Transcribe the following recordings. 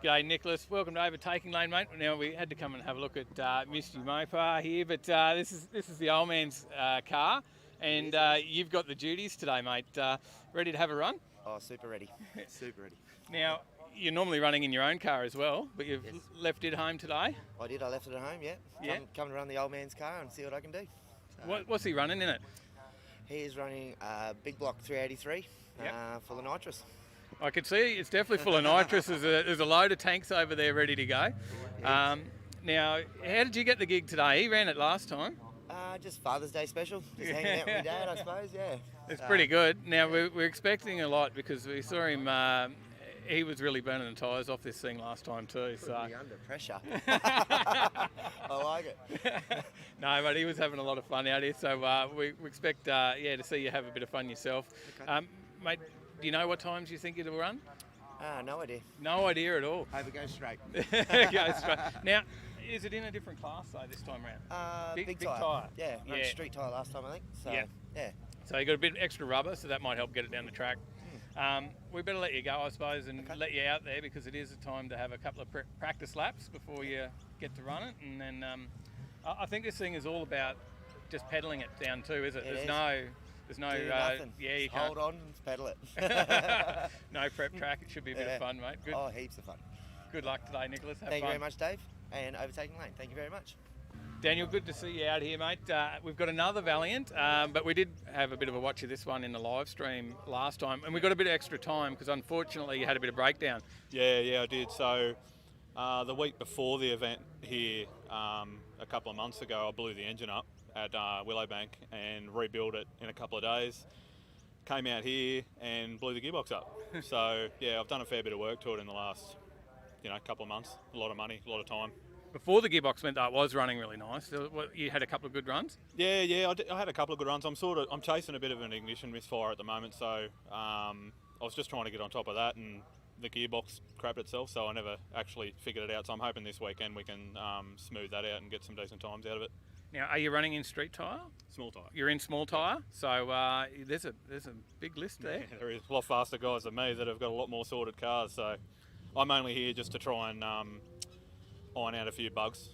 G'day Nicholas, welcome to Overtaking Lane, mate. Now we had to come and have a look at Misty Mopar here, but this is the old man's car, and you've got the duties today, mate. Ready to have a run? Oh, super ready. Super ready. Now, you're normally running in your own car as well, but you've Yes. left it home today. I did. I left it at home. Yeah. Yeah. Come to run the old man's car and see what I can do. What's he running in it? He is running a big block 383 full of nitrous. I can see it's definitely full of nitrous. There's a load of tanks over there ready to go. Now, how did you get the gig today? He ran it last time. Just Father's Day special. Just hanging out with my dad, I suppose. Yeah. It's pretty good. Now, we're expecting a lot because we saw him, he was really burning the tyres off this thing last time too. So. Putting me under pressure. I like it. No, but he was having a lot of fun out here. So we expect, to see you have a bit of fun yourself. Okay. Mate, do you know what times you think it'll run? No idea. No idea at all. Hope it goes straight. Goes straight. Now, is it in a different class though this time round? Big tyre. tyre. Yeah. Ran street tyre last time, I think. So, yeah. So you got a bit extra rubber, so that might help get it down the track. We better let you go, I suppose, and let you out there because it is a time to have a couple of practice laps before you get to run it. And then I think this thing is all about just pedalling it down too, is it? There's no Do nothing. you Just can't. hold on and pedal it. No prep track. It should be a bit of fun, mate. Good. Oh, heaps of fun. Good luck today, Nicholas. Have Thank fun. you very much, Dave, and Overtaking Lane. Thank you very much. Daniel, good to see you out here, mate. We've got another Valiant, but we did have a bit of a watch of this one in the live stream last time, and we got a bit of extra time because unfortunately you had a bit of breakdown. Yeah, I did. So the week before the event here, a couple of months ago, I blew the engine up at Willowbank and rebuilt it in a couple of days. Came out here and blew the gearbox up. So yeah, I've done a fair bit of work to it in the last, couple of months. A lot of money, a lot of time. Before the gearbox went, that was running really nice. You had a couple of good runs. Yeah, I had a couple of good runs. I'm chasing a bit of an ignition misfire at the moment, so I was just trying to get on top of that, and the gearbox crapped itself, so I never actually figured it out. So I'm hoping this weekend we can smooth that out and get some decent times out of it. Now, are you running in street tyre? Small tyre. You're in small tyre, so there's a big list there. Yeah, there is a lot faster guys than me that have got a lot more sorted cars, so I'm only here just to try and iron out a few bugs.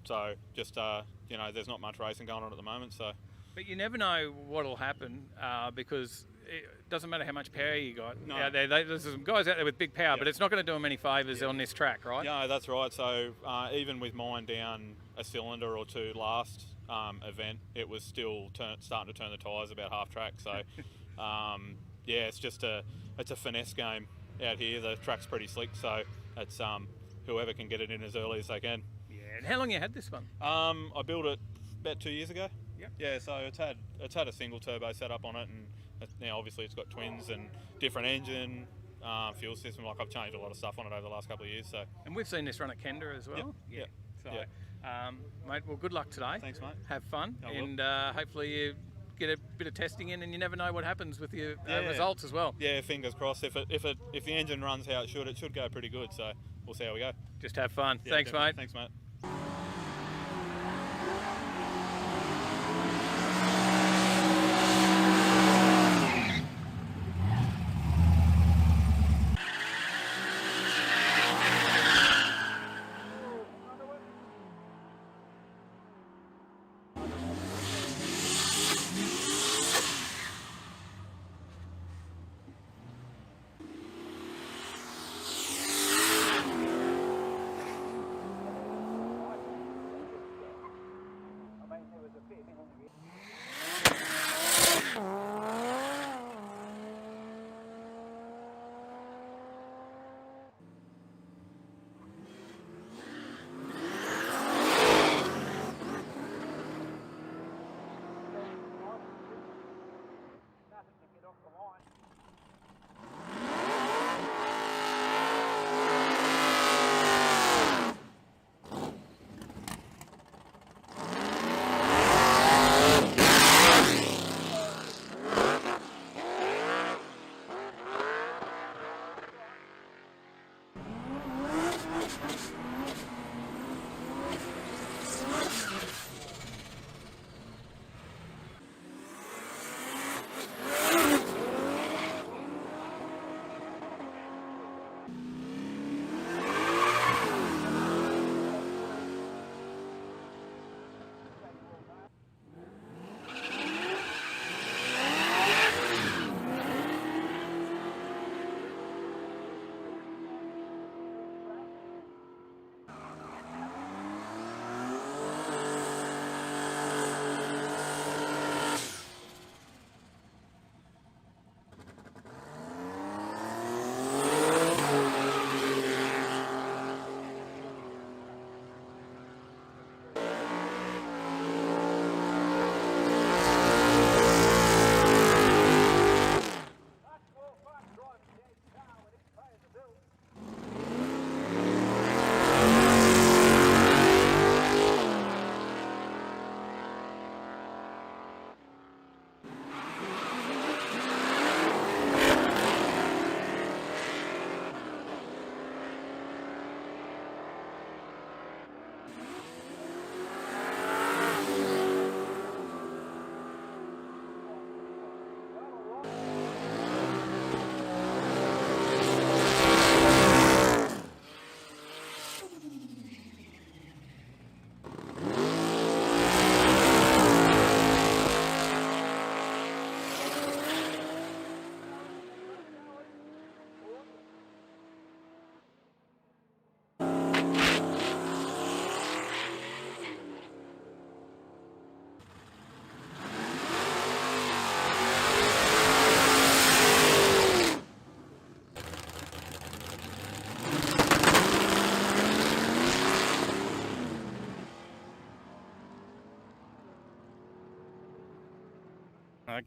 So just there's not much racing going on at the moment. So, but you never know what'll happen because it doesn't matter how much power you got. No. Out there, there's some guys out there with big power, but it's not going to do them any favours on this track, right? Yeah, that's right. So even with mine down a cylinder or two last event, it was still starting to turn the tyres about half track. So it's a finesse game out here. The track's pretty slick, so it's whoever can get it in as early as they can. Yeah. And how long you had this one? I built it about 2 years ago. Yep. Yeah, so it's had a single turbo setup on it, and now obviously it's got twins and different engine, fuel system. Like I've changed a lot of stuff on it over the last couple of years. So. And we've seen this run at Kenda as well. Yep. So, mate, well, good luck today. Thanks, mate. Have fun, I will. and hopefully you get a bit of testing in, and you never know what happens with your results as well. Yeah, fingers crossed. If the engine runs how it should go pretty good. So we'll see how we go. Just have fun. Yeah, Thanks, definitely. mate. Thanks, mate.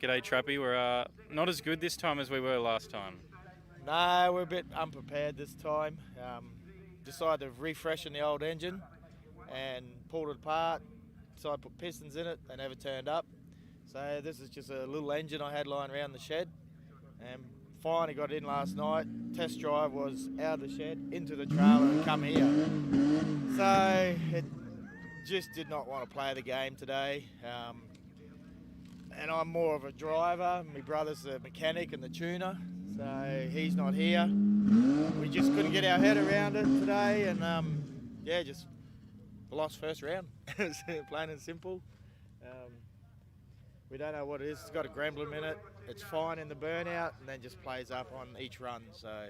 G'day Trappy. We're not as good this time as we were last time. No, we're a bit unprepared this time. Decided to refreshen the old engine and pulled it apart. Decided to put pistons in it. They never turned up. So this is just a little engine I had lying around the shed. And finally got in last night. Test drive was out of the shed, into the trailer and come here. So it just did not want to play the game today. And I'm more of a driver. My brother's the mechanic and the tuner, so he's not here. We just couldn't get our head around it today, and yeah, just lost first round. Plain and simple. We don't know what it is. It's got a Gremlin in it. It's fine in the burnout, and then just plays up on each run. So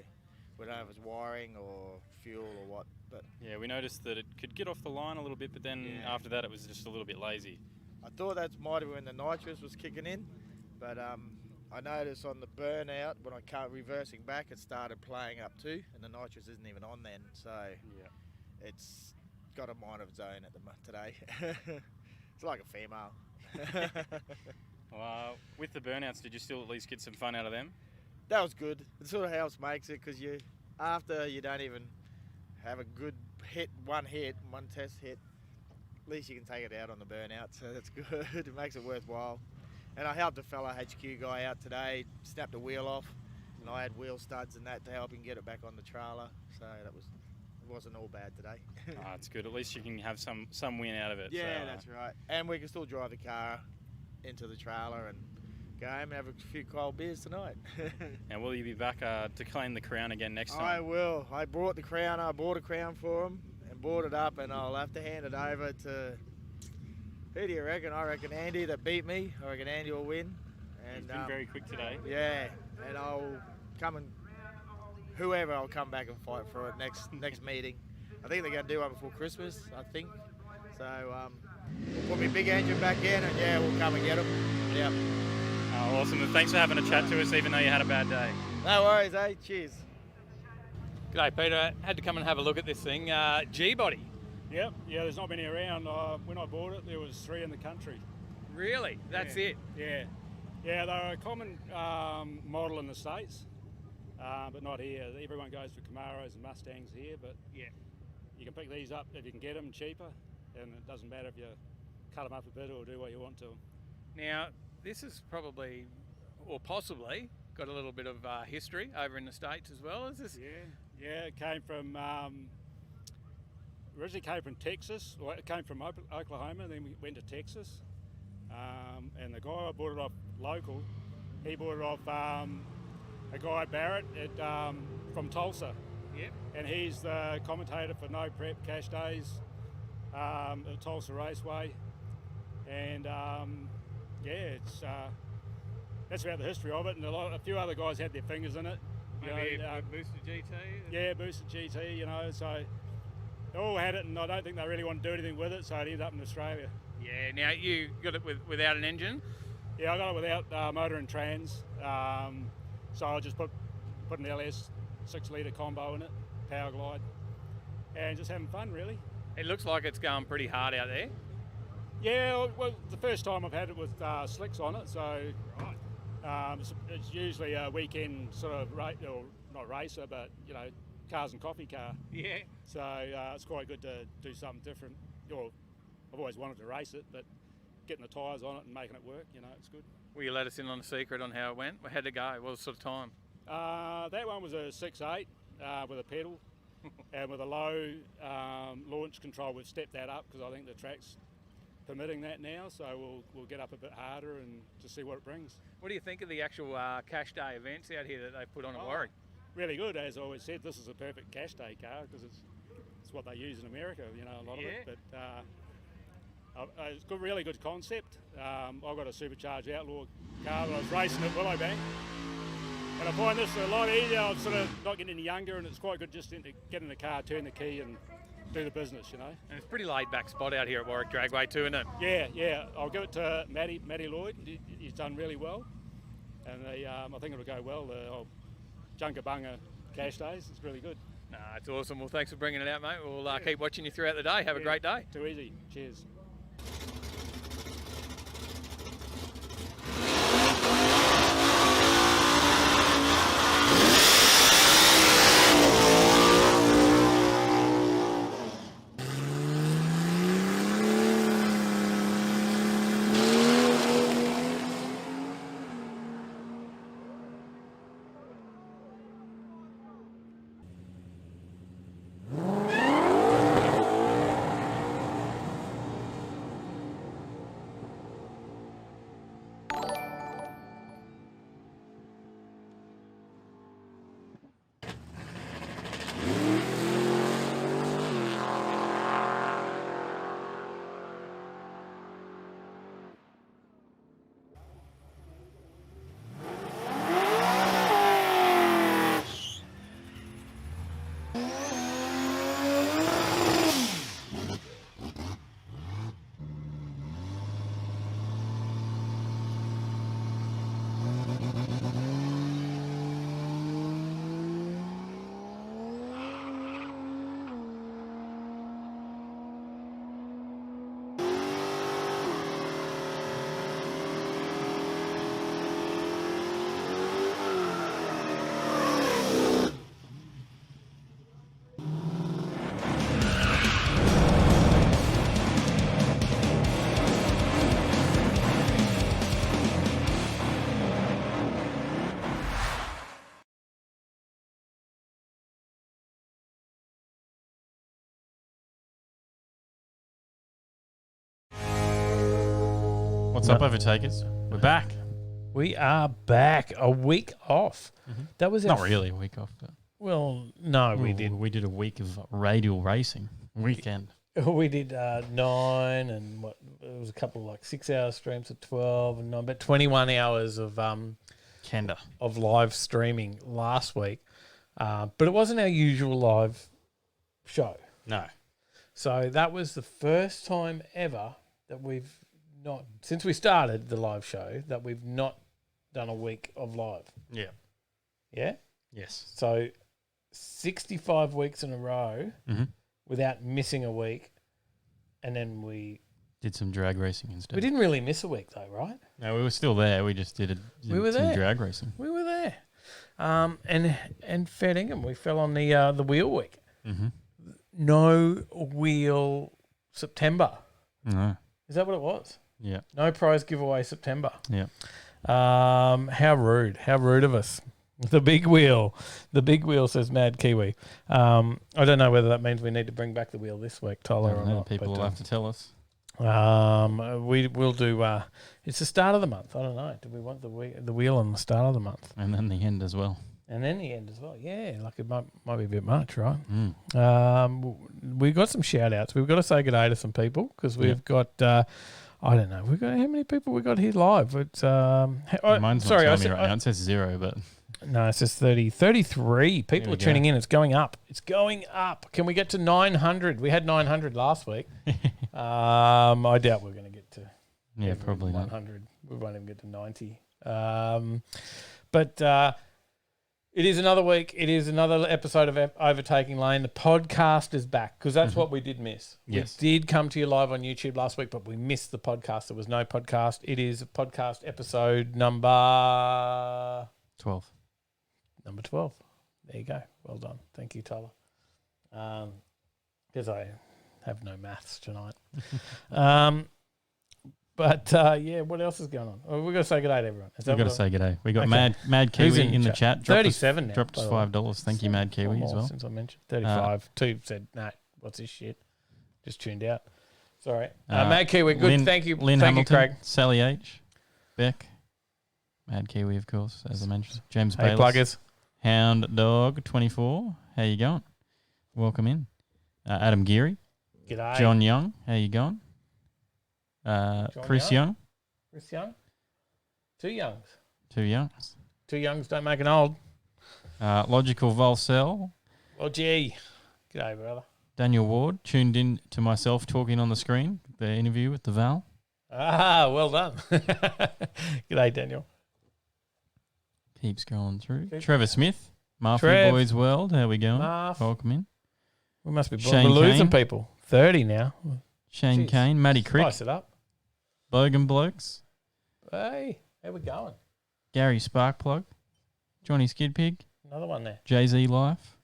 we don't know if it's wiring or fuel or what. But yeah, we noticed that it could get off the line a little bit, but then after that it was just a little bit lazy. I thought that might have been when the nitrous was kicking in, but I noticed on the burnout when I came reversing back, it started playing up too, and the nitrous isn't even on then. So it's got a mind of its own at today. It's like a female. Well, with the burnouts, did you still at least get some fun out of them? That was good. It sort of helps makes it, because after you don't even have a good one test hit, at least you can take it out on the burnout, so that's good. It makes it worthwhile. And I helped a fellow HQ guy out today, snapped a wheel off, and I had wheel studs and that to help him get it back on the trailer. So it wasn't all bad today. Oh, it's good. At least you can have some win out of it. Yeah, so, that's right. And we can still drive the car into the trailer and go home and have a few cold beers tonight. And will you be back to claim the crown again next time? I will. I brought the crown. I bought a crown for him and bought it up, and I'll have to hand it over to, who do you reckon? I reckon Andy that beat me. I reckon Andy will win. And He's been very quick today. Yeah, and I'll come and whoever, I'll come back and fight for it next meeting. I think they're going to do one before Christmas, I think. So we'll put my big engine back in, and yeah, we'll come and get them. Yep. Oh, awesome. And thanks for having a chat to us, even though you had a bad day. No worries, eh? Cheers. G'day Peter, had to come and have a look at this thing. G-body. Yep, yeah, there's not many around. When I bought it, there was 3 in the country. Really? That's it? Yeah, they're a common model in the States, but not here. Everyone goes for Camaros and Mustangs here, but yeah, you can pick these up if you can get them cheaper, and it doesn't matter if you cut them up a bit or do what you want to them. Now, this is probably, or possibly, got a little bit of history over in the States as well, is this? Yeah, it came from, originally came from Texas, or it came from Oklahoma, then we went to Texas. And the guy I bought it off local, he bought it off a guy Barrett from Tulsa. Yep. And he's the commentator for No Prep Cash Days at Tulsa Raceway. And it's that's about the history of it. And a few other guys had their fingers in it. Maybe Boosted GT? Yeah, Boosted GT, so they all had it, and I don't think they really want to do anything with it, so it ended up in Australia. Yeah, now you got it without an engine? Yeah, I got it without motor and trans, so I just put an LS 6-litre combo in it, power glide, and just having fun really. It looks like it's going pretty hard out there. Yeah, well, the first time I've had it with slicks on it, so it's usually a weekend sort of, or not racer, but cars and coffee car. Yeah. So it's quite good to do something different. I've always wanted to race it, but getting the tyres on it and making it work, it's good. Will you let us in on a secret on how it went? How'd it go? What sort of time? That one was a 6.8 with a pedal and with a low launch control. We've stepped that up because I think the track's permitting that now, so we'll get up a bit harder and just see what it brings. What do you think of the actual cash day events out here that they've put on at Warwick? Really good. As I always said, this is a perfect cash day car because it's what they use in America, a lot of it. But it's got really good concept. I've got a supercharged Outlaw car that I was racing at Willowbank, and I find this a lot easier. I'm sort of not getting any younger, and it's quite good just to get in the car, turn the key, and do the business, And it's a pretty laid-back spot out here at Warwick Dragway too, isn't it? Yeah. I'll give it to Matty Lloyd. He's done really well, and I think it'll go well. The old Junkabunga cash days, it's really good. It's awesome. Well, thanks for bringing it out, mate. We'll keep watching you throughout the day. Have a great day. Too easy. Cheers. What's up, Overtakers? We're back. We are back. A week off. That was Not really a week off, but Well, no, we did. We did a week of radial racing weekend. We did 9 and what? It was a couple of like 6-hour streams at 12 and 9, but 21 hours of Kenda. of live streaming last week. But it wasn't our usual live show. No. So that was the first time ever that we've not, since we started the live show, that we've not done a week of live. Yeah. Yeah? Yes. So 65 weeks in a row without missing a week. And then we Did some drag racing instead. we didn't really miss a week though, right? No, we were still there. We just did We were some there. drag racing. We were there. And fair dinkum, we fell on the wheel week. Mm-hmm. No wheel September. No. Is that what it was? Yeah. No prize giveaway September. Yeah. How rude. How rude of us. The big wheel. The big wheel says Mad Kiwi. I don't know whether that means we need to bring back the wheel this week, Tyler, or not. People will have to tell us. We'll do. It's the start of the month. I don't know. Do we want the wheel on the start of the month? And then the end as well. And then the end as well. Yeah, like it might be a bit much, right? Mm. We got some shout outs. We've got to say good day to some people because we've got. I don't know. We've got how many people we got here live? It's Mine's sorry, not telling me right now. It says 0, but no, it says 33 people we are tuning in. It's going up. It's going up. Can we get to 900? We had 900 last week. I doubt we're going to get to. yeah, probably not. 100. We won't even get to 90. But it is another week. It is another episode of Overtaking Lane. The podcast is back because that's what we did miss. Yes. We did come to you live on YouTube last week, but we missed the podcast. There was no podcast. It is podcast episode number 12. Number 12. There you go. Well done. Thank you, Tyler. Because I have no maths tonight. But yeah, what else is going on? Oh, we've got to say good day to everyone. We've got to say good day. We got Okay. Mad Who's Kiwi in the chat. Dropped 37 now. Dropped us $5. Thank you, Mad Kiwi, as well. Since I mentioned 35. 2 said, no, what's this shit? Just tuned out. Sorry. Mad Kiwi, good. Lynn, Thank you. Lynn Thank Hamilton, you, Craig. Sally H, Beck, Mad Kiwi, of course, as I mentioned. James Hey, Bayless. pluggers. Hound Dog 24. How you going? Welcome in. Adam Geary. G'day. John Young. How you going? Chris Young. Chris Young. 2 Youngs. 2 Youngs. 2 Youngs don't make an old. Logical Volcel. Oh, gee. G'day, brother. Daniel Ward tuned in to myself talking on the screen. The interview with the Val. Ah, well done. G'day, Daniel. Keep scrolling through. Keep Trevor Smith. Murphy Trev. Boys World. How we going? Marv. Welcome in. We must be Shane we're losing Kane. people. 30 now. Shane Jeez. Kane. Matty Crick. Spice it up. Bogan Blokes. Hey, how we going? Gary Sparkplug. Johnny Skidpig. Another one there. Jay-Z Life.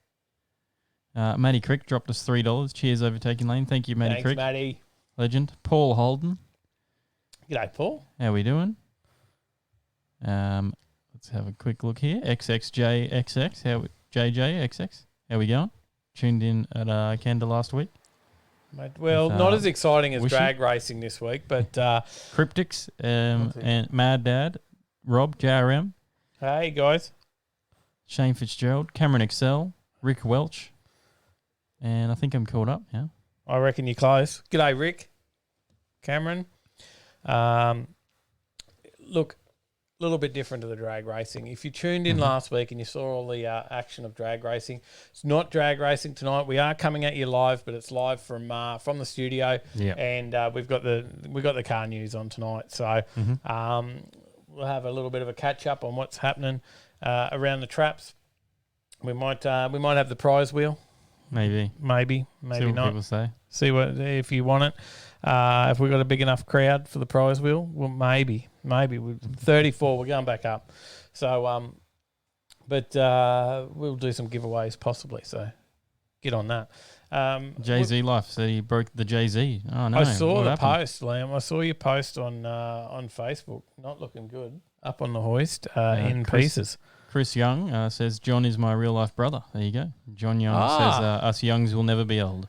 Matty Crick dropped us $3. Cheers, Overtaking Lane. Thank you, Matty Thanks, Crick. Matty. Legend. Paul Holden. G'day, Paul. How we doing? Let's have a quick look here. XXJXX. JJXX. How we going? Tuned in at Kenda last week. Mate, well, With, not as exciting as Wishy. drag racing this week, but Cryptics and Mad Dad. Rob, JRM. hey, guys. Shane Fitzgerald. Cameron Excel. Rick Welch. And I think I'm caught up, yeah. I reckon you're close. G'day, Rick. Cameron. Look, a little bit different to the drag racing. If you tuned in last week and you saw all the action of drag racing, it's not drag racing tonight. We are coming at you live, but it's live from the studio. Yeah. And we've got the car news on tonight, so we'll have a little bit of a catch up on what's happening around the traps. We might have the prize wheel. Maybe. Maybe See what not. people say. See what if you want it. If we've got a big enough crowd for the prize wheel, well, maybe. We're 34. We're going back up. So, but we'll do some giveaways possibly. So, get on that. Jay-Z Life said he broke the Jay-Z. Oh, no. I saw What the happened? post, Liam. I saw your post on Facebook. Not looking good. Up on the hoist in Chris- pieces. Chris Young says, John is my real-life brother. There you go. John Young says, us Youngs will never be old.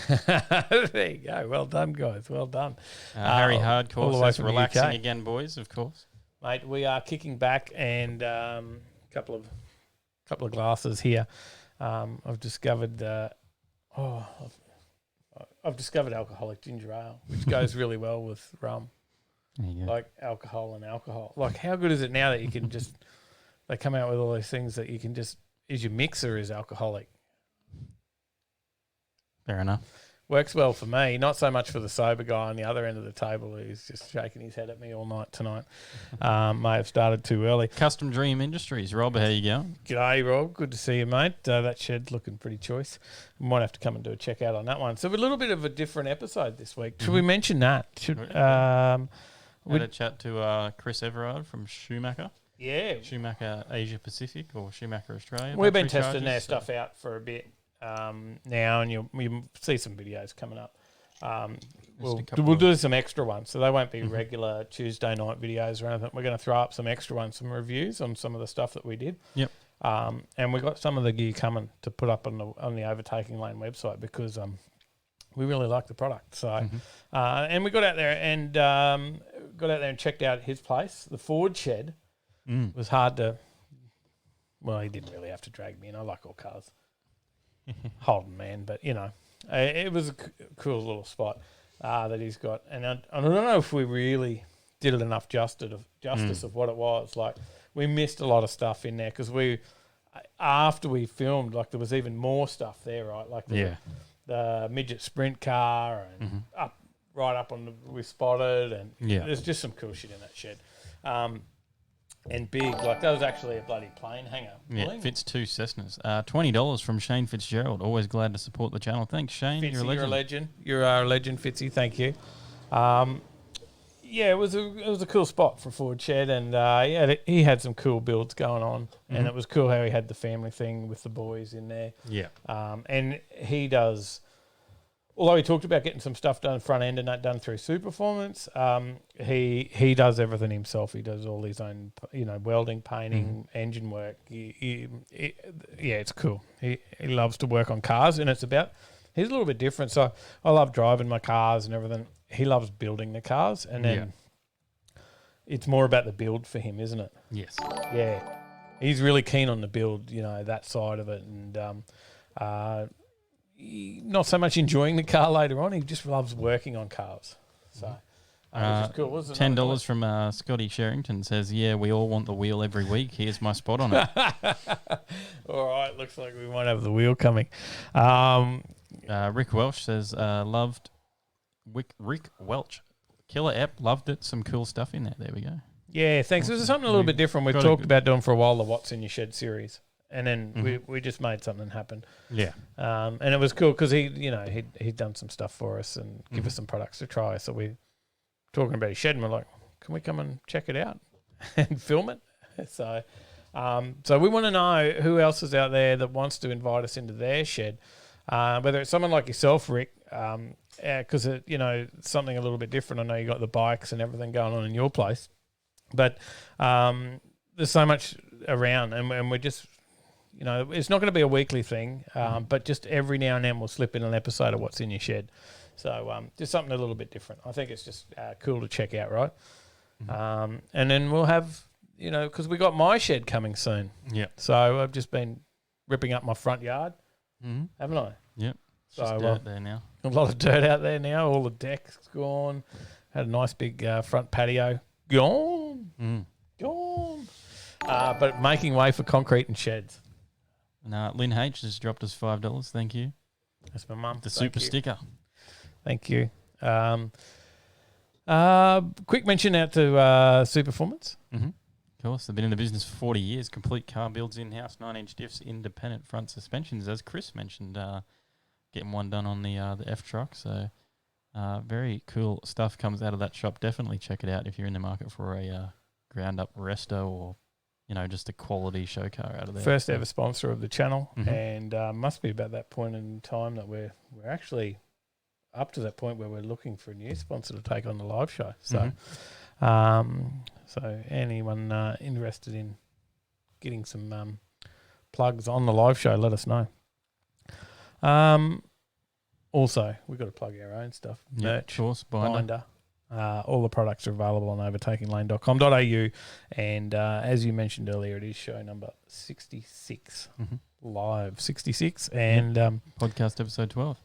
There you go. Well done, guys. Well done. Harry all the Hardcore way says from the relaxing UK. again, boys, of course. Mate, we are kicking back and couple of glasses here. I've discovered I've discovered alcoholic ginger ale, which goes really well with rum. There you go. Like alcohol and alcohol. Like, how good is it now that you can just they come out with all these things that you can just is your mixer is alcoholic. Fair enough. Works well for me, not so much for the sober guy on the other end of the table who's just shaking his head at me all night tonight. May have started too early. Custom Dream Industries. Rob, how you going? G'day, Rob. Good to see you, mate. That shed's looking pretty choice. We might have to come and do a check out on that one. So a little bit of a different episode this week. Should we mention that? Had a chat to Chris Everard from Schumacher. Yeah. Schumacher Asia Pacific or Schumacher Australia. We've been battery testing their chargers, stuff out for a bit now, and you'll see some videos coming up. We'll do some extra ones, so they won't be regular Tuesday night videos or anything. We're going to throw up some extra ones, some reviews on some of the stuff that we did. Yep. And we've got some of the gear coming to put up on the Overtaking Lane website because we really like the product. So, and we got out there and checked out his place, the Ford shed. It was hard to. Well, he didn't really have to drag me in. I like all cars. Holden, man, but it was a cool little spot that he's got, and I don't know if we really did it enough justice of what it was. Like, we missed a lot of stuff in there because after we filmed, like, there was even more stuff there, right? Like the midget sprint car and right up on we spotted, and there's just some cool shit in that shed. And big, like that was actually a bloody plane hangar. Yeah, it fits 2 Cessnas. $20 from Shane Fitzgerald. Always glad to support the channel. Thanks, Shane. Fitzy, you're a legend. You're a legend, Fitzy. Thank you. It was a cool spot for Ford Shed, and he had some cool builds going on, and it was cool how he had the family thing with the boys in there. Yeah. And he does. Although he talked about getting some stuff done front end and that done through Superformance, he does everything himself. He does all his own, welding, painting, engine work. It's cool. He loves to work on cars, and he's a little bit different. So I love driving my cars and everything. He loves building the cars, and then it's more about the build for him, isn't it? Yes. Yeah, he's really keen on the build, that side of it, and not so much enjoying the car later on. He just loves working on cars. So, which is cool. $10 from Scotty Sherrington says, "Yeah, we all want the wheel every week. Here's my spot on it." All right, looks like we might have the wheel coming. Rick Welch says, "Loved Rick Welch, killer ep, loved it. Some cool stuff in there. There we go." Yeah, thanks. This is something a little bit different. We've talked about doing for a while the What's in Your Shed series. And then we just made something happen. Yeah. And it was cool because he'd done some stuff for us and give us some products to try. So we talking about his shed and we're like, can we come and check it out and film it? So we want to know who else is out there that wants to invite us into their shed. Whether it's someone like yourself, Rick, because something a little bit different. I know you got the bikes and everything going on in your place, but there's so much around, and we're just. It's not going to be a weekly thing, but just every now and then we'll slip in an episode of What's in Your Shed. So just something a little bit different. I think it's just cool to check out, right? And then we'll have, because we got my shed coming soon. Yeah. So I've just been ripping up my front yard, haven't I? Yep. So just dirt there now. A lot of dirt out there now. All the deck's gone. Had a nice big front patio. Gone. Gone. But making way for concrete and sheds. Lynn H has dropped us $5. Thank you. That's my mum. The super sticker. Thank you. Quick mention out to Superformance. Of course, they've been in the business for 40 years. Complete car builds in-house, 9-inch diffs, independent front suspensions, as Chris mentioned, getting one done on the F truck. So very cool stuff comes out of that shop. Definitely check it out if you're in the market for a ground-up resto or just a quality show car out of there. First ever sponsor of the channel, and must be about that point in time that we're actually up to that point where we're looking for a new sponsor to take on the live show. So, so anyone interested in getting some plugs on the live show, let us know. Also, we've got to plug our own stuff. Yeah, Merch, of course, binder. all the products are available on overtakinglane.com.au. And as you mentioned earlier, it is show number 66. Live 66. And Podcast episode 12.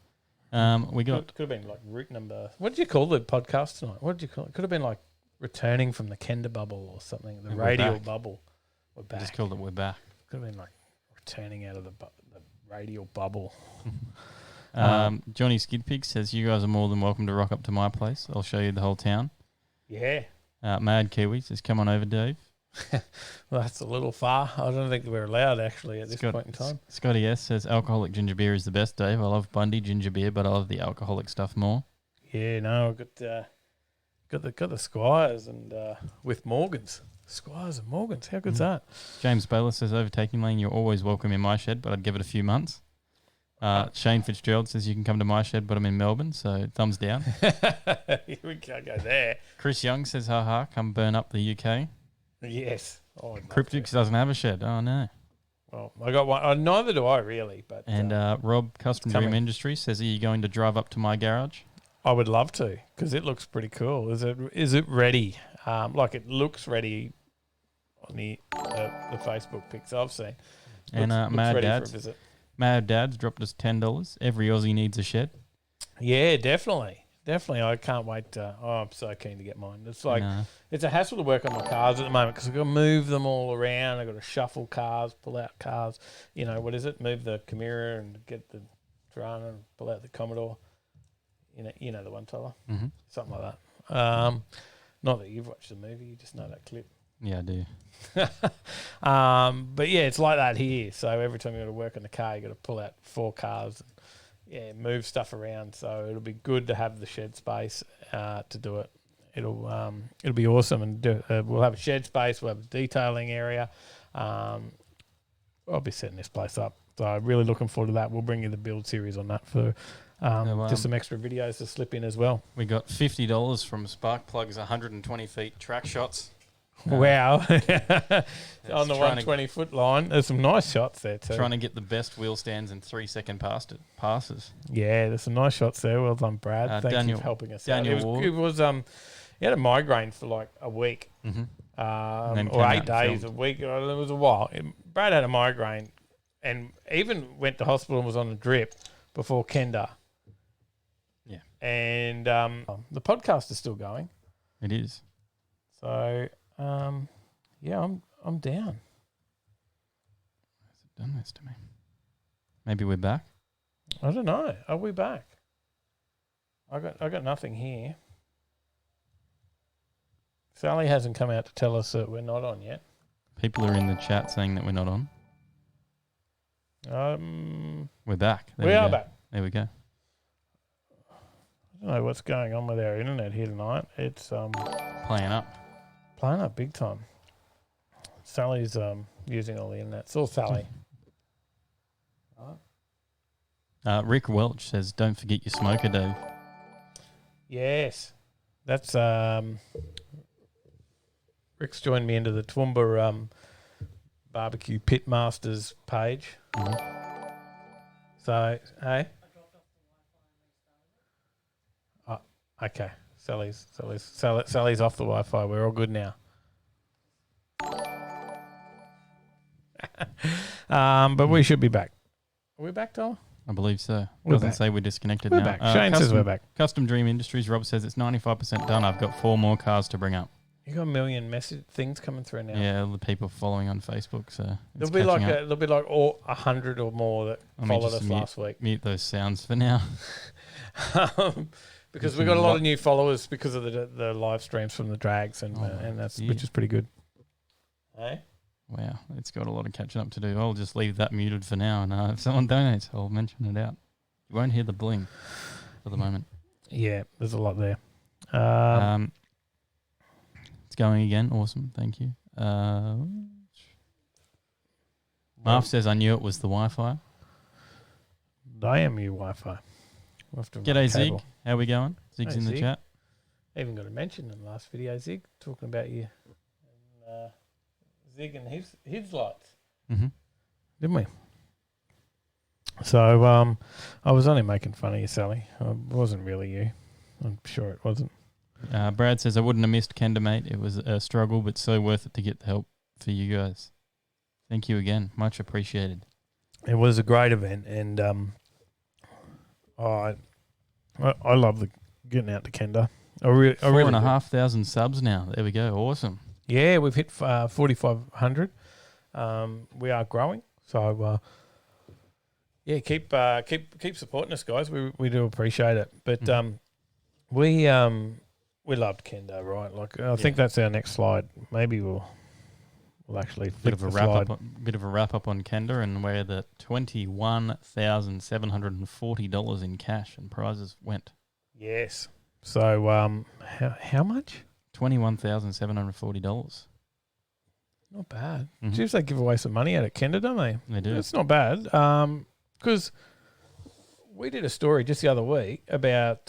We got... Could have been like route number... What did you call the podcast tonight? What did you call it? Could have been like returning from the Kenda bubble or something. The And radial bubble. We're We back. just called it We're Back. Could have been like returning out of the radial bubble. Johnny Skidpig says, you guys are more than welcome to rock up to my place. I'll show you the whole town. Yeah. Mad Kiwi says, come on over, Dave. Well, that's a little far. I don't think we're allowed actually at this point in time. Scotty S says, alcoholic ginger beer is the best, Dave. I love Bundy ginger beer, but I love the alcoholic stuff more. Yeah, no, I've got the Squires and with Morgans. Squires and Morgans. How good's that? James Baylor says, Overtaking Lane, you're always welcome in my shed, but I'd give it a few months. Shane Fitzgerald says, you can come to my shed, but I'm in Melbourne, so thumbs down. We can't go there. Chris Young says, haha, come burn up the UK. Yes. Oh, Cryptix doesn't have a shed. Oh, no. Well, I got one. Neither do I really. But And Rob Custom Dream Industries says, are you going to drive up to my garage? I would love to because it looks pretty cool. Is it ready? Like it looks ready on the Facebook pics I've seen. And Mad Dad's dropped us $10. Every Aussie needs a shed. Yeah, definitely. I can't wait. I'm so keen to get mine. It's like it's a hassle to work on my cars at the moment because I've got to move them all around. I've got to shuffle cars, pull out cars. You know, what is it? Move the Chimera and get the Tirana and pull out the Commodore. You know the one, Tyler. Mm-hmm. Something like that. Not that you've watched the movie, you just know that clip. Yeah, I do. But yeah, it's like that here. So every time you got to work on the car, you got to pull out 4 cars and move stuff around. So it'll be good to have the shed space to do it. It'll be awesome, and we'll have a shed space. We'll have a detailing area. I'll be setting this place up. So I'm really looking forward to that. We'll bring you the build series on that for just some extra videos to slip in as well. We got $50 from Sparkplug's 120 feet track shots. Wow. On the 120-foot line. There's some nice shots there too. Trying to get the best wheel stands in 3-second passes. Yeah, there's some nice shots there. Well done, Brad. Thank you for helping us out. It was he had a migraine for like a week. Mm-hmm. Or 8 days, a week. It was a while. Brad had a migraine and even went to hospital and was on a drip before Kenda. Yeah. And the podcast is still going. It is. So, yeah, I'm down. Has it done this to me? Maybe we're back? I don't know. Are we back? I got nothing here. Sally hasn't come out to tell us that we're not on yet. People are in the chat saying that we're not on. We're back. We are back. There we go. I don't know what's going on with our internet here tonight. It's playing up big time. Sally's using all the internet. It's all Sally. Rick Welch says, "Don't forget your smoker, Dave." Yes, that's Rick's joined me into the Toowoomba Barbecue Pitmasters page. Mm-hmm. So, hey. Okay. Sally's off the Wi-Fi. We're all good now. But we should be back. Are we back, Tyler? I believe so. We're Doesn't back. say we're disconnected We're now. back. Shane says we're back. Custom Dream Industries. Rob says it's 95% done. I've got 4 more cars to bring up. You got a million message things coming through now. Yeah, the people following on Facebook. So there'll be like 100 or more that followed us last week. Mute those sounds for now. Because we got a lot of new followers because of the live streams from the drags and that's which is pretty good. Hey? Wow, it's got a lot of catching up to do. I'll just leave that muted for now, and if someone donates, I'll mention it out. You won't hear the bling for the moment. Yeah, there's a lot there. It's going again. Awesome, thank you. Marv says, I knew it was the Wi-Fi. I am your Wi-Fi. We'll have to G'day, Zig. How we going? Zig's in the chat. I even got a mention in the last video, Zig, talking about you. And, Zig and his lights. Mm-hmm. Didn't we? So I was only making fun of you, Sally. It wasn't really you. I'm sure it wasn't. Brad says, I wouldn't have missed Kenda, mate. It was a struggle, but so worth it to get the help for you guys. Thank you again. Much appreciated. It was a great event, and I love getting out to Kenda. I really 4,500 subs now. There we go. Awesome. Yeah, we've hit 4,500. We are growing, so yeah, keep supporting us, guys. We do appreciate it. But we loved Kendo, right? Like I think that's our next slide. Maybe we'll actually flip the slide. Bit of a wrap up on Kenda, and where the $21,740 in cash and prizes went. Yes. So how much? $21,740. Not bad. Jeez, they give away some money out at Kenda, don't they? They do. It's not bad. Because we did a story just the other week about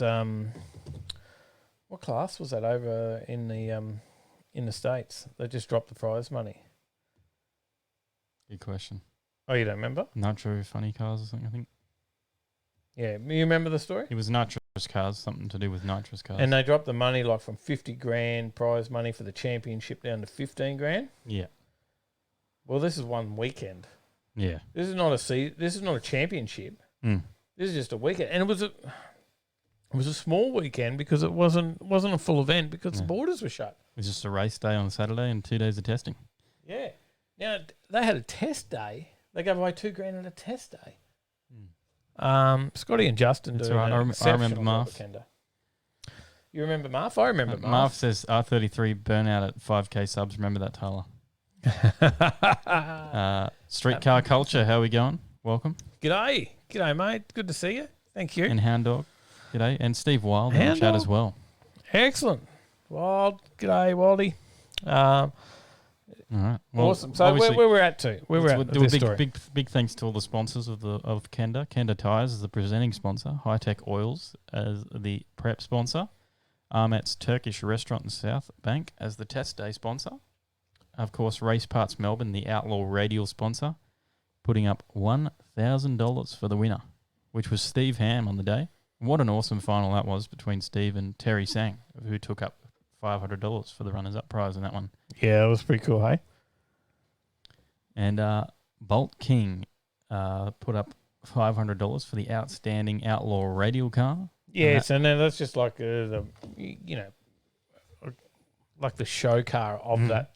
what class was that over in the States? They just dropped the prize money. Good question. Oh, you don't remember? Nitro funny cars or something, I think. Yeah, you remember the story? It was nitrous cars, something to do with nitrous cars. And they dropped the money like from 50 grand prize money for the championship down to 15 grand. Yeah. Well, this is one weekend. Yeah. This is not a championship. Mm. This is just a weekend, and it was a small weekend because it wasn't a full event because the borders were shut. It was just a race day on Saturday and 2 days of testing. Yeah. Now they had a test day. They gave away $2 grand at a test day. Scotty and Justin That's do. right. I remember Marv. You remember Marv? I remember Marv. Marv says R33 burnout at 5K subs. Remember that, Tyler. Streetcar culture. How are we going? Welcome. G'day, mate. Good to see you. Thank you. And Hound Dog. G'day. And Steve Wild in the chat as well. Excellent. Wild. G'day, Wildy. All right. Well, awesome. So where we're at to? Big thanks to all the sponsors of Kenda. Kenda Tires is the presenting sponsor. High Tech Oils as the prep sponsor. Armet's Turkish Restaurant in South Bank as the test day sponsor. Of course, Race Parts Melbourne, the Outlaw Radial sponsor, putting up $1,000 for the winner, which was Steve Ham on the day. What an awesome final that was between Steve and Terry Sang, who took up $500 for the runners-up prize in that one. Yeah, it was pretty cool, hey? And Bolt King put up $500 for the outstanding Outlaw Radial car. Yes, and then that's just like like the show car of that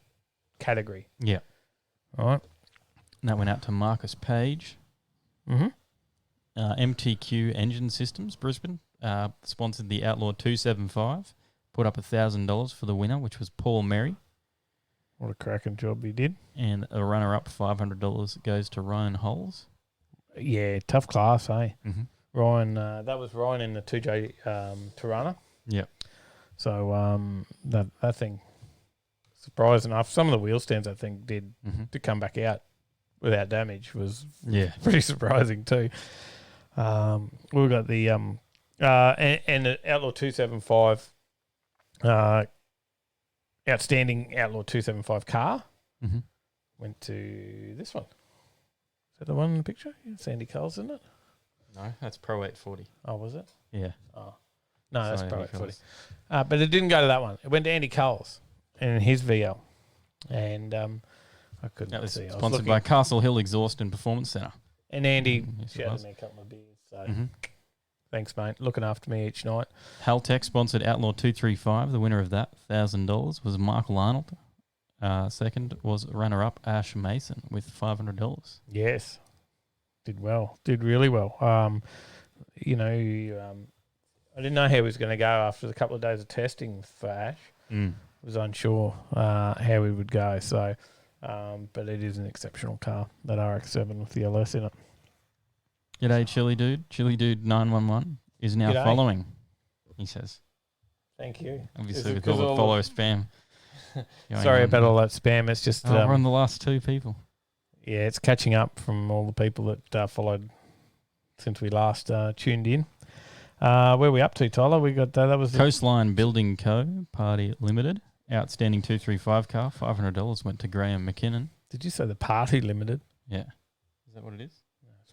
category. Yeah. All right. And that went out to Marcus Page. MTQ Engine Systems, Brisbane, sponsored the Outlaw 275. Put up $1,000 for the winner, which was Paul Merry. What a cracking job he did. And a runner-up, $500 goes to Ryan Holes. Yeah, tough class, hey? Mm-hmm. Ryan, that was Ryan in the 2J Tirana. Yeah. So that thing, surprised enough, some of the wheel stands I think did to come back out without damage was pretty surprising too. We've got the and the Outlaw 275. Outstanding Outlaw 275 car went to this one. Is that the one in the picture? Yeah, Sandy Coles, isn't it? No, that's Pro 840. Oh, was it? Yeah. Oh, no, that's Pro Andy 840. But it didn't go to that one. It went to Andy Coles and his VL. And I couldn't see. Sponsored by Castle Hill Exhaust and Performance Centre. And Andy shouted me a couple of beers. So thanks, mate. Looking after me each night. Haltech sponsored Outlaw 235. The winner of that, $1,000, was Michael Arnold. Second was runner-up Ash Mason with $500. Yes. Did well. Did really well. I didn't know how he was going to go after a couple of days of testing for Ash. Was unsure how he would go. So, but it is an exceptional car, that RX-7 with the LS in it. G'day, Chili Dude. Chili Dude 911 is now following, he says. Thank you. Obviously, with all the follow spam. Sorry about all that spam. It's just... we're on the last two people. Yeah, it's catching up from all the people that followed since we last tuned in. Where are we up to, Tyler? We got that was Coastline Building Co. Party Limited. Outstanding 235 car. $500 went to Graham McKinnon. Did you say the Party Limited? Yeah. Is that what it is? No, it's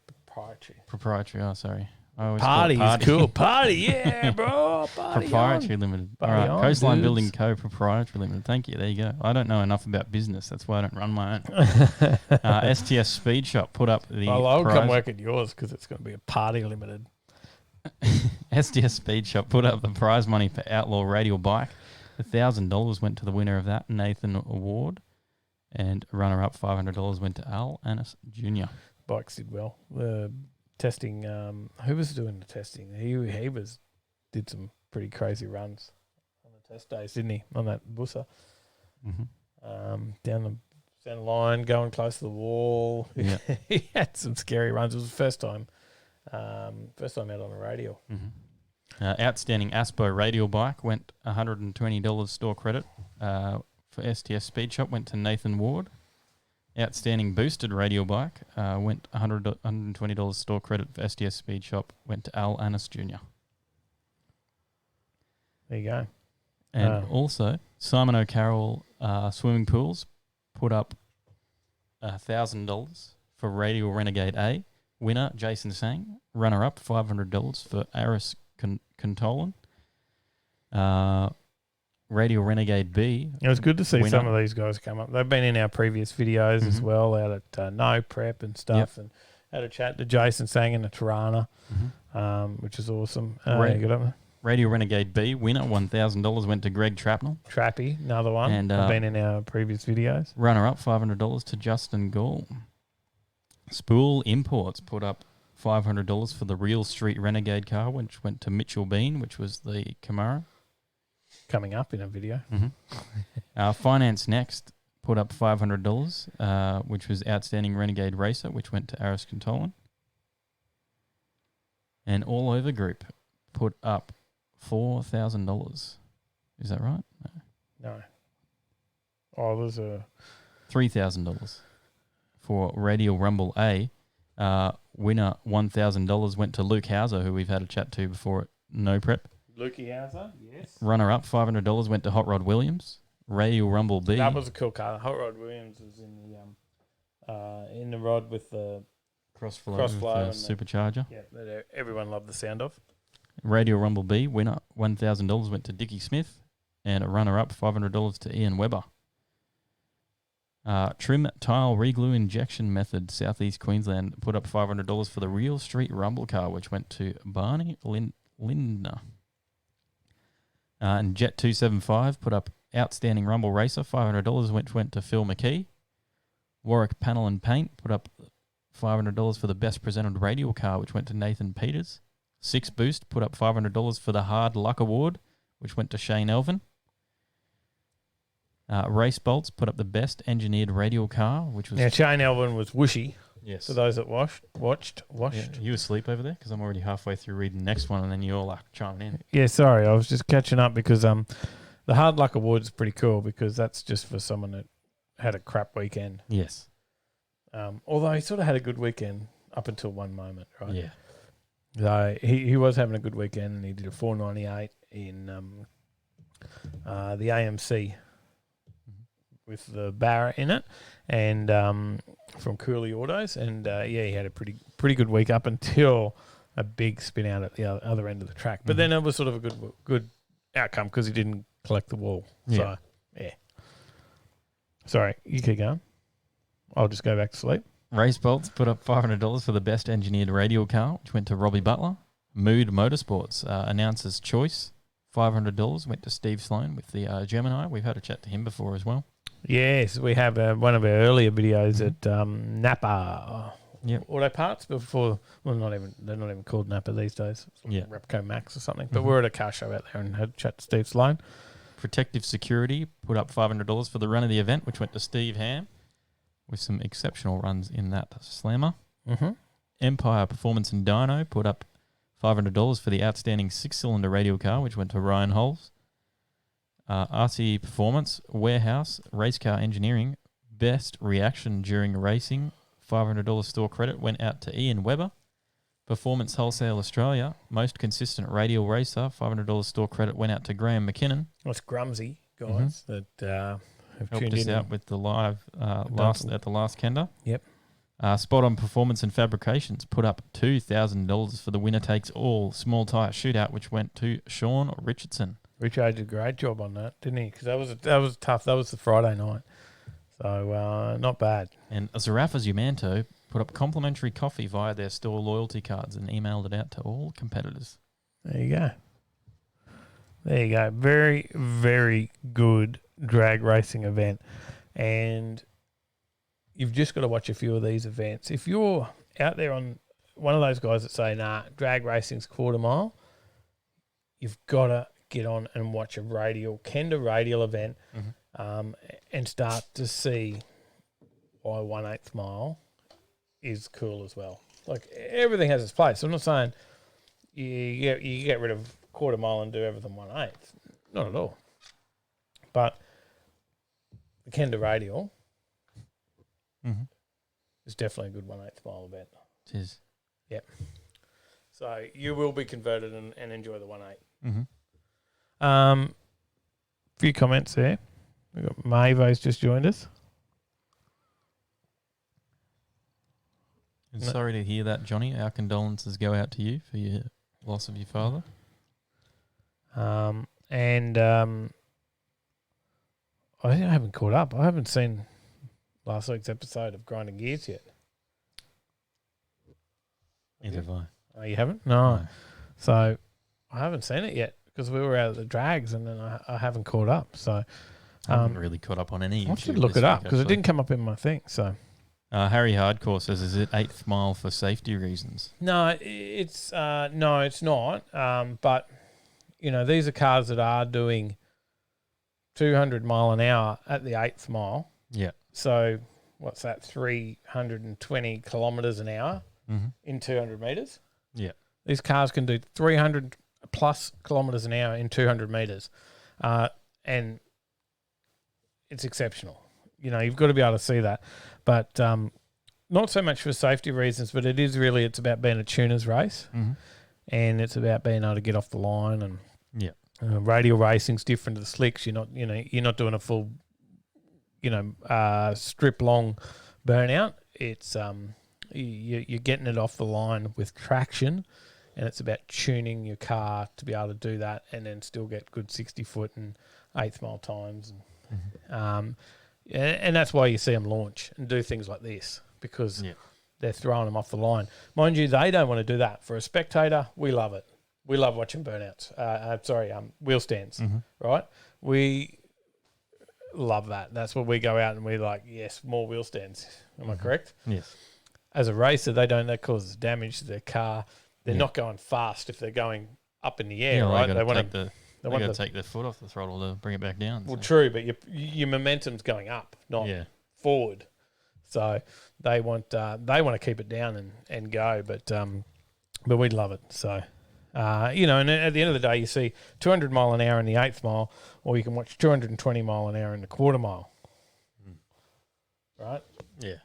Proprietary. Oh, sorry. I always Party call it is cool. Party, yeah, bro. Party Proprietary on. Limited. Party All right. on, Coastline dudes. Building Co. Proprietary Limited. Thank you. There you go. I don't know enough about business. That's why I don't run my own. STS Speed Shop put up the Well, I'll prize. come work at yours because it's going to be a party limited. STS Speed Shop put up the prize money for Outlaw Radial Bike. $1,000 went to the winner of that, Nathan Award. And runner-up, $500 went to Al Annis Jr. Bikes did well. The testing, who was doing the testing? He did some pretty crazy runs on the test days, didn't he? On that Bussa. Mm-hmm. Down the center line, going close to the wall. Yeah. He had some scary runs. It was the first time out on a radial. Mm-hmm. Outstanding Aspo Radial Bike went $120 store credit for STS Speed Shop, went to Nathan Ward. Outstanding Boosted Radial Bike went $120 store credit for STS Speed Shop, went to Al Annis Jr. There you go. And also, Simon O'Carroll Swimming Pools put up $1,000 for Radial Renegade A. Winner, Jason Sang. Runner-up, $500 for Aris Contolan. Radial Renegade B. It was good to see winner. some of these guys come up. They've been in our previous videos as well, out at No Prep and stuff, and had a chat to Jason Sang in the Tirana, which is awesome. Radial Renegade B winner, $1,000 went to Greg Trapnell. Trappy, another one. And I've been in our previous videos. Runner-up, $500 to Justin Gall. Spool Imports put up $500 for the Real Street Renegade car, which went to Mitchell Bean, which was the Camaro. Coming up in a video. Finance Next put up $500, which was Outstanding Renegade Racer, which went to Aris Contolan. And All Over Group put up $4,000. Is that right? No. Oh, there's a $3,000 for Radial Rumble A. Winner $1,000 went to Luke Hauser, who we've had a chat to before at No Prep. Lukey Hauser, yes. Runner-up, $500 went to Hot Rod Williams. Radial Rumble B. That was a cool car. Hot Rod Williams was in the rod with the Crossflow and supercharger. Yeah, that everyone loved the sound of. Radial Rumble B, winner $1,000 went to Dickie Smith. And a runner-up, $500 to Ian Webber. Trim Tile Reglue Injection Method, Southeast Queensland, put up $500 for the Real Street Rumble car, which went to Barney Lindner. And Jet 275 put up Outstanding Rumble Racer, $500, which went to Phil McKee. Warwick Panel and Paint put up $500 for the Best Presented Radial car, which went to Nathan Peters. Six Boost put up $500 for the Hard Luck Award, which went to Shane Elvin. Race Bolts put up the Best Engineered Radial car, which was... Now, Shane Elvin was whooshy. Yes. For those that watched. Yeah, you asleep over there? Because I'm already halfway through reading the next one, and then you all are chiming in. Yeah, sorry. I was just catching up because the Hard Luck Award is pretty cool because that's just for someone that had a crap weekend. Yes. Although he sort of had a good weekend up until one moment, right? Yeah. So he was having a good weekend, and he did a 498 in the AMC with the Barra in it, and from Cooley Autos, and he had a pretty good week up until a big spin out at the other end of the track. But then it was sort of a good outcome because he didn't collect the wall. Yeah. So yeah. Sorry, you keep going. I'll just go back to sleep. Race Bolts put up $500 for the Best Engineered Radial car, which went to Robbie Butler. Mood Motorsports announcer's choice, $500 went to Steve Sloan with the Gemini. We've had a chat to him before as well. Yes, we have one of our earlier videos at Napa Auto Parts before. Well, they're not even called Napa these days. It's like Repco Max or something. But we're at a car show out there and had a chat to Steve Sloan. Protective Security put up $500 for the run of the event, which went to Steve Ham with some exceptional runs in that slammer. Empire Performance and Dyno put up $500 for the outstanding 6-cylinder radial car, which went to Ryan Holes. RC Performance, Warehouse, Race Car Engineering, Best Reaction During Racing, $500 store credit went out to Ian Webber. Performance Wholesale Australia, Most Consistent Radial Racer, $500 store credit went out to Graham McKinnon. That's Grumsy, guys, that have helped tuned us in out with the live at the last Kenda. Yep. Spot On Performance and Fabrications put up $2,000 for the winner takes all small tyre shootout, which went to Sean Richardson. Richard did a great job on that, didn't he? Because that was tough. That was the Friday night, so not bad. And Zarafa's Umanto put up complimentary coffee via their store loyalty cards and emailed it out to all competitors. There you go. There you go. Very, very good drag racing event. And you've just got to watch a few of these events. If you're out there on one of those guys that say, nah, drag racing's quarter mile, you've got to get on and watch a Kenda radial event and start to see why 1/8 mile is cool as well. Like, everything has its place. I'm not saying you get rid of quarter mile and do everything 1/8. Not at all. But the Kenda radial is definitely a good 1/8 mile event. It is. Yep. So you will be converted and enjoy the 1/8. Few comments there. We've got Mavo's just joined us. And sorry to hear that, Johnny. Our condolences go out to you for your loss of your father. I haven't caught up. I haven't seen last week's episode of Grinding Gears yet. Neither have I. Oh, you haven't? No. So I haven't seen it yet because we were out at the drags and then I haven't caught up. So I haven't really caught up on any. I should look it up because it didn't come up in my thing. So Harry Hardcore says, "Is it 8th mile for safety reasons?" No, it's not. But you know, these are cars that are doing 200 mile an hour at the 8th mile. Yeah. So what's that? 320 kilometers an hour in 200 meters. Yeah. These cars can do 300 plus kilometers an hour in 200 meters, and it's exceptional. You know, you've got to be able to see that, but not so much for safety reasons, but it's about being a tuner's race, and it's about being able to get off the line. And radial racing's different to the slicks. You're not doing a full, strip long burnout. It's you're getting it off the line with traction, and it's about tuning your car to be able to do that, and then still get good 60-foot and 8th mile times. And that's why you see them launch and do things like this, because they're throwing them off the line. Mind you, they don't want to do that. For a spectator, we love it. We love watching burnouts. Wheel stands, right? We love that. That's what we go out and we're like, yes, more wheel stands. Am I correct? Yes. As a racer, that causes damage to their car. They're not going fast if they're going up in the air, right? They want to take their foot off the throttle to bring it back down. Well, true, but your momentum's going up, not forward. So they want to keep it down and go, but we love it. So and at the end of the day, you see 200 mile an hour in the 8th mile, or you can watch 220 mile an hour in the quarter mile. Right? Yeah.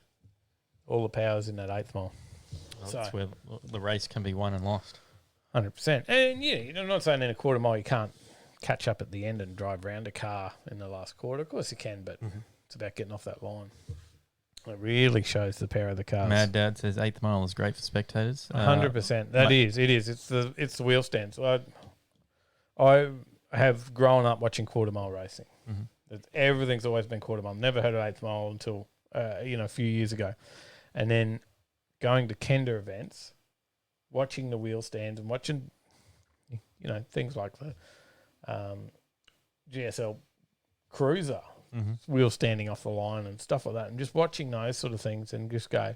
All the power's in that 8th mile. Well, that's where the race can be won and lost. 100%. And I'm not saying in a quarter mile you can't catch up at the end and drive around a car in the last quarter. Of course you can, but it's about getting off that line. It really shows the power of the cars. Mad Dad says 8th mile is great for spectators. 100%. It is. It's the wheel stands. I have grown up watching quarter mile racing. Everything's always been quarter mile. Never heard of 8th mile until a few years ago, and then going to Kenda events, watching the wheel stands and watching things like the GSL Cruiser wheel standing off the line and stuff like that, and just watching those sort of things and just go,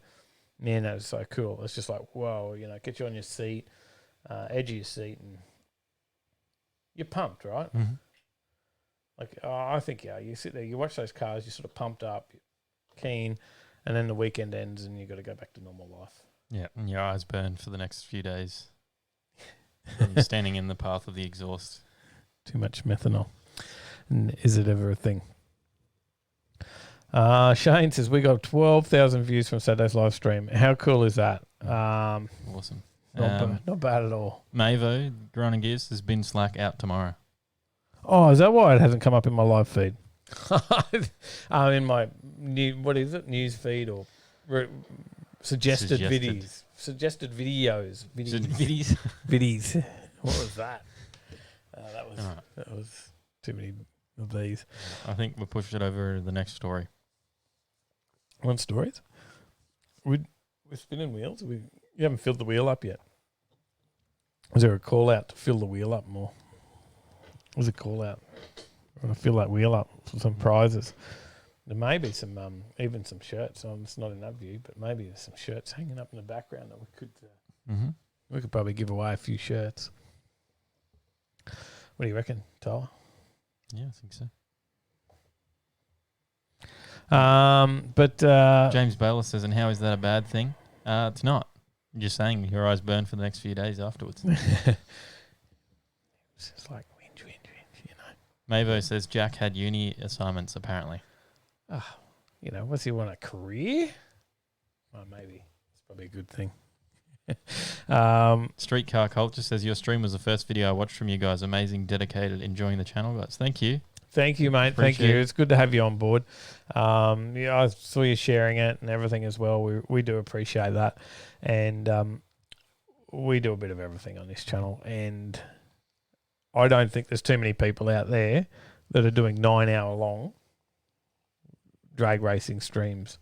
man, that is so cool. It's just like, whoa, get you on your seat, edge of your seat, and you're pumped, right? I think you sit there, you watch those cars, you're sort of pumped up, you're keen, and then the weekend ends and you got to go back to normal life. Yeah, and your eyes burn for the next few days. And you're standing in the path of the exhaust. Too much methanol. And is it ever a thing? Shane says, we got 12,000 views from Saturday's live stream. How cool is that? Awesome. Not bad at all. Mavo, Grinding Gears, has been slack out tomorrow. Oh, is that why it hasn't come up in my live feed? In my news feed or Suggested Suggested. videos. Suggested videos. Viddies. Viddies. What was that? Alright. That was too many of these. I think we'll push it over to the next story. One stories. We're spinning wheels. You haven't filled the wheel up yet. Was there a call out to fill the wheel up more? Was a call out? I want to fill that wheel up for some prizes. There may be some, even some shirts. It's not in that view, but maybe there's some shirts hanging up in the background that we could. Mm-hmm. We could probably give away a few shirts. What do you reckon, Tyler? Yeah, I think so. But James Baylor says, and how is that a bad thing? It's not. You're just saying your eyes burn for the next few days afterwards. it's just like whinge, you know. Mavo says Jack had uni assignments apparently. You know, what's he want, a career? Well, maybe. It's probably a good thing. Streetcar Culture says your stream was the first video I watched from you guys. Amazing, dedicated, enjoying the channel, guys. Thank you. Thank you, mate. Thank you. It's good to have you on board. Yeah, I saw you sharing it and everything as well. We do appreciate that. And we do a bit of everything on this channel. And I don't think there's too many people out there that are doing 9-hour long drag racing streams.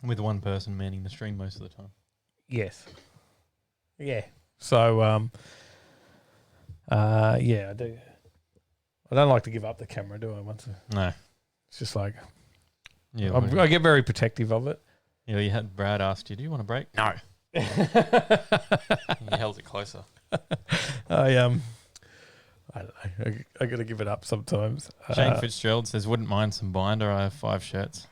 With one person manning the stream most of the time. Yes. Yeah. So, yeah, I do. I don't like to give up the camera, do I? No. It's just like, Yeah, I get very protective of it. Yeah, you had Brad asked you, do you want a break? No. He held it closer. I don't know. I got to give it up sometimes. Shane Fitzgerald says, wouldn't mind some binder. I have 5 shirts.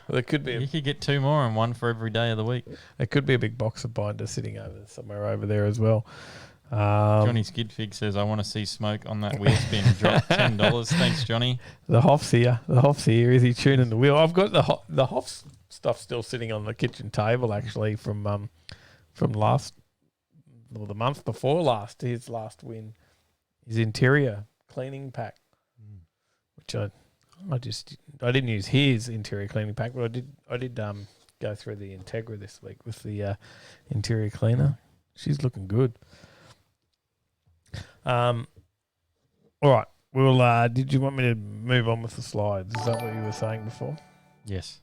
Well, there could be You could get 2 more and 1 for every day of the week. there could be a big box of binder sitting over somewhere over there as well. Johnny Skidfig says, I want to see smoke on that wheel spin. Drop $10. Thanks, Johnny. The Hoff's here. The Hoff's here. Is he tuning the wheel? I've got the Hoff's stuff still sitting on the kitchen table actually from last, well, the month before last. His last win, his interior cleaning pack, which I didn't use his interior cleaning pack, but I did go through the Integra this week with the interior cleaner. She's looking good. All right. Well, did you want me to move on with the slides? Is that what you were saying before? Yes.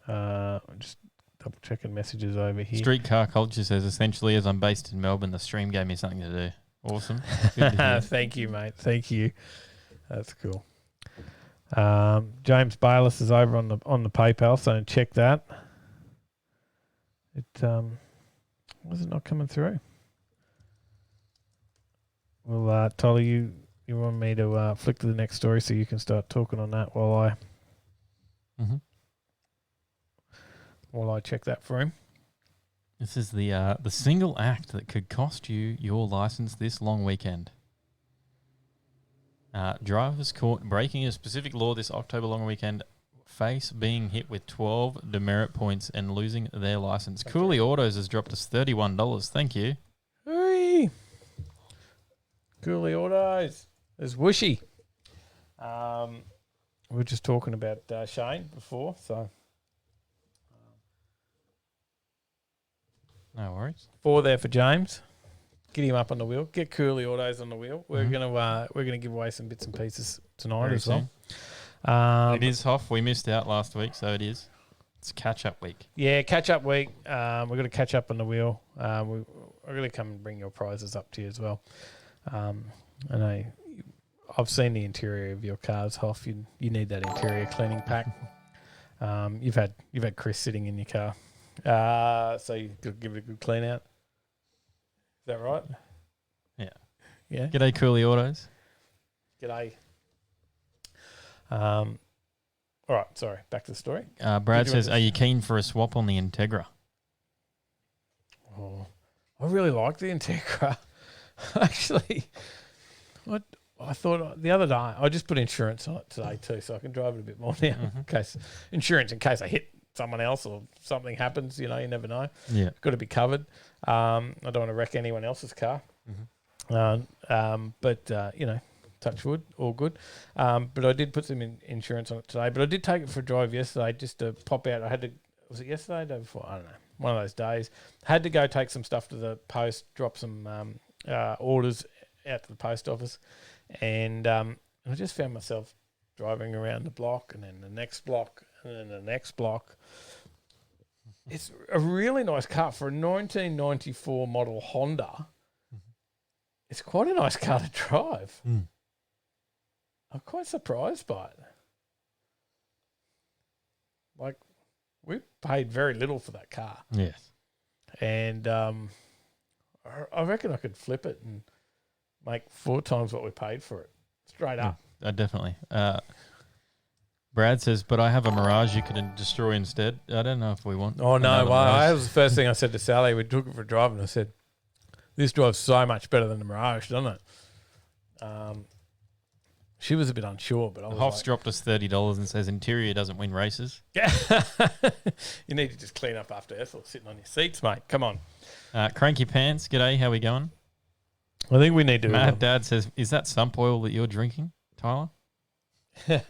Just double checking messages over here. Streetcar Culture says, essentially, as I'm based in Melbourne, the stream gave me something to do. Awesome. Good to hear. Thank you, mate. Thank you. That's cool. James Bayless is over on the PayPal, so check that. It was it not coming through? Well, Tyler, you want me to flick to the next story so you can start talking on that while I check that for him. This is the single act that could cost you your license this long weekend. Drivers caught breaking a specific law this October long weekend face being hit with 12 demerit points and losing their license. Cooley Autos has dropped us $31. Thank you. Hey. Cooley Autos. There's Whooshy. We were just talking about Shane before, so. No worries. 4 there for James. Get him up on the wheel. Get Cooley Autos on the wheel. We're gonna give away some bits and pieces tonight Very as well. It is Hoff. We missed out last week, so it is. It's catch up week. Yeah, catch up week. We're gonna catch up on the wheel. We're gonna come and bring your prizes up to you as well. And I've seen the interior of your cars, Hoff. You need that interior cleaning pack. You've had Chris sitting in your car, so you could give it a good clean out. Is that right? Yeah. Yeah. G'day, Cooley Autos. G'day. All right, sorry. Back to the story. Brad says, are you keen for a swap on the Integra? Oh, I really like the Integra. Actually, I thought the other day, I just put insurance on it today too, so I can drive it a bit more now. In case I hit someone else or something happens, you never know. Yeah. Got to be covered. I don't want to wreck anyone else's car. But touch wood, all good. But I did put some insurance on it today. But I did take it for a drive yesterday just to pop out. I had to, was it yesterday, day before? I don't know. One of those days. Had to go take some stuff to the post, drop some orders out to the post office. And I just found myself driving around the block and then the next block and then the next block. It's a really nice car for a 1994 model Honda. It's quite a nice car to drive. I'm quite surprised by it. Like, we paid very little for that car. Yes. And I reckon I could flip it and make 4 times what we paid for it. Straight up. Definitely. Brad says, but I have a Mirage you can destroy instead. I don't know if we want. Oh, no. another Well, Mirage. that was the first thing I said to Sally. We took it for a drive and I said, this drives so much better than the Mirage, doesn't it? She was a bit unsure, but I was Hoff's like, dropped us $30 and says interior doesn't win races. yeah. You need to just clean up after Ethel sitting on your seats, mate. Come on. Cranky Pants, g'day, how we going? I think we need to. Mad Dad says, is that sump oil that you're drinking, Tyler? It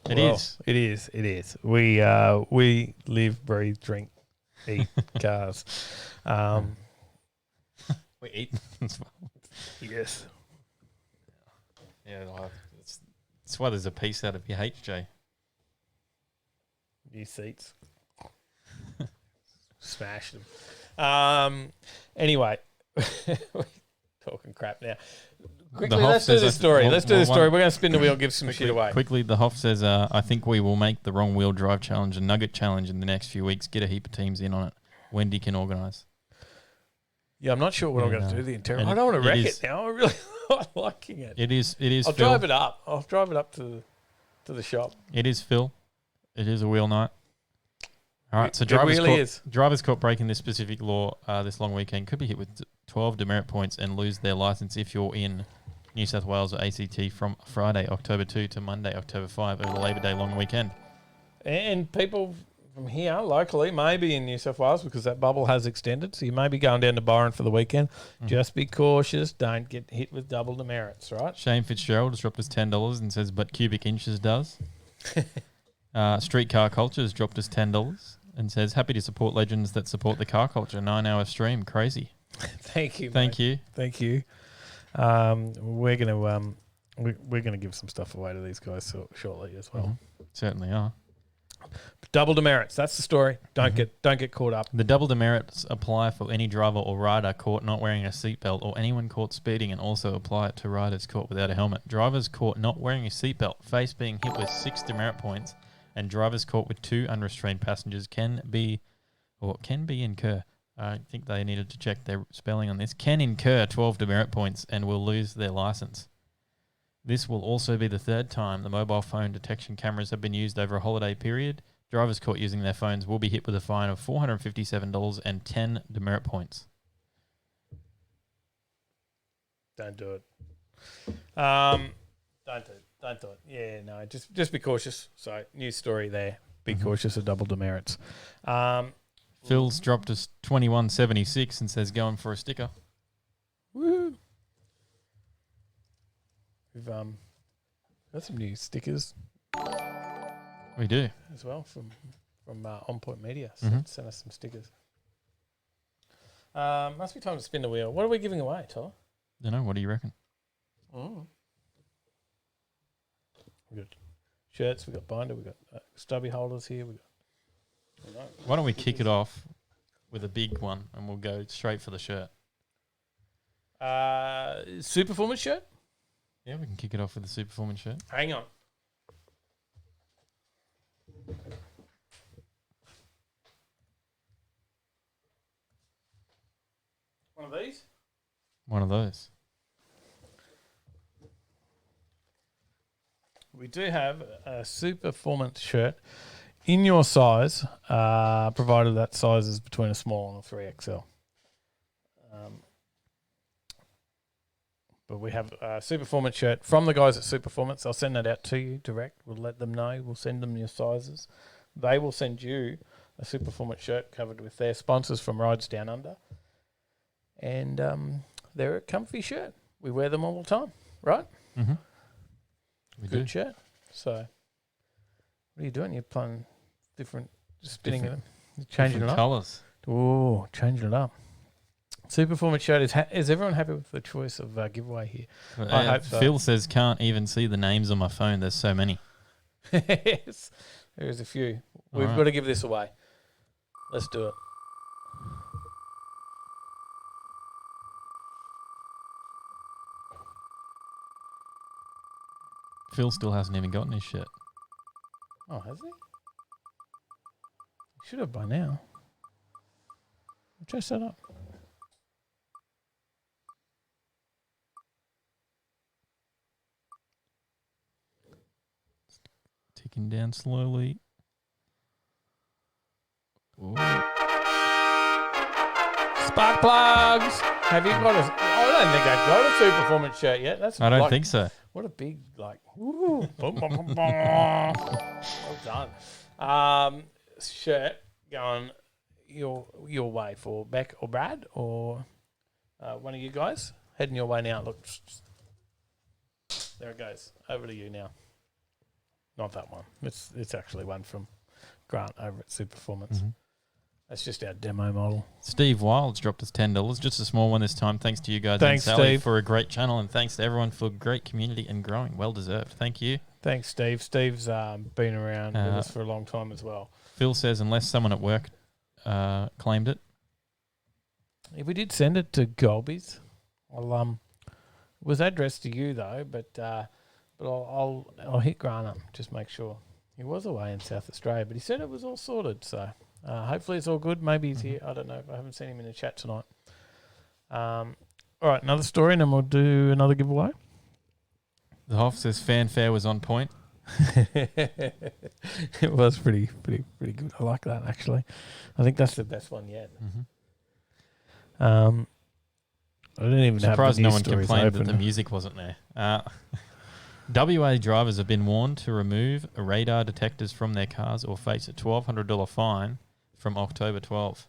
is. It is. It is. We live, breathe, drink, eat cars. We eat. Yes. Yeah, that's why there's a piece out of your HJ. New seats. Smashed them. Anyway, we're talking crap now. Quickly, let's do this story. Let's do this story. We're going to spin the wheel, give some shit away. Quickly, the Hoff says, I think we will make the wrong wheel drive challenge and nugget challenge in the next few weeks. Get a heap of teams in on it. Wendy can organise. Yeah, I'm not sure what I'm going to do the interior. I don't want to wreck it now. I'm really not liking it. It is. I'll Phil. drive it up. I'll drive it up to the shop. It is Phil. It is a wheel night. All right, so drivers caught breaking this specific law this long weekend could be hit with 12 demerit points and lose their licence if you're in New South Wales or ACT from Friday, October 2 to Monday, October 5 over the Labor Day long weekend. And people from here, locally, maybe in New South Wales because that bubble has extended, so you may be going down to Byron for the weekend. Just be cautious. Don't get hit with double demerits, right? Shane Fitzgerald has dropped us $10 and says, but cubic inches does. Streetcar Culture has dropped us $10 and says, happy to support legends that support the car culture. 9-hour stream. Crazy. Thank you, Thank you. Thank you. We're gonna give some stuff away to these guys shortly as well. Certainly are. Double demerits. That's the story. Don't get caught up. The double demerits apply for any driver or rider caught not wearing a seatbelt or anyone caught speeding, and also apply it to riders caught without a helmet. Drivers caught not wearing a seatbelt face being hit with 6 demerit points, and drivers caught with 2 unrestrained passengers can incur. I think they needed to check their spelling on this. Can incur 12 demerit points and will lose their licence. This will also be the 3rd time the mobile phone detection cameras have been used over a holiday period. Drivers caught using their phones will be hit with a fine of $457 and 10 demerit points. Don't do it. Don't do it. Yeah, no, just be cautious. So, new story there. Be cautious of double demerits. Phil's dropped us $21.76 and says going for a sticker. Woo! We've got some new stickers. We do as well from On Point Media. Send us some stickers. Must be time to spin the wheel. What are we giving away, Tyler? Don't know. What do you reckon? We got shirts. We got binder. We got stubby holders here. We got. Why don't we kick it off with a big one and we'll go straight for the shirt? Superformance shirt. Yeah, we can kick it off with the Superformance shirt. Hang on. One of these? One of those. We do have a Superformance shirt in your size, provided that size is between a small and a 3XL. But we have a Superformance shirt from the guys at Superformance. I'll send that out to you direct. We'll let them know. We'll send them your sizes. They will send you a Superformance shirt covered with their sponsors from Rides Down Under. And they're a comfy shirt. We wear them all the time. right? Mm-hmm. We Good do. chat. So, what are you doing? You're playing different, spinning it, changing it up. Colours. Oh, changing it up. Superformance shirt is everyone happy with the choice of giveaway here? I hope so. Phil says can't even see the names on my phone. There's so many. Yes, there is a few. We've got to give this away. Let's do it. Phil still hasn't even gotten his shit. Oh, has he? He should have by now. Just set up. Ticking down slowly. Ooh. Spark plugs. Have you got a? I don't think I've got a Superformance shirt yet. That's I don't like, think so. What a big Ooh. Well done. Shirt going your way for Beck or Brad or one of you guys heading your way now. Look, there it goes. Over to you now. Not that one. It's actually one from Grant over at Superformance. Mm-hmm. That's just our demo model. Steve Wilds dropped us $10. Just a small one this time. Thanks to you guys Thanks, and Sally Steve. for a great channel, and thanks to everyone for a great community and growing. Well deserved. Thank you. Thanks, Steve. Steve's been around with us for a long time as well. Phil says unless someone at work claimed it. If we did send it to Golby's, it was addressed to you though, but I'll hit Grant up, just make sure. He was away in South Australia, but he said it was all sorted, so hopefully it's all good. Maybe he's here. I don't know. I haven't seen him in the chat tonight. All right, another story, and then we'll do another giveaway. The Hoff says fanfare was on point. It was pretty good. I like that, actually. I think that's the best one yet. Mm-hmm. I didn't even Surprised have no the one stories complained open. that the music wasn't there. WA drivers have been warned to remove radar detectors from their cars or face a $1,200 fine from October 12.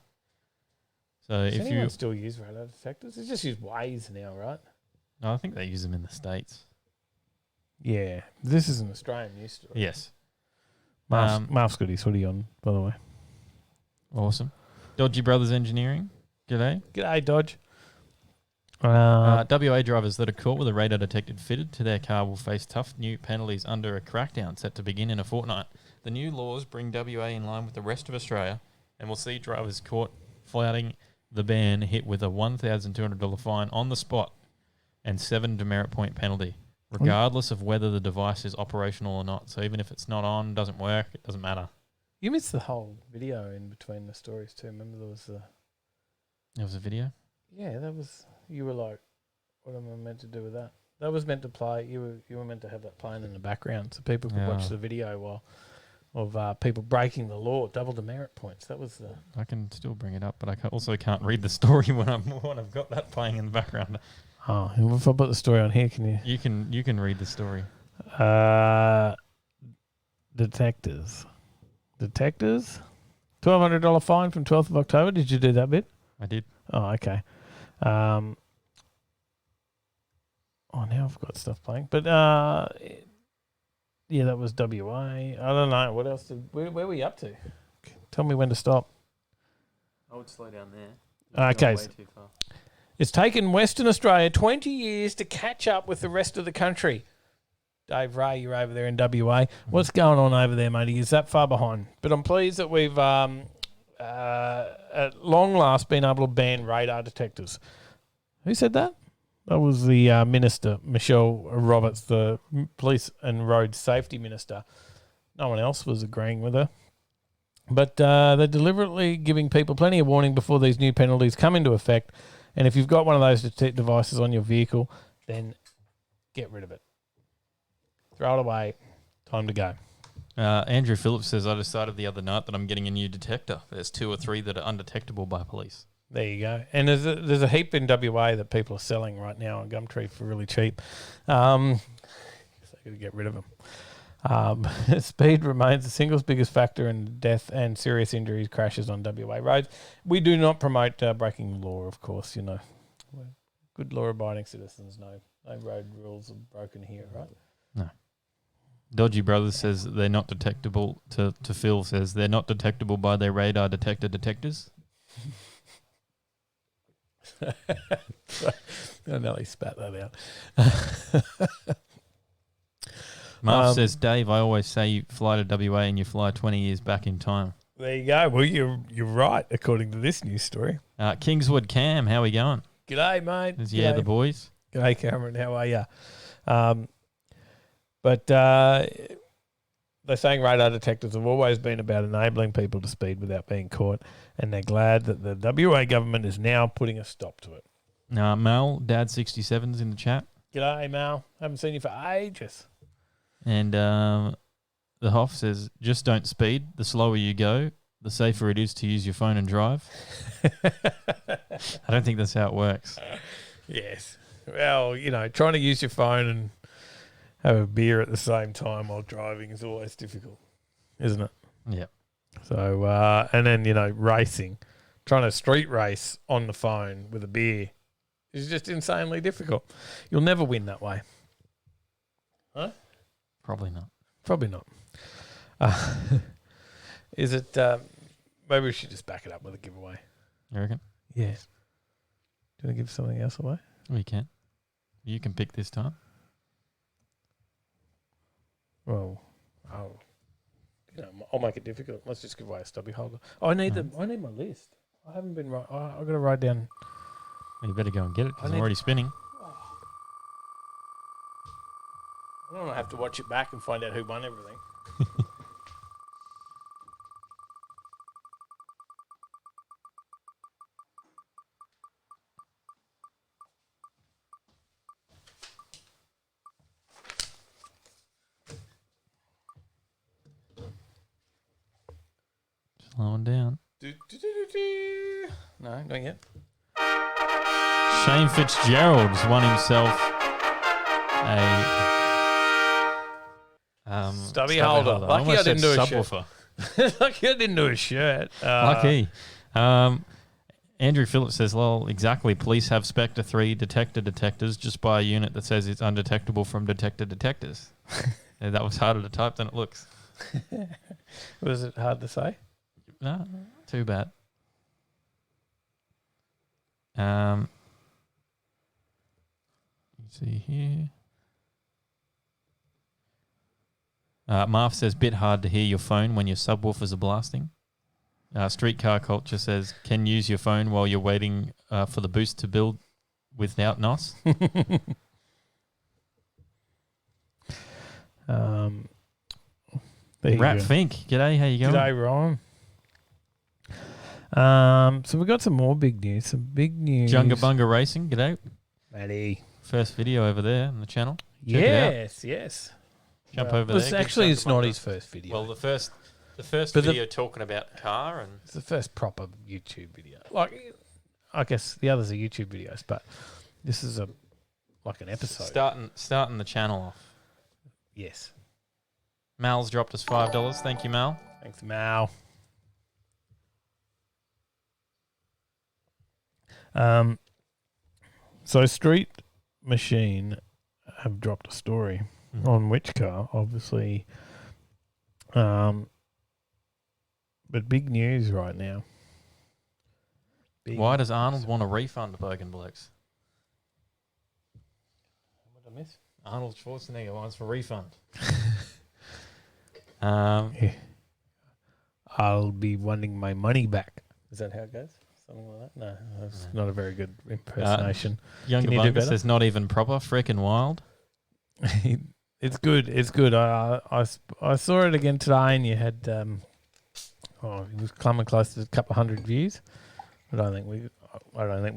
So Does if anyone you, still use radar detectors? They just use Waze now, right? no, I think they use them in the States. Yeah, this is an Australian news story. Yes. Mark's got his hoodie on, by the way. Awesome. Dodgy Brothers Engineering. G'day. G'day, Dodge. WA drivers that are caught with a radar detector fitted to their car will face tough new penalties under a crackdown set to begin in a fortnight. The new laws bring WA in line with the rest of Australia and will see drivers caught flouting the ban hit with a $1,200 fine on the spot and 7 demerit point penalty, regardless of whether the device is operational or not. So even if it's not on, doesn't work, it doesn't matter. You missed the whole video in between the stories too. Remember there was There was a video? Yeah, that was. You were like, what am I meant to do with that? That was meant to play. You were meant to have that playing in the background so people could watch the video of people breaking the law, double demerit points. That was the. I can still bring it up, but I also can't read the story when I've got that playing in the background. Oh, if I put the story on here, can you? You can read the story. Detectors, $1,200 fine from 12th of October. Did you do that bit? I did. Oh, okay. Now I've got stuff playing. But, yeah, that was WA. I don't know. What else? Where were we up to? Tell me when to stop. I would slow down there. Okay. It's taken Western Australia 20 years to catch up with the rest of the country. Dave Ray, you're over there in WA. What's going on over there, matey? Is that far behind? But I'm pleased that we've... at long last been able to ban radar detectors. Who said that? That was the Minister, Michelle Roberts, the Police and Road Safety Minister. No one else was agreeing with her. But they're deliberately giving people plenty of warning before these new penalties come into effect. And if you've got one of those devices on your vehicle, then get rid of it. Throw it away. Time to go. Andrew Phillips says, I decided the other night that I'm getting a new detector. There's 2 or 3 that are undetectable by police. There you go. And there's a heap in WA that people are selling right now on Gumtree for really cheap. So I've got to get rid of them. Speed remains the single biggest factor in death and serious injuries, crashes on WA roads. We do not promote breaking the law, of course. You know, we're good law-abiding citizens know No road rules are broken here, right? No. Dodgy Brothers says they're not detectable. To Phil says they're not detectable by their radar detectors. I nearly spat that out. Marv says, Dave, I always say you fly to WA and you fly 20 years back in time. There you go. Well, you're right, according to this news story. Kingswood Cam, how we going? G'day, mate. Yeah, G'day. the boys. G'day, Cameron. How are you? But they're saying radar detectors have always been about enabling people to speed without being caught, and they're glad that the WA government is now putting a stop to it. Mel, Dad67's in the chat. G'day, Mal. Haven't seen you for ages. And the Hoff says, just don't speed. The slower you go, the safer it is to use your phone and drive. I don't think that's how it works. Yes. Well, trying to use your phone and have a beer at the same time while driving is always difficult, isn't it? Yeah. So, and then, racing, trying to street race on the phone with a beer is just insanely difficult. You'll never win that way. Huh? Probably not. Probably not. Is it, maybe we should just back it up with a giveaway. You reckon? Yeah. Do you want to give something else away? We can. You can pick this time. Well, I'll make it difficult. Let's just give away a stubby holder. Oh, I need I need my list. I haven't been right. I've got to write down. Well, you better go and get it because I I'm already spinning. I don't want to have to watch it back and find out who won everything. Slowing down. No, not yet. Shane Fitzgerald's won himself a stubby holder. Lucky I didn't do a subwoofer. shirt. Lucky I didn't do a shirt. Lucky. Andrew Phillips says, lol, exactly. Police have Spectre 3 detectors. Just buy a unit that says it's undetectable from detectors. Yeah, that was harder to type than it looks. Was it hard to say? No, too bad. Let's see here. Marv says, bit hard to hear your phone when your subwoofers are blasting. Streetcar Culture says, can use your phone while you're waiting for the boost to build without NOS. Rat Fink, g'day, how you going? G'day, Ron. So we've got some more big news. Some big news. Junga Bunga Racing, g'day. Matty. First video over there on the channel. Check it out. Yes. Jump over there. Actually, it's not his first video. Well, the first video talking about car and it's the first proper YouTube video. Like, I guess the others are YouTube videos, but this is like an episode. Starting the channel off. Yes. Mal's dropped us $5. Thank you, Mal. Thanks, Mal. So Street Machine have dropped a story on which car, obviously. But big news right now. Why does Arnold want a refund, Bogan Blokes? What did I miss? Arnold Schwarzenegger wants a refund. I'll be wanting my money back. Is that how it goes? Something like that? No, that's not a very good impersonation. Younger Bunker says not even proper, frickin' wild. It's good. It's good. I saw it again today, and you had it was coming close to a couple of hundred views. I don't think we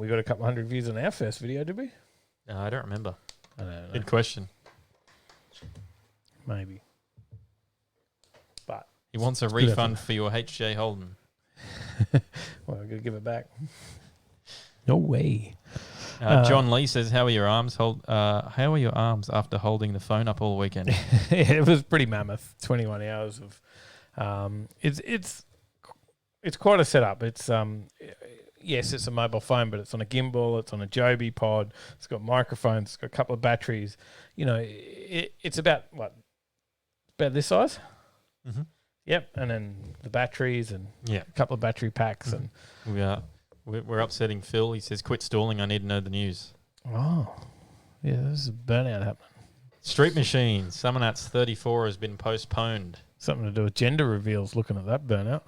got a couple of hundred views on our first video, did we? No, I don't remember. I don't know. Good question. Maybe. But he wants a refund for your HJ Holden. Well, I'm gonna give it back. No way. John Lee says, "How are your arms? How are your arms after holding the phone up all weekend?" It was pretty mammoth. 21 hours of. It's quite a setup. It's yes, it's a mobile phone, but it's on a gimbal, it's on a Joby pod, it's got microphones, it's got a couple of batteries. You know, it's about, about this size? Mm-hmm. Yep, and then the batteries and Yeah. a couple of battery packs. And We're upsetting Phil. He says, quit stalling, I need to know the news. oh, yeah, there's a burnout happening. Street Machine, Summernats 34 has been postponed. Something to do with gender reveals, looking at that burnout.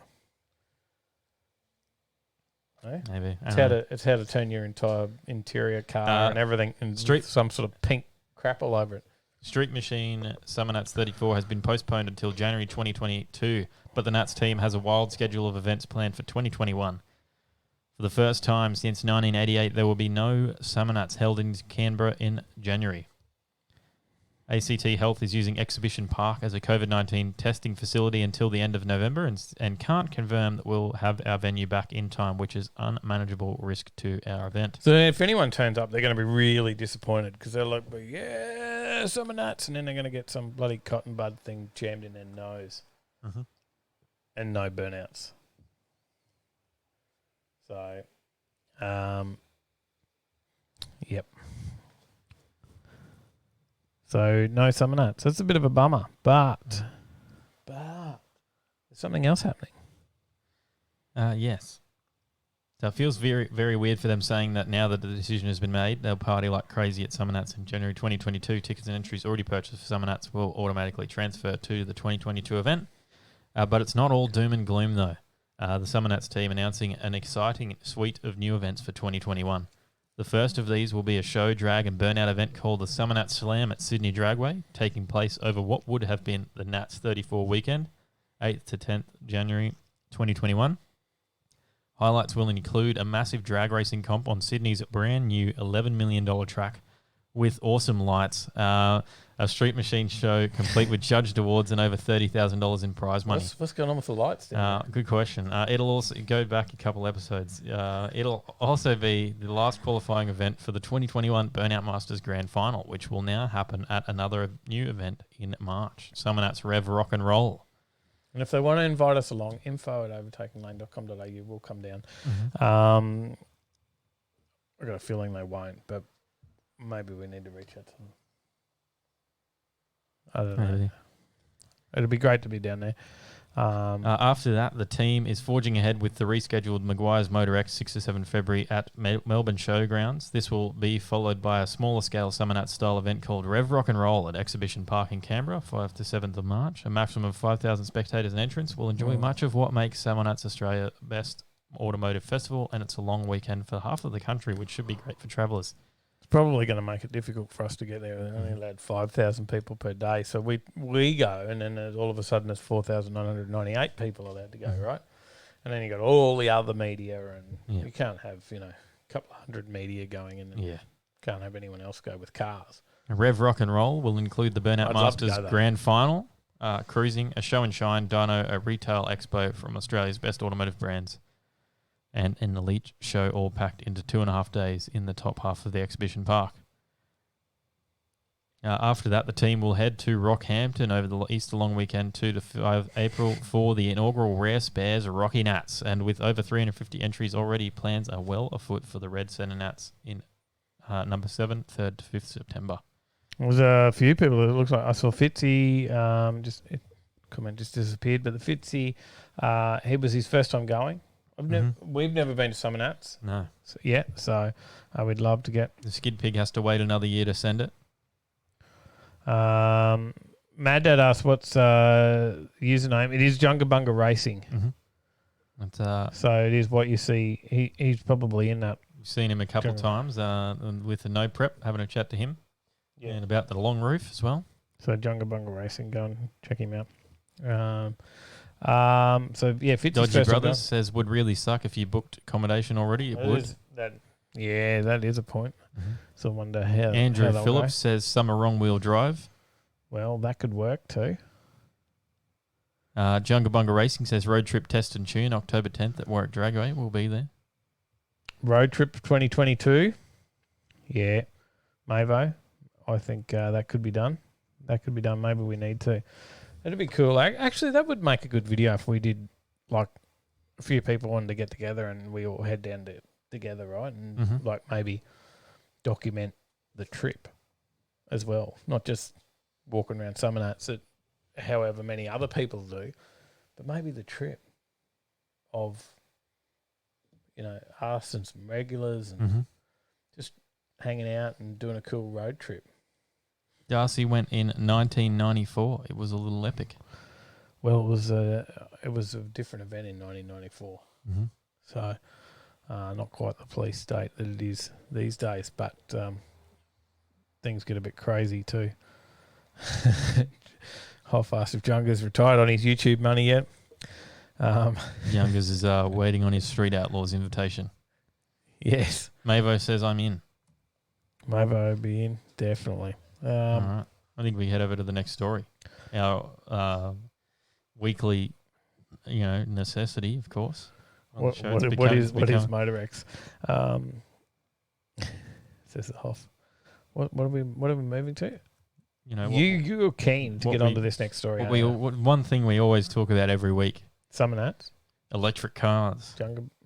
Eh? Maybe. It's how to turn your entire interior car and everything and some sort of pink crap all over it. Street Machine Summernats 34 has been postponed until January 2022, but the Nats team has a wild schedule of events planned for 2021. For the first time since 1988, there will be no Summernats held in Canberra in January. ACT Health is using Exhibition Park as a COVID-19 testing facility until the end of November and can't confirm that we'll have our venue back in time, which is unmanageable risk to our event. So if anyone turns up, they're going to be really disappointed because they're like, yeah, Summer Nuts, and then they're going to get some bloody cotton bud thing jammed in their nose. Mm-hmm. And no burnouts. So, yep. So no Summer Nuts. That's a bit of a bummer, but there's something else happening. Yes. So it feels very, very weird for them saying that now that the decision has been made, they'll party like crazy at Summer Nuts in January 2022. Tickets and entries already purchased for Summer Nuts will automatically transfer to the 2022 event. But it's not all doom and gloom, though. The Summer Nuts team announcing an exciting suite of new events for 2021. The first of these will be a show, drag and burnout event called the Summer Nats Slam at Sydney Dragway, taking place over what would have been the Nats 34 weekend, 8th to 10th January 2021. Highlights will include a massive drag racing comp on Sydney's brand new $11 million track with awesome lights, a street machine show complete with judged awards and over $30,000 in prize money. What's going on with the lights? Good question. It'll also go back a couple episodes. It'll also be the last qualifying event for the 2021 Burnout Masters Grand Final, which will now happen at another new event in March. Summer Nats Rev Rock and Roll. And if they want to invite us along, info@overtakinglane.com.au will come down. Mm-hmm. I've got a feeling they won't, but maybe we need to reach out to them. I don't know. Maybe. It'll be great to be down there. After that, the team is forging ahead with the rescheduled Maguire's Motor X 6 to 7 February at Melbourne Showgrounds. This will be followed by a smaller scale Summer Nats style event called Rev Rock and Roll at Exhibition Park in Canberra, 5 to 7th of March. A maximum of 5,000 spectators and entrants will enjoy much of what makes Summer Nats Australia best automotive festival, and it's a long weekend for half of the country, which should be great for travellers. It's probably going to make it difficult for us to get there. They're only allowed 5,000 people per day. So we go, and then all of a sudden there's 4,998 people allowed to go, right? And then you got all the other media, and you can't have, a couple of hundred media going in, and can't have anyone else go with cars. A Rev Rock and Roll will include the Burnout Masters Grand Final, cruising, a show and shine, dyno, a retail expo from Australia's best automotive brands, and an elite show all packed into 2.5 days in the top half of the exhibition park. After that, the team will head to Rockhampton over the Easter long weekend, 2 to 5 April, for the inaugural Rare Spares Rocky Nats. And with over 350 entries already, plans are well afoot for the Red Centre Nats in number 7, 3rd to 5th September. There was a few people. It looks like I saw Fitzy. Comment just disappeared, but the Fitzy, he was his first time going. We've never been to Summer Nats. No. So we'd love to get. The Skid Pig has to wait another year to send it. Mad Dad asked what's username. It is Jungabunga Racing. Mm-hmm. So it is what you see. He's probably in that. You've seen him a couple of times with the no prep, having a chat to him. Yeah. And about the long roof as well. So Jungabunga Racing, go and check him out. Fitzy's Dodgy Brothers says would really suck if you booked accommodation already. It would. That is a point. Mm-hmm. So I wonder how. Andrew Phillips says summer wrong wheel drive. Well, that could work too. Jungabunga Racing says road trip test and tune October 10th at Warwick Dragway. We'll be there. Road trip 2022. Yeah, Mavo. I think that could be done. Maybe we need to. It'd be cool. Actually, that would make a good video if we did like a few people wanted to get together and we all head down together, right? And Mhm. like maybe document the trip as well, not just walking around Summernats that however many other people do, but maybe the trip of, us and some regulars and Mm-hmm. just hanging out and doing a cool road trip. Darcy went in 1994. It was a little epic. Well, it was a different event in 1994. Mm-hmm. So, not quite the police state that it is these days, but things get a bit crazy too. How fast if Junga's retired on his YouTube money yet? Youngers is waiting on his Street Outlaws invitation. Yes. Mavo says I'm in. Maybe I'll be in, definitely. All right. I think we head over to the next story. Our weekly, necessity, of course. What is Motorex? Says the Hoff. What are we moving to? You're keen to get onto this next story. One thing we always talk about every week. Summernats? Electric cars.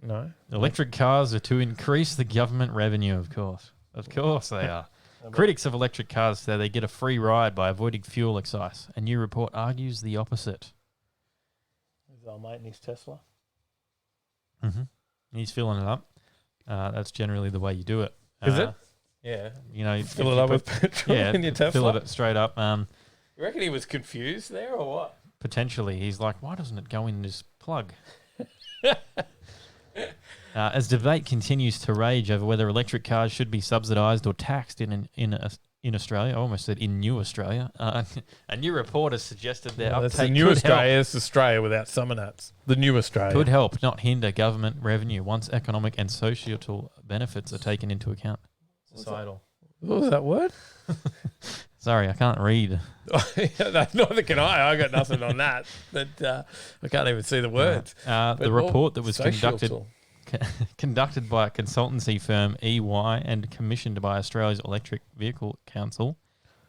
No. Electric cars are to increase the government revenue, of course. Of course they are. Critics of electric cars say they get a free ride by avoiding fuel excise. A new report argues the opposite. Is our mate in his Tesla? Mm-hmm. He's filling it up. That's generally the way you do it. Is it? Yeah. Fill it up with petrol in your Tesla? Fill it straight up. You reckon he was confused there or what? Potentially. He's like, why doesn't it go in this plug? As debate continues to rage over whether electric cars should be subsidised or taxed in Australia, I almost said in New Australia, a new report has suggested their uptake the new Australia. It's Australia without Summernats. The new Australia. Could help, not hinder government revenue once economic and societal benefits are taken into account. Societal. What was that word? Sorry, I can't read. Neither can I. I got nothing on that. But I can't even see the words. The report that was conducted by a consultancy firm EY and commissioned by Australia's Electric Vehicle Council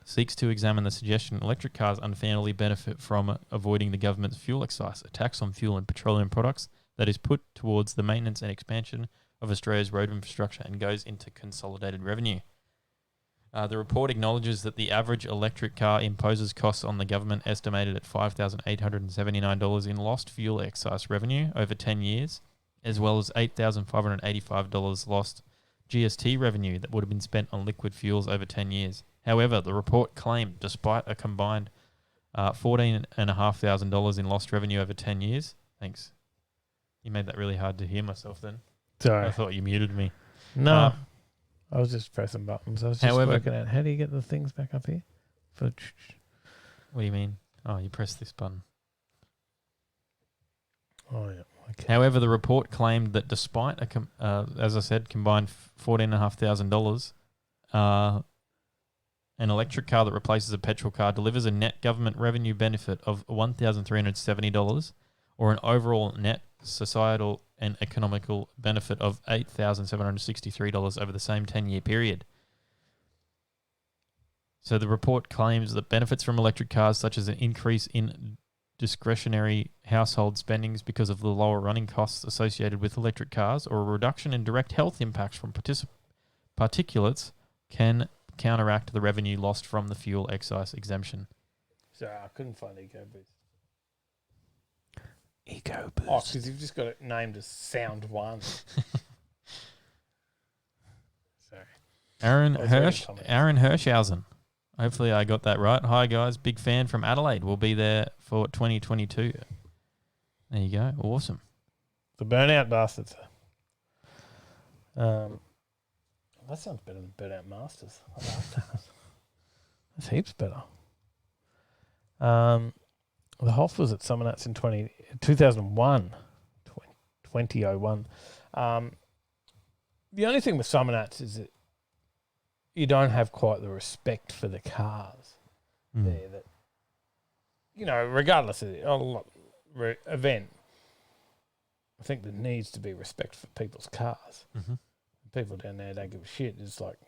seeks to examine the suggestion electric cars unfairly benefit from avoiding the government's fuel excise, a tax on fuel and petroleum products that is put towards the maintenance and expansion of Australia's road infrastructure and goes into consolidated revenue. The report acknowledges that the average electric car imposes costs on the government estimated at $5,879 in lost fuel excise revenue over 10 years, as well as $8,585 lost GST revenue that would have been spent on liquid fuels over 10 years. However, the report claimed despite a combined $14,500 in lost revenue over 10 years. Thanks. You made that really hard to hear myself then. Sorry. I thought you muted me. No. I was just pressing buttons. I was just working out how do you get the things back up here? What do you mean? Oh, you press this button. Oh, yeah. Okay. However, the report claimed that despite, as I said, combined $14,500, an electric car that replaces a petrol car delivers a net government revenue benefit of $1,370 or an overall net societal and economical benefit of $8,763 over the same 10-year period. So the report claims that benefits from electric cars, such as an increase in discretionary household spendings because of the lower running costs associated with electric cars, or a reduction in direct health impacts from particulates, can counteract the revenue lost from the fuel excise exemption. Sorry, I couldn't find EcoBoost. EcoBoost. Oh, because you've just got it named as Sound One. Sorry. Aaron Hirschhausen. Hopefully I got that right. Hi, guys. Big fan from Adelaide. We'll be there for 2022. There you go. Awesome. The Burnout Bastards. That sounds better than Burnout Masters. I like that. That's heaps better. The Hoff was at Summernats in 2001. 2001. The only thing with Summernats is that you don't have quite the respect for the cars there. That, regardless of the event, I think there needs to be respect for people's cars. Mm-hmm. People down there don't give a shit. It's like,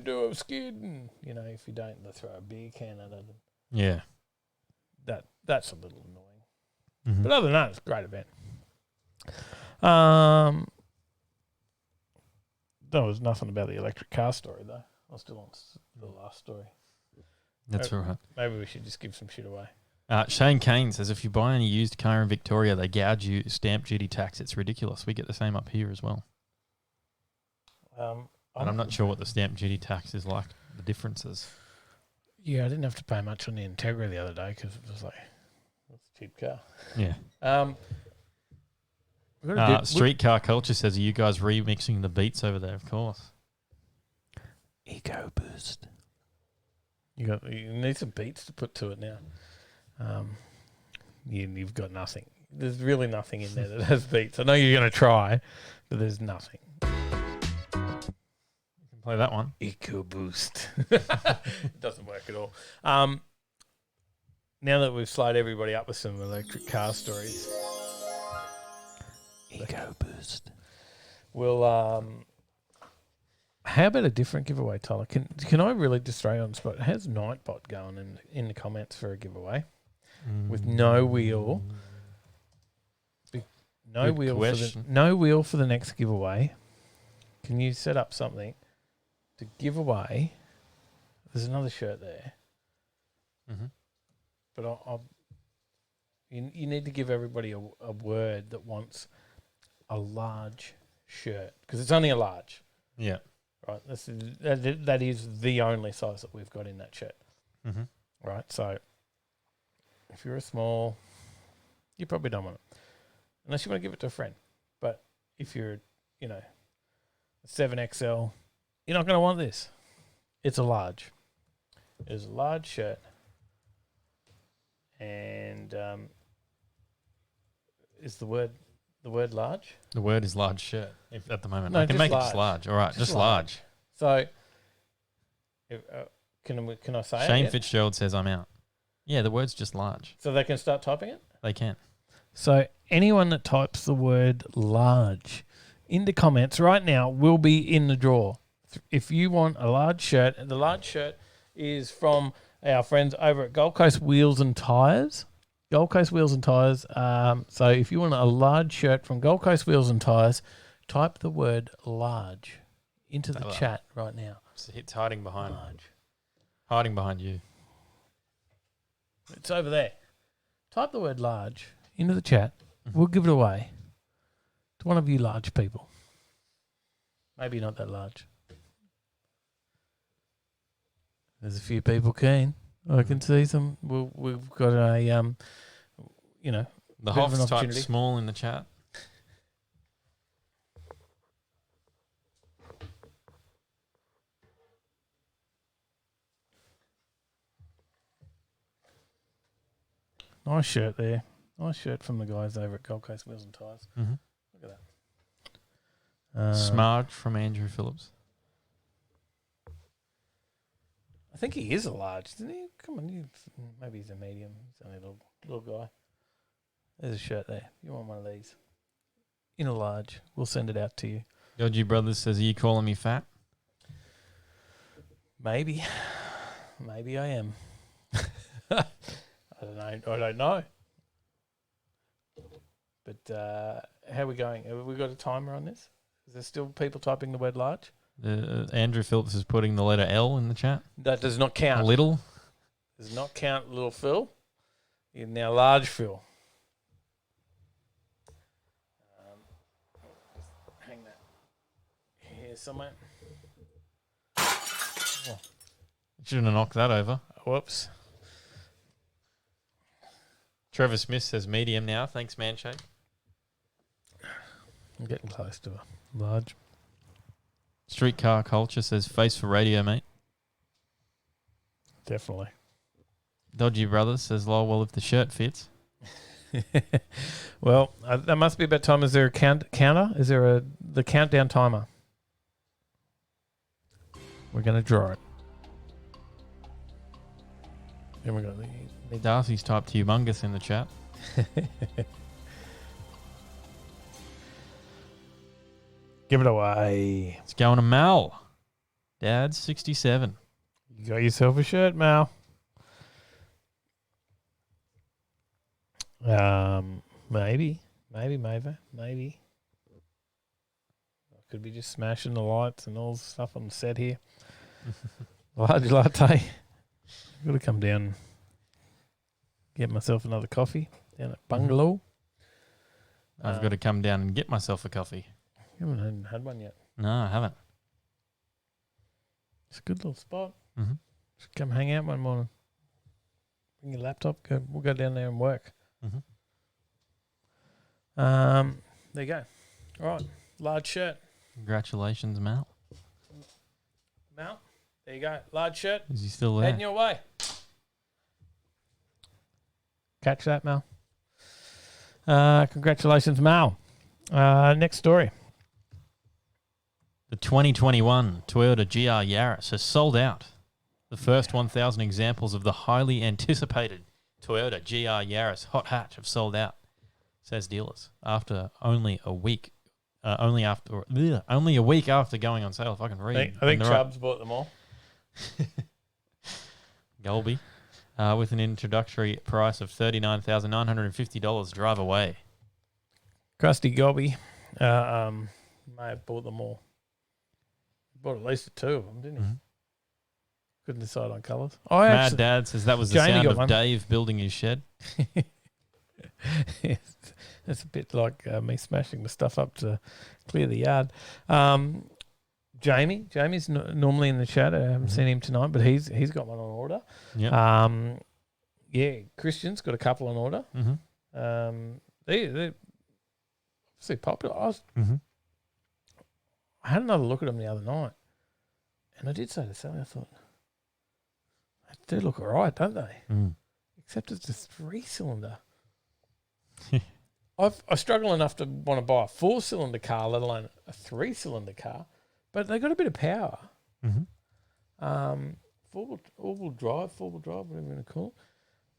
do a skid, and if you don't, they throw a beer can at it. Yeah. That's a little annoying. Mm-hmm. But other than that, it's a great event. There was nothing about the electric car story though. I was still on the last story. That's right. Maybe we should just give some shit away. Shane Kane says if you buy any used car in Victoria, they gouge you stamp duty tax. It's ridiculous. We get the same up here as well. And I'm not sure what the stamp duty tax is like, the differences. Yeah, I didn't have to pay much on the Integra the other day because it was like, that's a cheap car. Yeah. Streetcar Culture says, are you guys remixing the beats over there? Of course. Eco Boost. You need some beats to put to it now. You've got nothing. There's really nothing in there that has beats. I know you're going to try, but there's nothing. Play that one. Eco Boost. It doesn't work at all. Now that we've slowed everybody up with some electric car stories. Eco Boost. We'll how about a different giveaway, Tyler? Can I really just throw you on the spot? How's Nightbot going in the comments for a giveaway? With no wheel. No wheel for the next giveaway. Can you set up something to give away? There's another shirt there. Mm-hmm. But you need to give everybody a word that wants a large shirt. Because it's only a large. Yeah. Right? That is the only size that we've got in that shirt. Mm-hmm. Right? So if you're a small, you probably don't want it. Unless you want to give it to a friend. But if you're, a 7XL, you're not going to want this. It's a large. It's a large shirt. And is the word large? The word is large shirt at the moment. No, I can make large. it just large. All right, just large. So, can I say Shane it? Fitzgerald says I'm out. Yeah, the word's just large. So they can start typing it? They can. So anyone that types the word large in the comments right now will be in the draw. If you want a large shirt, the large shirt is from our friends over at Gold Coast Wheels and Tyres. Gold Coast Wheels and Tyres. So if you want a large shirt from Gold Coast Wheels and Tyres, type the word large into the chat right now. It's hiding behind. Large. Hiding behind you. It's over there. Type the word large into the chat. We'll give it away to one of you large people. Maybe not that large. There's a few people keen. I can see some. We've got a, The Hoff's typed small in the chat. Nice shirt there. Nice shirt from the guys over at Gold Coast Wheels and Tyres. Mm-hmm. Look at that. Smart from Andrew Phillips. I think he is a large, isn't he? Come on, maybe he's a medium. He's only a little guy. There's a shirt there. You want one of these? In a large. We'll send it out to you. Dodgy Brothers says, are you calling me fat? Maybe. Maybe I am. I don't know. But how are we going? Have we got a timer on this? Is there still people typing the word large? Andrew Phillips is putting the letter L in the chat. That does not count. A little? Does not count, little Phil. You're now large Phil. Just hang that here somewhere. Oh. Shouldn't have knocked that over. Whoops. Trevor Smith says medium now. Thanks, Manshake. I'm getting close to a large. Streetcar Culture says face for radio, mate. Definitely. Dodgy Brothers says, lol, well, if the shirt fits. Well, that must be about time. Is there a counter? Is there the countdown timer? We're going to draw it. Then we got the Darcy's typed humongous in the chat. Give it away. It's going to Mal. Dad's 67. You got yourself a shirt, Mal. Maybe. Maybe. I could be just smashing the lights and all the stuff on the set here. Large latte. Got to come down and get myself another coffee down at Bungalow. I've got to come down and get myself a coffee. You haven't had one yet. No, I haven't. It's a good little spot. Mm-hmm. Just come hang out one morning. Bring your laptop. We'll go down there and work. Mm-hmm. There you go. All right. Large shirt. Congratulations, Mal. Mal, there you go. Large shirt. Is he still there? Heading your way. Catch that, Mal. Congratulations, Mal. Next story. The 2021 Toyota GR Yaris has sold out. The first 1,000 examples of the highly anticipated Toyota GR Yaris hot hatch have sold out, says dealers. After only a week, only a week after going on sale. If I can read, I think Chubbs bought them all. Golby, with an introductory price of $39,950. Drive away. Krusty Gobby may have bought them all. Bought at least 2 of them, didn't he? Mm-hmm. Couldn't decide on colours. Mad Dad says that was the Jamie sound got of one. Dave building his shed. It's a bit like me smashing the stuff up to clear the yard. Jamie's normally in the chat. I haven't seen him tonight, but he's got one on order. Yep. Christian's got a couple on order. Mm-hmm. They're obviously popular. Mm-hmm. I had another look at them the other night, and I did say to Sally, I thought, they do look all right, don't they? Mm. Except it's a 3-cylinder. I struggle enough to want to buy a 4-cylinder car, let alone a 3-cylinder car, but they got a bit of power. Mm-hmm. Four-wheel drive, whatever you want to call it.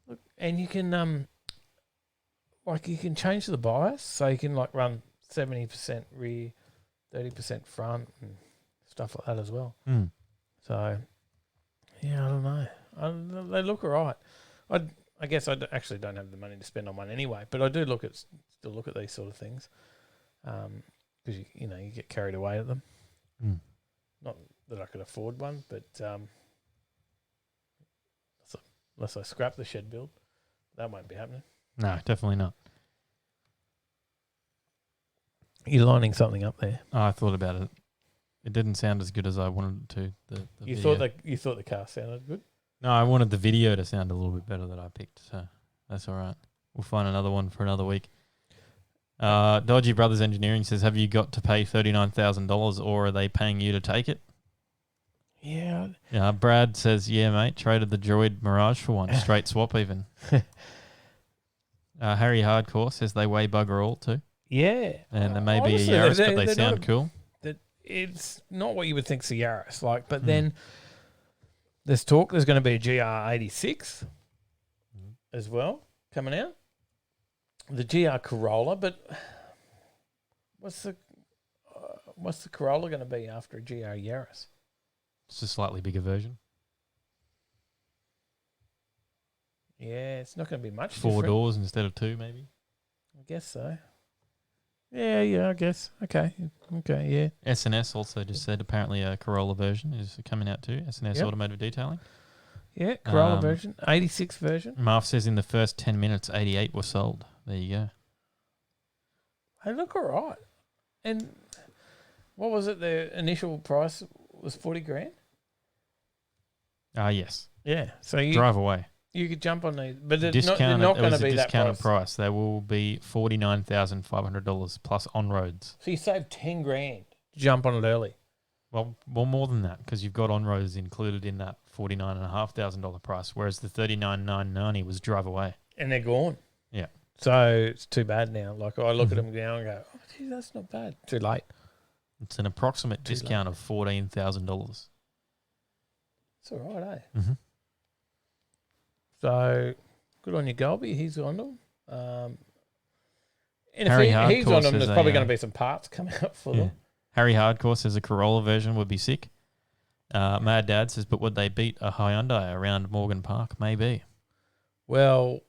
Look, and you can you can change the bias, so you can run 70% rear, 30% front, and stuff like that as well. Mm. So, yeah, I don't know. They look all right. I guess I actually don't have the money to spend on one anyway, but I do still look at these sort of things because you get carried away at them. Mm. Not that I could afford one, but unless I scrap the shed build, that won't be happening. No, definitely not. You're lining something up there. Oh, I thought about it. It didn't sound as good as I wanted it to. You thought the car sounded good? No, I wanted the video to sound a little bit better that I picked, so that's all right. We'll find another one for another week. Dodgy Brothers Engineering says, have you got to pay $39,000 or are they paying you to take it? Yeah. Brad says, yeah, mate, traded the Droid Mirage for one. Straight swap even. Harry Hardcore says they weigh bugger all too. Yeah. And there may honestly, be a Yaris, but they sound cool. It's not what you would think's a Yaris, but then there's talk there's going to be a GR86 as well coming out. The GR Corolla, but what's the Corolla going to be after a GR Yaris? It's a slightly bigger version. Yeah, it's not going to be much 4 different. doors instead of 2, maybe. I guess so. Yeah, I guess. Okay, yeah. S&S also just said apparently a Corolla version is coming out too. S&S Yep. Automotive Detailing. Yeah, Corolla version, 86 version. Marv says in the first 10 minutes, 88 were sold. There you go. They look all right. And what was it? The initial price was 40 grand? Yes. Yeah. So you Drive away. You could jump on these, but they're Discounted, not going to be a that discounted price. There will be $49,500 plus on roads. So you save 10 grand to jump on it early. Well, more than that because you've got on roads included in that $49,500 price, whereas the $39,990 was drive away. And they're gone. Yeah. So it's too bad now. Like I look at them now and go, oh, gee, that's not bad. Too late. It's an approximate discount of $14,000. It's all right, eh? Mm-hmm. So good on you, Golby. He's on them. And Harry if he's Hardcore on them, says there's probably going to be some parts coming up for them. Harry Hardcore says a Corolla version would be sick. Mad Dad says, but would they beat a Hyundai around Morgan Park? Maybe. Well,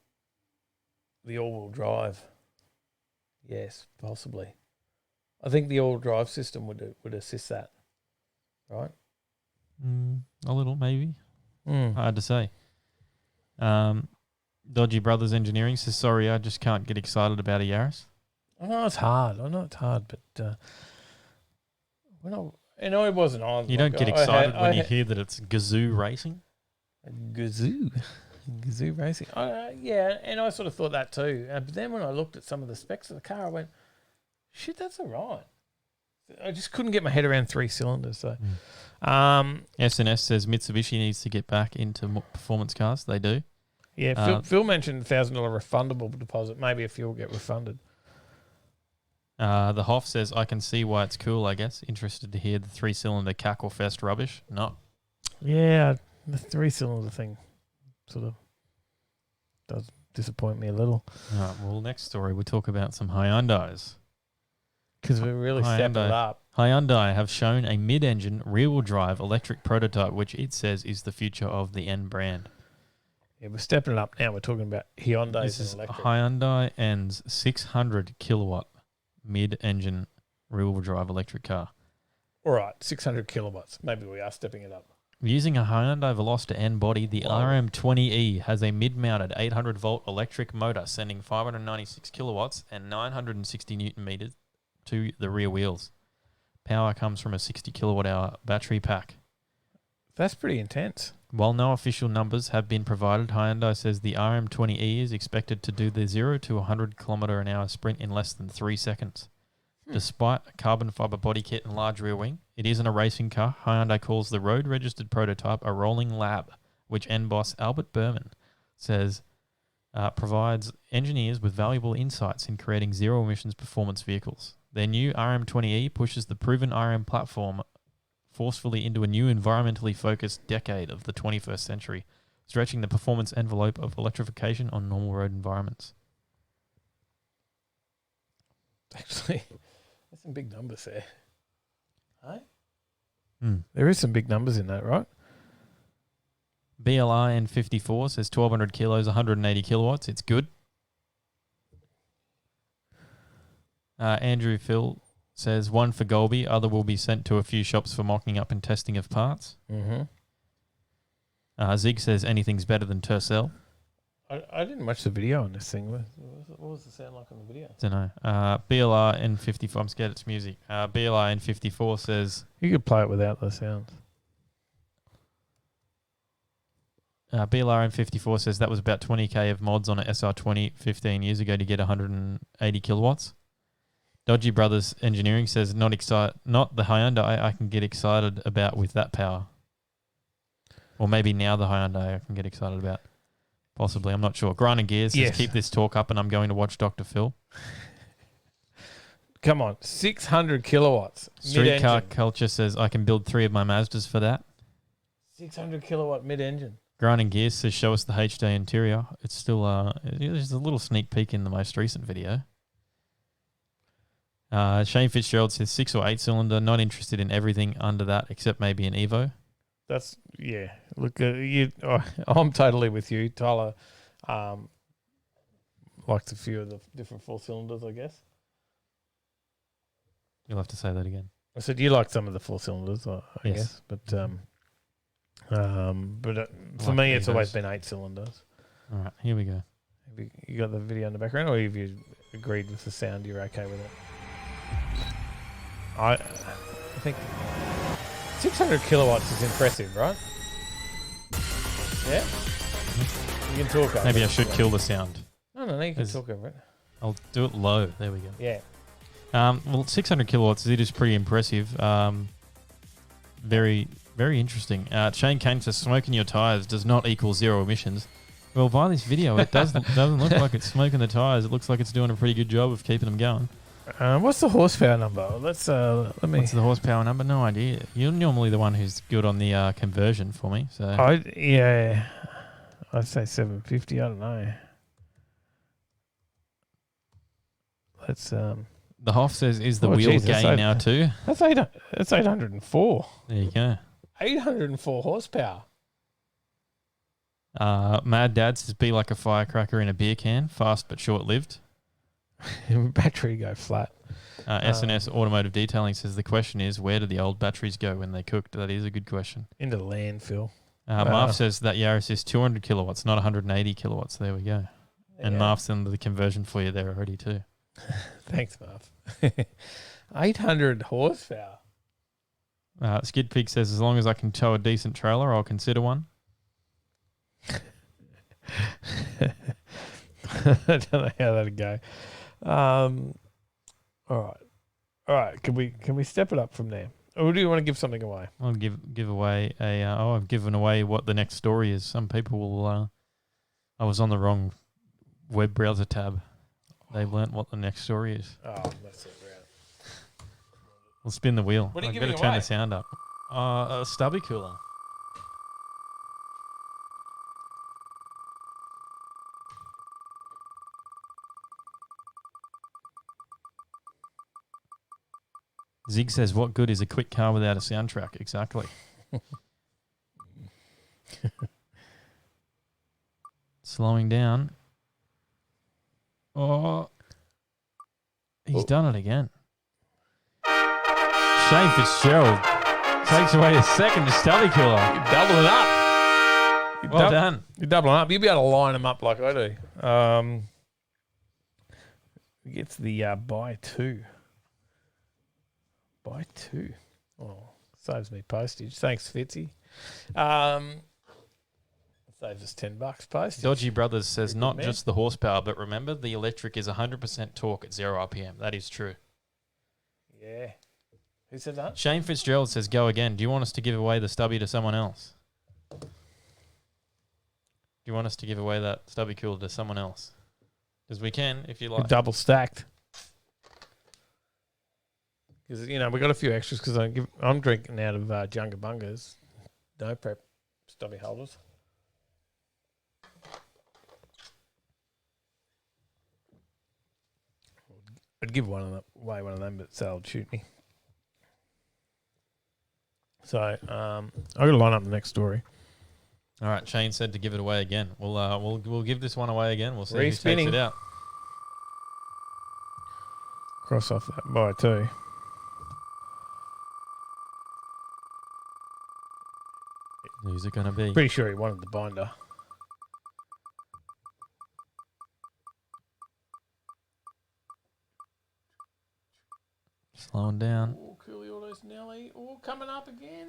the all-wheel drive Yes, possibly. I think the all drive system would assist that, right? A little, maybe. Mm. Hard to say. Dodgy Brothers Engineering says, sorry, I just can't get excited about a Yaris. I know it's hard, but it wasn't on. You don't get excited when you hear that it's Gazoo Racing? Gazoo Racing. Yeah, and I sort of thought that too. But then when I looked at some of the specs of the car, I went, shit, that's all right. I just couldn't get my head around 3 cylinders. So, SNS says Mitsubishi needs to get back into performance cars. They do. Yeah, Phil mentioned $1,000 refundable deposit. Maybe a few will get refunded. The Hoff says, I can see why it's cool, I guess. Interested to hear the 3-cylinder cackle fest rubbish. No. Yeah, the 3-cylinder thing sort of does disappoint me a little. All right, well, next story, we talk about some Hyundais. Because we're really stepping it up. Hyundai have shown a mid-engine rear-wheel drive electric prototype, which it says is the future of the N brand. Yeah, we're stepping it up now. We're talking about Hyundai. This is Hyundai N's 600 kilowatt mid-engine rear-wheel drive electric car. All right, 600 kilowatts. Maybe we are stepping it up. Using a Hyundai Veloster N body, the RM20E has a mid-mounted 800-volt electric motor sending 596 kilowatts and 960 newton meters to the rear wheels. Power comes from a 60 kilowatt-hour battery pack. That's pretty intense. While no official numbers have been provided, Hyundai says the RM20E is expected to do the 0 to 100 km/h sprint in less than 3 seconds. Despite a carbon fiber body kit and large rear wing, it isn't a racing car. Hyundai calls the road-registered prototype a rolling lab, which N-boss Albert Berman says provides engineers with valuable insights in creating zero-emissions performance vehicles. Their new RM20E pushes the proven RM platform forcefully into a new environmentally focused decade of the 21st century, stretching the performance envelope of electrification on normal road environments. Actually, there's some big numbers there. Hey? Mm. There is some big numbers in that, right? BLR N54 says 1,200 kilos, 180 kilowatts. It's good. Andrew Phil says one for Golby, other will be sent to a few shops for mocking up and testing of parts. Mm-hmm. Zig says anything's better than Tercel. I didn't watch the video on this thing. What was the sound like on the video? Don't know. BLR N54, I'm scared it's music. BLR N54 says... You could play it without the sounds. BLR N54 says that was about 20k of mods on an SR20 15 years ago to get 180 kilowatts. Dodgy Brothers Engineering says not the Hyundai I can get excited about with that power. Or maybe now the Hyundai I can get excited about. Possibly, I'm not sure. Grind and Gears says keep this talk up and I'm going to watch Dr. Phil. Come on, 600 kilowatts. Streetcar Culture says I can build 3 of my Mazdas for that. 600 kilowatt mid-engine. Grind and Gears says show us the HD interior. It's still there's a little sneak peek in the most recent video. Shane Fitzgerald says 6 or 8 cylinder, not interested in everything under that except maybe an Evo. That's, yeah. Look, I'm totally with you. Tyler likes a few of the different 4 cylinders, I guess. You'll have to say that again. I said you like some of the 4 cylinders, I guess. But for me, it's always been 8 cylinders. All right, here we go. Have you got the video in the background, or have you agreed with the sound? You're okay with it? I think 600 kilowatts is impressive, right? Yeah? You can talk over it. Maybe I should kill the sound. No, you can talk over it. I'll do it low. There we go. Yeah. Well, 600 kilowatts, it is pretty impressive. Very, very interesting. Shane Kane says smoking your tyres does not equal zero emissions. Well, by this video, it doesn't look like it's smoking the tyres. It looks like it's doing a pretty good job of keeping them going. What's the horsepower number? Let me. What's the horsepower number? No idea. You're normally the one who's good on the conversion for me. So I'd say 750. I don't know. Let's The Hoff says is the wheel gain now too. That's 804. There you go. 804 horsepower. Mad Dad says be like a firecracker in a beer can, fast but short lived. Battery go flat. S&S Automotive Detailing says the question is, where do the old batteries go when they cooked? That is a good question. Into the landfill. Marv says that Yaris is 200 kilowatts, not 180 kilowatts. There we go. And Marv's done the conversion for you there already too. Thanks, Marv. 800 horsepower. Skid Pig says, as long as I can tow a decent trailer, I'll consider one. I don't know how that'd go. All right. Can we step it up from there, or do you want to give something away? I'll give away a. I've given away what the next story is. Some people will. I was on the wrong web browser tab. They've learnt what the next story is. Oh, that's it. We'll spin the wheel. What are you I've giving got to turn away? the sound up. A stubby cooler. Zig says, what good is a quick car without a soundtrack? Exactly. Slowing down. Oh. He's done it again. Shane Fitzgerald takes away a second to stubby cooler. You're doubling up. Well done. You're doubling up. You'll be able to line them up like I do. Gets the buy two. Buy two. Oh, saves me postage. Thanks, Fitzy. Saves us $10 postage. Dodgy Brothers says, Pretty good, not man. just the horsepower, but remember the electric is 100% torque at 0 RPM. That is true. Yeah. Who said that? Shane Fitzgerald says, go again. Do you want us to give away the stubby to someone else? Do you want us to give away that stubby cooler to someone else? Because we can, if you like. Double stacked. Because, we got a few extras because I'm drinking out of Junga Bungas. No prep stubby holders. I'd give one of them, but Sal would shoot me. So I've got to line up the next story. All right, Shane said to give it away again. We'll give this one away again. We'll see who takes Re-spinning. it out. Cross off that buy too. Who's it going to be? Pretty sure he wanted the binder. Slowing down. Oh, Cooley Autos Nelly. Oh, coming up again.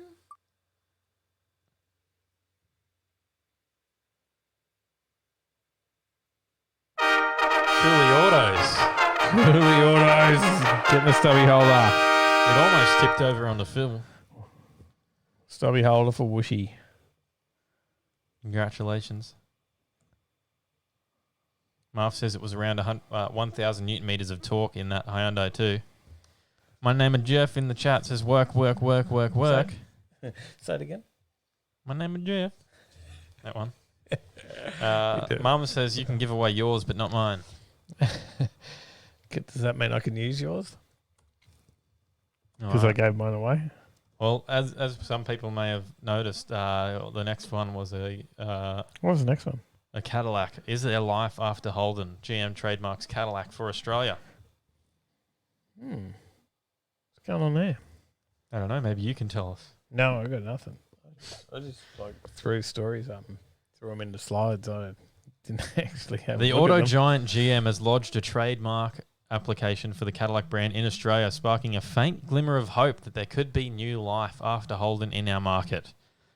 Cooley Autos. Cooley Autos getting the stubby holder. It almost tipped over on the fill. Stubby holder for Whooshy. Congratulations. Marv says it was around 1,000 newton meters of torque in that Hyundai too. My name is Jeff in the chat says work. Say it again. My name is Jeff. That one. Mum says you can give away yours, but not mine. Does that mean I can use yours? Because All I right. gave mine away. Well, as some people may have noticed, the next one was a What was the next one? Cadillac. Is there life after Holden? GM trademarks Cadillac for Australia. What's going on there? I don't know. Maybe you can tell us. No, I got nothing. I just threw stories up and threw them into slides. I didn't actually have. The a look at auto them. giant GM has lodged a trademark application for the Cadillac brand in Australia, sparking a faint glimmer of hope that there could be new life after Holden in our market.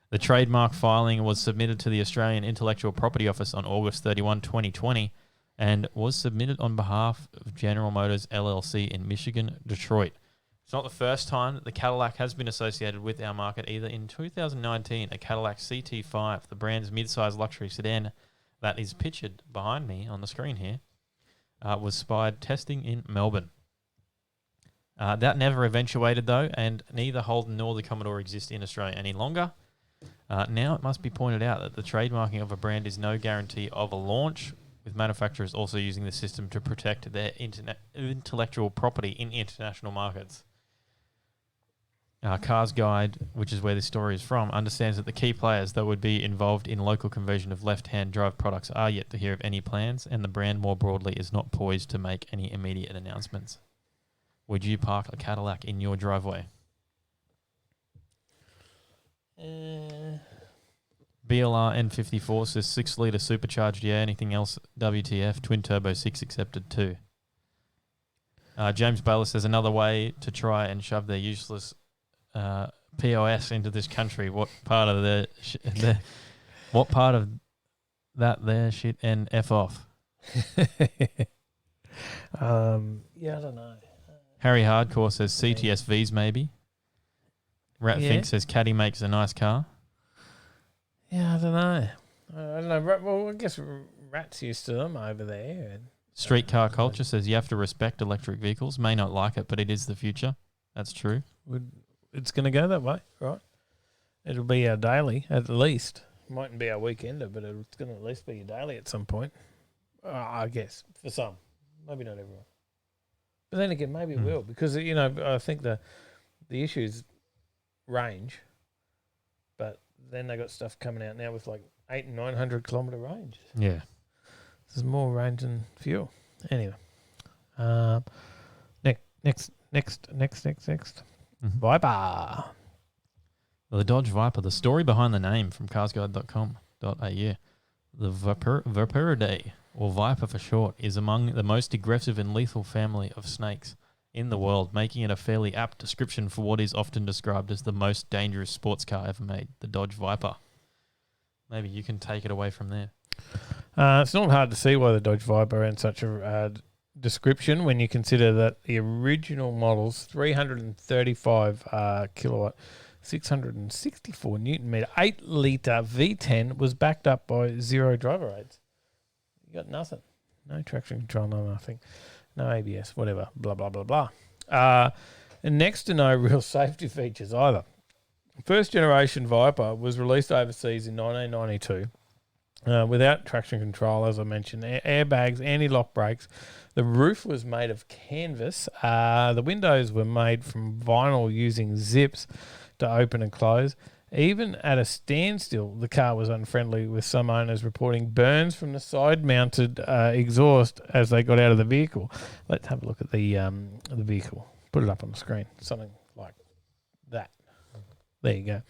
The trademark filing was submitted to the Australian Intellectual Property Office on August 31, 2020, and was submitted on behalf of General Motors LLC in Michigan, Detroit. It's not the first time that the Cadillac has been associated with our market either. In 2019, a Cadillac CT5, the brand's mid-size luxury sedan that is pictured behind me on the screen here, was spied testing in Melbourne. That never eventuated, though, and neither Holden nor the Commodore exist in Australia any longer. Now it must be pointed out that the trademarking of a brand is no guarantee of a launch, with manufacturers also using the system to protect their intellectual property in international markets. Cars Guide, which is where this story is from, understands that the key players that would be involved in local conversion of left-hand drive products are yet to hear of any plans, and the brand more broadly is not poised to make any immediate announcements. Would you park a Cadillac in your driveway? BLR N54 says 6-litre supercharged, yeah. Anything else? WTF, twin turbo 6 accepted too. James Baylor says another way to try and shove their useless POS into this country. What part of what part of that there shit and F off? Yeah, I don't know. Harry Hardcore says CTSVs maybe. Ratfink says Caddy makes a nice car. Yeah, I don't know. I don't know. Well, I guess Rat's used to them over there. Streetcar Culture says you have to respect electric vehicles. May not like it, but it is the future. That's true. It's going to go that way, right? It'll be our daily at least. Mightn't be our weekender, but it's going to at least be your daily at some point. I guess for some, maybe not everyone. But then again, maybe it will, because I think the issue is range, but then they got stuff coming out now with like 800 and 900 kilometre range. Yeah, there's more range than fuel. Anyway, next. Viper. The Dodge Viper. The story behind the name from carsguide.com.au. The Viperidae, or Viper for short, is among the most aggressive and lethal family of snakes in the world, making it a fairly apt description for what is often described as the most dangerous sports car ever made, the Dodge Viper. Maybe you can take it away from there. It's not hard to see why the Dodge Viper earned such a description when you consider that the original model's 335 kilowatt, 664 Newton meter, 8-litre V10 was backed up by 0 driver aids. You got nothing. No traction control, no nothing. No ABS, whatever, blah, blah, blah, blah. And next to no real safety features either. First generation Viper was released overseas in 1992 without traction control, as I mentioned, airbags, anti-lock brakes. The roof was made of canvas. The windows were made from vinyl using zips to open and close. Even at a standstill, the car was unfriendly, with some owners reporting burns from the side-mounted exhaust as they got out of the vehicle. Let's have a look at the vehicle. Put it up on the screen. Something like that. There you go.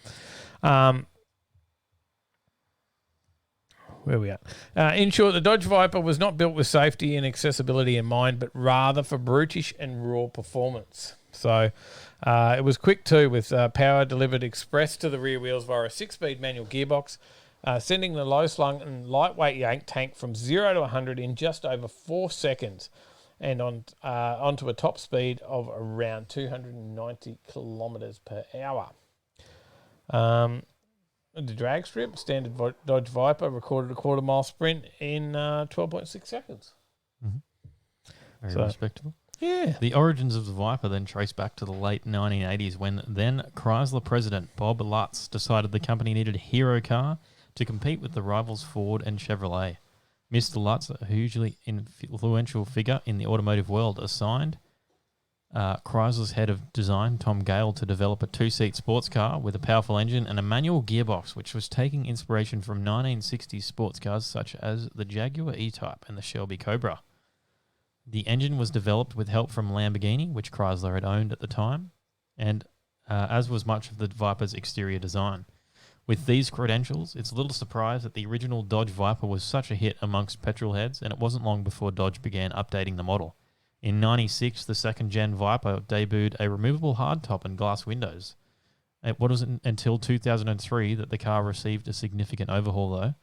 Where are we at? In short, the Dodge Viper was not built with safety and accessibility in mind, but rather for brutish and raw performance. So it was quick too, with power delivered express to the rear wheels via a 6-speed manual gearbox, sending the low-slung and lightweight yank tank from 0 to 100 in just over 4 seconds, and onto a top speed of around 290 kilometres per hour. The drag strip, standard Dodge Viper, recorded a quarter-mile sprint in 12.6 seconds. Mm-hmm. Very respectable. Yeah. The origins of the Viper then trace back to the late 1980s, when then Chrysler president Bob Lutz decided the company needed a hero car to compete with the rivals Ford and Chevrolet. Mr. Lutz, a hugely influential figure in the automotive world, assigned Chrysler's head of design, Tom Gale, to develop a 2-seat sports car with a powerful engine and a manual gearbox, which was taking inspiration from 1960s sports cars such as the Jaguar E-Type and the Shelby Cobra. The engine was developed with help from Lamborghini, which Chrysler had owned at the time, and as was much of the Viper's exterior design. With these credentials, it's little surprise that the original Dodge Viper was such a hit amongst petrol heads, and it wasn't long before Dodge began updating the model. In 96, the second-gen Viper debuted a removable hardtop and glass windows. It wasn't until 2003 that the car received a significant overhaul, though.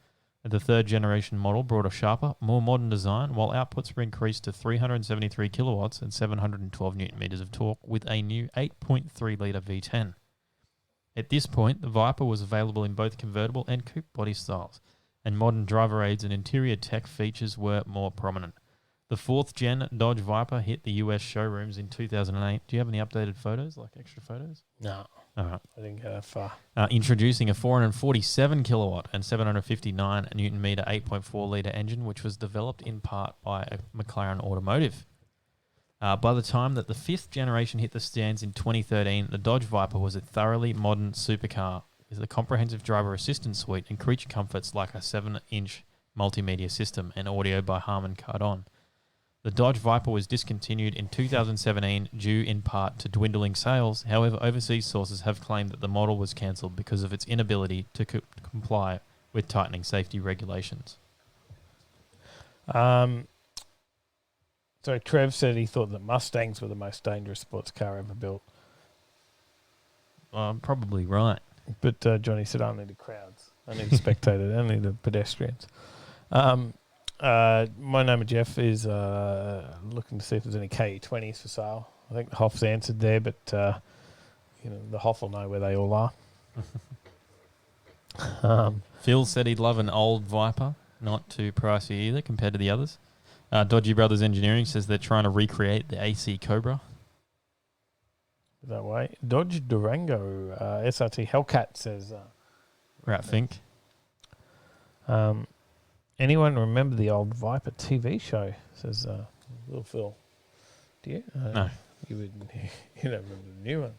The third-generation model brought a sharper, more modern design, while outputs were increased to 373 kilowatts and 712 newton-meters of torque with a new 8.3-litre V10. At this point, the Viper was available in both convertible and coupe body styles, and modern driver aids and interior tech features were more prominent. The 4th-gen Dodge Viper hit the US showrooms in 2008. Do you have any updated photos, like extra photos? No. All right. I didn't go that far. Introducing a 447 kilowatt and 759 newton meter 8.4 litre engine, which was developed in part by McLaren Automotive. By the time that the 5th generation hit the stands in 2013, the Dodge Viper was a thoroughly modern supercar with a comprehensive driver assistance suite and creature comforts like a 7-inch multimedia system and audio by Harman Kardon. The Dodge Viper was discontinued in 2017 due in part to dwindling sales. However, overseas sources have claimed that the model was cancelled because of its inability to comply with tightening safety regulations. So Trev said he thought that Mustangs were the most dangerous sports car ever built. Probably right. But Johnny said only the crowds, only the spectators, only the pedestrians. My name of Jeff is looking to see if there's any KE20s for sale. I think the Hoff's answered there, but the Hoff will know where they all are. Phil said he'd love an old Viper, not too pricey either compared to the others. Dodgy Brothers Engineering says they're trying to recreate the AC Cobra. That way. Dodge Durango, SRT Hellcat says... Rat Fink. Anyone remember the old Viper TV show? Says Little Phil. Do you? No. You wouldn't. You don't remember the new one.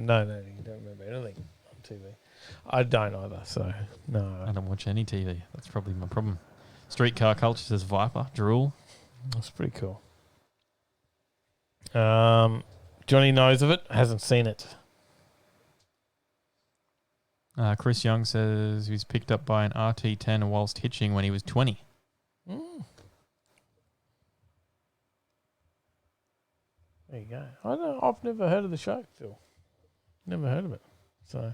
No, you don't remember anything on TV. I don't either, so no. I don't watch any TV. That's probably my problem. Streetcar Culture says Viper, Drool. That's pretty cool. Johnny knows of it, hasn't seen it. Chris Young says he was picked up by an RT10 whilst hitching when he was 20. Mm. There you go. I've never heard of the show, Phil. Never heard of it. So,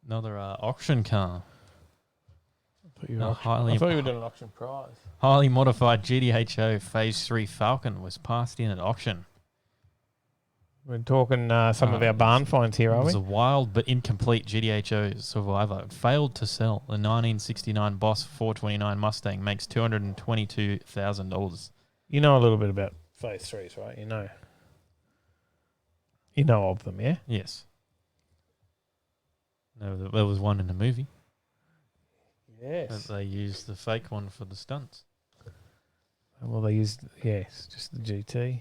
another auction car. I thought you were doing an auction prize. Highly modified GDHO Phase 3 Falcon was passed in at auction. We're talking some of our barn finds here, are It we? was a wild but incomplete GDHO survivor. It failed to sell. The 1969 Boss 429 Mustang makes $222,000. You know a little bit about Phase 3s, right? You know of them, yeah? Yes. No, there was one in the movie. Yes. But they used the fake one for the stunts. Well, they used, just the GT,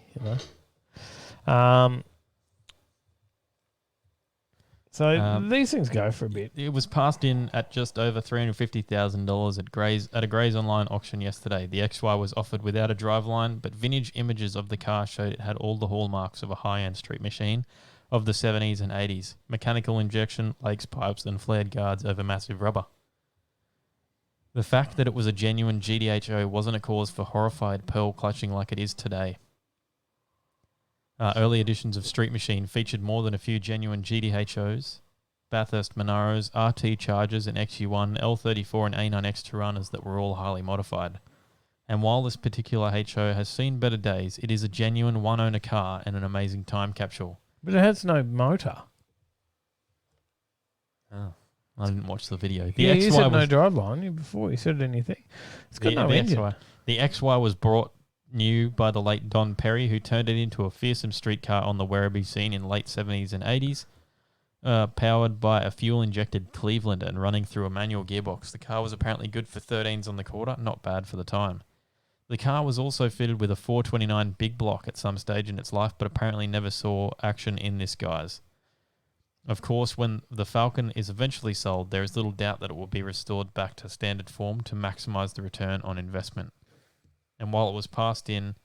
So these things go for a bit. It was passed in at just over $350,000 at a Grays Online auction yesterday. The XY was offered without a driveline, but vintage images of the car showed it had all the hallmarks of a high-end street machine of the 70s and 80s. Mechanical injection, lakes pipes, and flared guards over massive rubber. The fact that it was a genuine GDHO wasn't a cause for horrified pearl clutching like it is today. Early editions of Street Machine featured more than a few genuine GDHOs, Bathurst Monaros, RT Chargers, and XU1, L34 and A9X Tiranas that were all highly modified. And while this particular HO has seen better days, it is a genuine one-owner car and an amazing time capsule. But it has no motor. Oh, I didn't watch the video. You said no driveline before you said anything. It's got no engine. The XY was brought new by the late Don Perry, who turned it into a fearsome street car on the Werribee scene in late 70s and 80s. Powered by a fuel-injected Cleveland and running through a manual gearbox. The car was apparently good for 13s on the quarter, not bad for the time. The car was also fitted with a 429 big block at some stage in its life, but apparently never saw action in this guise. Of course, when the Falcon is eventually sold, there is little doubt that it will be restored back to standard form to maximise the return on investment. And while it was passed in,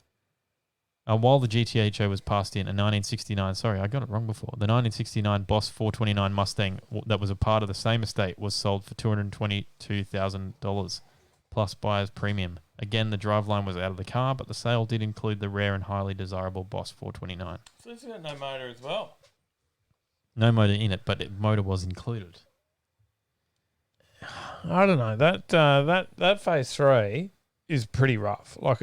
while the GTHO was passed in a 1969, sorry, I got it wrong before. The 1969 Boss 429 Mustang that was a part of the same estate was sold for $222,000 plus buyer's premium. Again, the driveline was out of the car, but the sale did include the rare and highly desirable Boss 429. So it's got no motor as well. No motor in it, but motor was included. I don't know. That Phase 3 is pretty rough. Like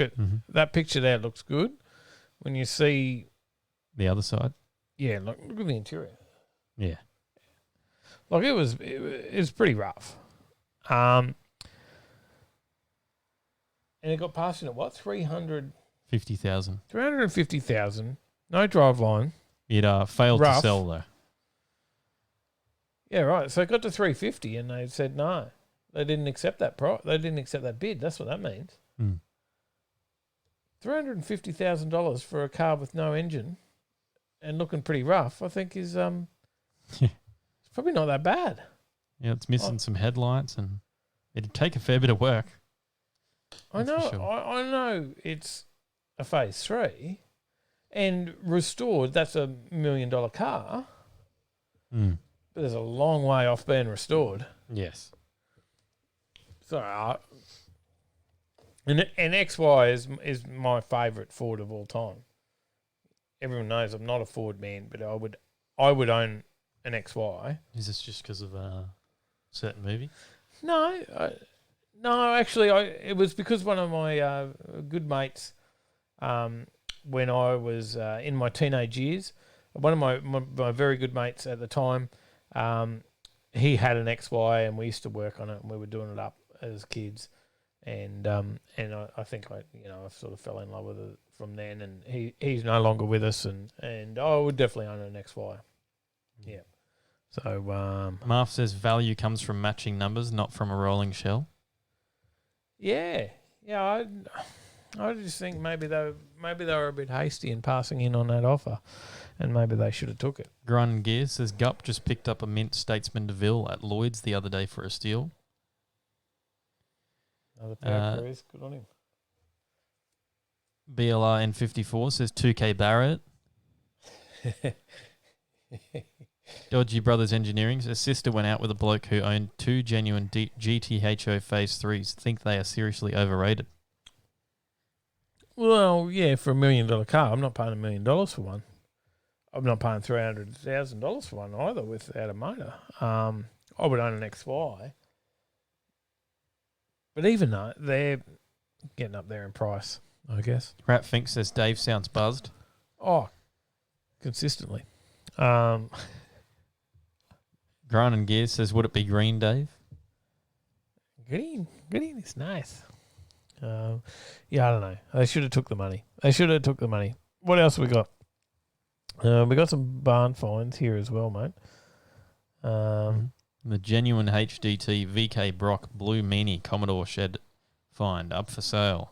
that picture there looks good. When you see the other side, look at the interior. Yeah, like it was pretty rough. And it got passed in at what, 350,000. 350,000. No driveline. It failed rough. To sell though. Yeah, right. So it got to 350 and they said no. They didn't accept that They didn't accept that bid. That's what that means. Mm. $350,000 for a car with no engine and looking pretty rough, I think is it's probably not that bad. Yeah, it's missing some headlights, and it'd take a fair bit of work. I know. That's for sure. I know it's a Phase 3, and restored. That's $1 million car, Mm. but there's a long way off being restored. Yes. So, and XY is my favourite Ford of all time. Everyone knows I'm not a Ford man, but I would own an XY. Is this just because of a certain movie? No, actually, it was because one of my good mates, when I was in my teenage years, one of my very good mates at the time, he had an XY, and we used to work on it, and we were doing it up as kids, and I think I sort of fell in love with it from then, and he's no longer with us, and I would definitely own an XY. Yeah. So Marv says value comes from matching numbers, not from a rolling shell. yeah, I just think maybe they were a bit hasty in passing in on that offer, and maybe they should have took it. Grunt Gear says Gup just picked up a mint Statesman DeVille at Lloyd's the other day for a steal. Another power careers, good on him. BLR N54 says 2K Barrett. Dodgy Brothers Engineering says sister went out with a bloke who owned 2 genuine GTHO Phase 3s. Think they are seriously overrated. Well, yeah, for $1 million car, I'm not paying $1 million for one. I'm not paying $300,000 for one either without a motor. I would own an XY. But even though they're getting up there in price, I guess. Rat Fink says Dave sounds buzzed. Oh, consistently. Grunt and Gear says, would it be green, Dave? Green is nice. Yeah, I don't know. They should have took the money. What else have we got? We got some barn finds here as well, mate. The genuine HDT VK Brock Blue Meanie Commodore shed find up for sale.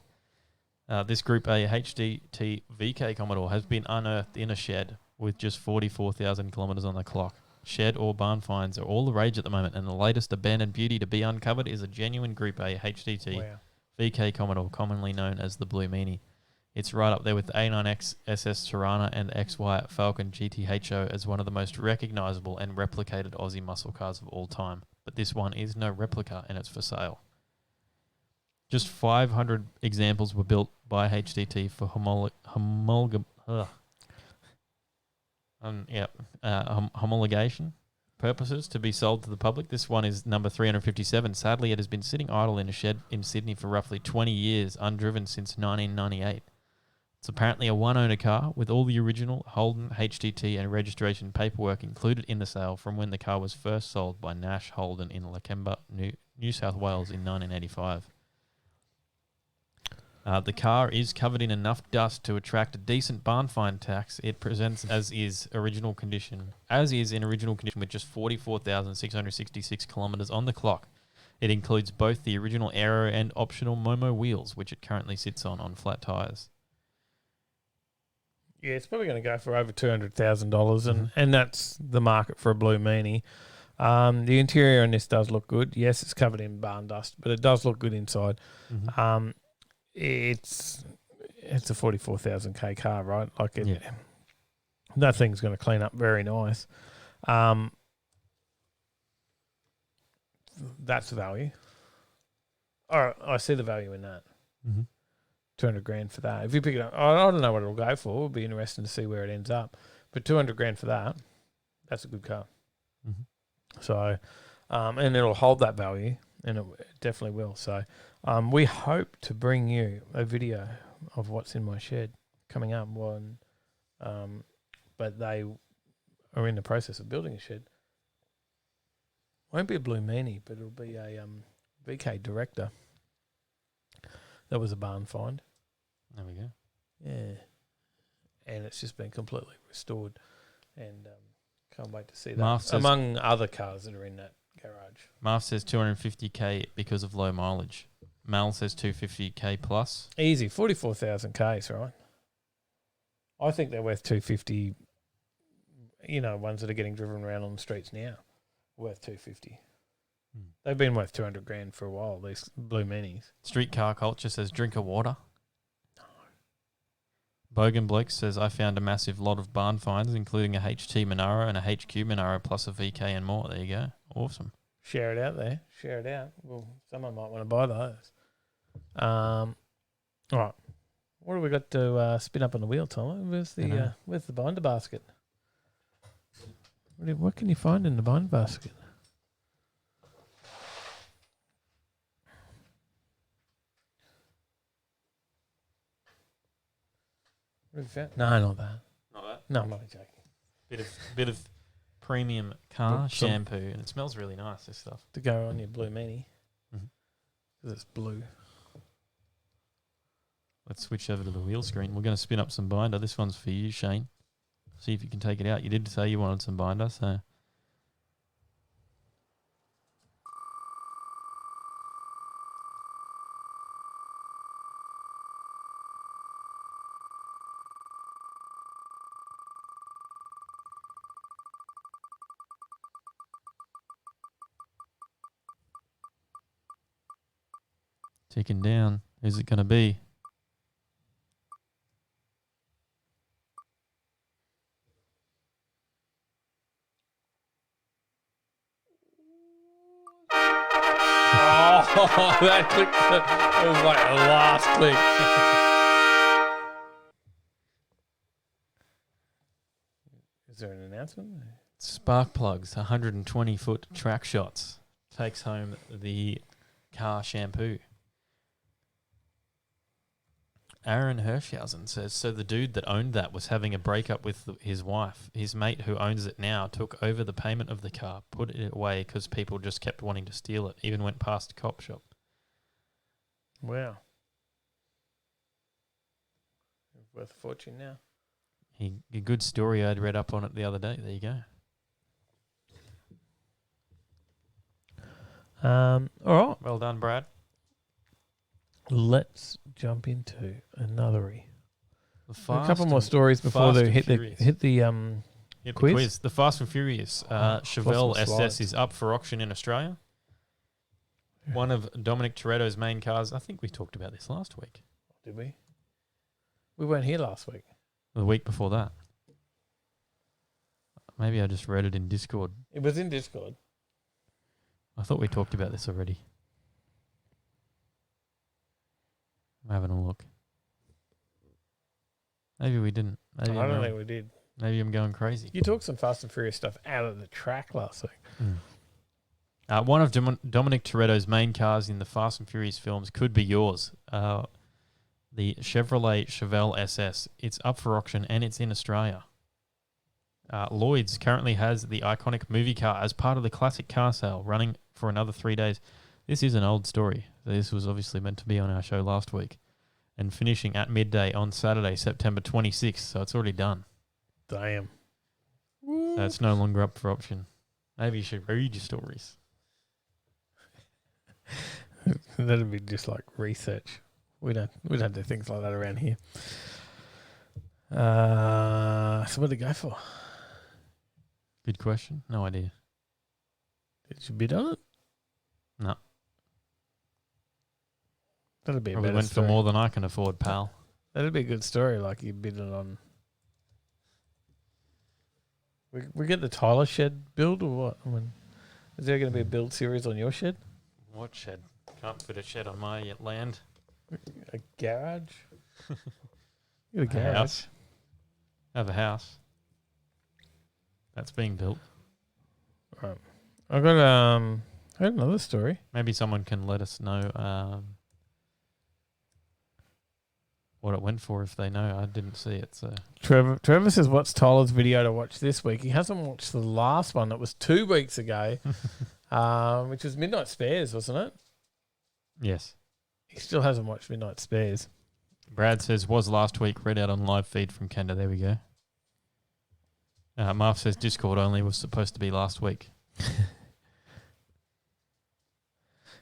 This Group A HDT VK Commodore has been unearthed in a shed with just 44,000 kilometres on the clock. Shed or barn finds are all the rage at the moment, and the latest abandoned beauty to be uncovered is a genuine Group A HDT VK Commodore, commonly known as the Blue Meanie. It's right up there with the A9X SS Tirana and the XY Falcon GTHO as one of the most recognisable and replicated Aussie muscle cars of all time. But this one is no replica, and it's for sale. Just 500 examples were built by HDT for homologation purposes to be sold to the public. This one is number 357. Sadly, it has been sitting idle in a shed in Sydney for roughly 20 years, undriven since 1998. It's apparently a one-owner car with all the original Holden, HDT and registration paperwork included in the sale from when the car was first sold by Nash Holden in Lakemba, New South Wales in 1985. The car is covered in enough dust to attract a decent barn find tax. It presents as is in original condition with just 44,666 kilometres on the clock. It includes both the original aero and optional Momo wheels, which it currently sits on flat tyres. Yeah, it's probably going to go for over $200,000, and that's the market for a Blue Meanie. The interior on this does look good. Yes, it's covered in barn dust, but it does look good inside. It's a 44,000 K car, right? Like that thing's going to clean up very nice. That's the value. All right, I see the value in that. 200 grand for that. If you pick it up, I don't know what it'll go for. It'll be interesting to see where it ends up. But 200 grand for that, that's a good car. So, and it'll hold that value, and it definitely will. So, we hope to bring you a video of what's in my shed coming up. But they are in the process of building a shed. Won't be a Blue Meanie, but it'll be a VK Director. That was a barn find. There we go. Yeah. And it's just been completely restored. And can't wait to see that. Among other cars that are in that Garage. Marv says 250k because of low mileage. Mal says 250k plus. Easy. 44,000 Ks, right? I think they're worth 250. Ones that are getting driven around on the streets now, worth 250. They've been worth 200 grand for a while, these blue minis. Streetcar Culture says drink of water. No. Bogan Bloke says I found a massive lot of barn finds, including a HT Monaro and a HQ Monaro plus a VK and more. There you go. Awesome. Share it out there. Share it out. Well, someone might want to buy those. All right. What have we got to spin up on the wheel, Tom? Where's the binder basket? What can you find in the binder basket? What have you found? No, not that. Not that? No, I'm not joking. Bit of premium car shampoo, and it smells really nice, this stuff. To go on your blue mini. Because it's blue. Let's switch over to the wheel screen. We're going to spin up some binder. This one's for you, Shane. See if you can take it out. You did say you wanted some binder, so... Ticking down. Who's it going to be? Oh, that click. It was like the last click. Is there an announcement? Spark Plugs, 120-foot track shots. Takes home the car shampoo. Aaron Hirschhausen says, so the dude that owned that was having a breakup with his wife. His mate who owns it now took over the payment of the car, put it away because people just kept wanting to steal it, even went past a cop shop. Wow. Worth a fortune now. A good story I'd read up on it the other day. There you go. All right. Well done, Brad. Let's jump into another. A couple more and- stories before Fast they and hit Furious. the quiz. The Fast and Furious Chevelle lost my SS slides. is up for auction in Australia. One of Dominic Toretto's main cars. I think we talked about this last week. Did we? We weren't here last week. The week before that. Maybe I just read it in Discord. It was in Discord. I thought we talked about this already. I'm having a look. Maybe we didn't. Maybe I don't think we did. Maybe I'm going crazy. You took some Fast and Furious stuff out of the track last week. One of Dominic Toretto's main cars in the Fast and Furious films could be yours. The Chevrolet Chevelle SS. It's up for auction and it's in Australia. Lloyd's currently has the iconic movie car as part of the classic car sale running for another 3 days. This is an old story. This was obviously meant to be on our show last week. And finishing at midday on Saturday, September 26th. So it's already done. Damn. So it's no longer up for option. Maybe you should read your stories. That'd be just like research. We don't do things like that around here. So what did it go for? Good question. No idea. Did you bid on it? No. That'd be a Probably better went story. for more than I can afford, pal. That'd be a good story. Like you bid it on. We get the Tyler shed build or what? Is there going to be a build series on your shed? What shed? Can't fit a shed on my land. A garage? You got a A garage. house. I have a house. That's being built. Right. I got another story. Maybe someone can let us know what it went for if they know. I didn't see it. So Trevor says, what's Tyler's video to watch this week? He hasn't watched the last one that was 2 weeks ago, which was Midnight Spares, wasn't it? yes. He still hasn't watched Midnight Spares. Brad says, was last week, read out on live feed from Canada. There we go. Marv says Discord only was supposed to be last week.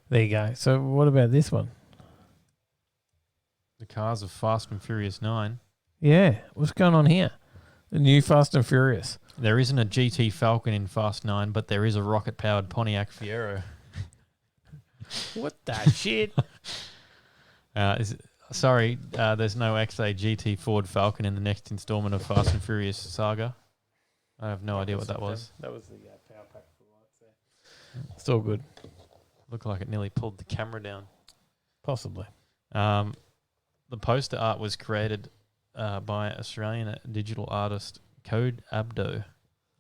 There you go. So what about this one? The cars of Fast and Furious 9. Yeah. What's going on here? The new Fast and Furious. There isn't a GT Falcon in Fast 9, but there is a rocket-powered Pontiac Fiero. What the shit? There's no XA GT Ford Falcon in the next installment of Fast and Furious saga. I have no idea what that was. That was the power pack for lights there. It's all good. Looked like it nearly pulled the camera down. Possibly. The poster art was created by Australian digital artist Code Abdo,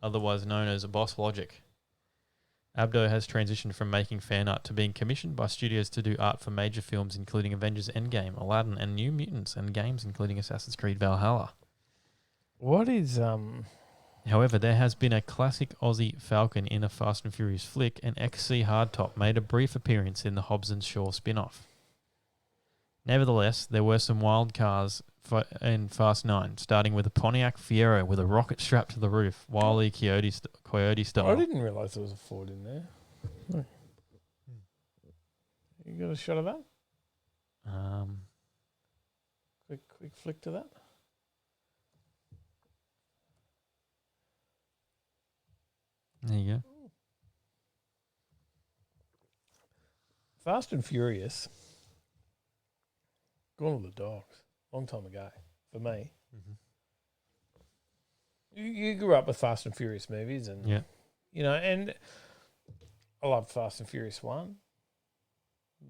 otherwise known as Boss Logic. Abdo has transitioned from making fan art to being commissioned by studios to do art for major films including Avengers Endgame, Aladdin, and New Mutants, and games including Assassin's Creed Valhalla. What is However, there has been a classic Aussie Falcon in a Fast and Furious flick, and XC Hardtop made a brief appearance in the Hobbs and Shaw spin-off. Nevertheless, there were some wild cars in Fast 9, starting with a Pontiac Fiero with a rocket strapped to the roof, Wile E. Coyote style. I didn't realise there was a Ford in there. Look. You got a shot of that? Quick flick to that. There you go. Fast and Furious. Gone with the dogs. Long time ago, for me. Mm-hmm. You grew up with Fast and Furious movies, and Yeah. and I loved Fast and Furious 1,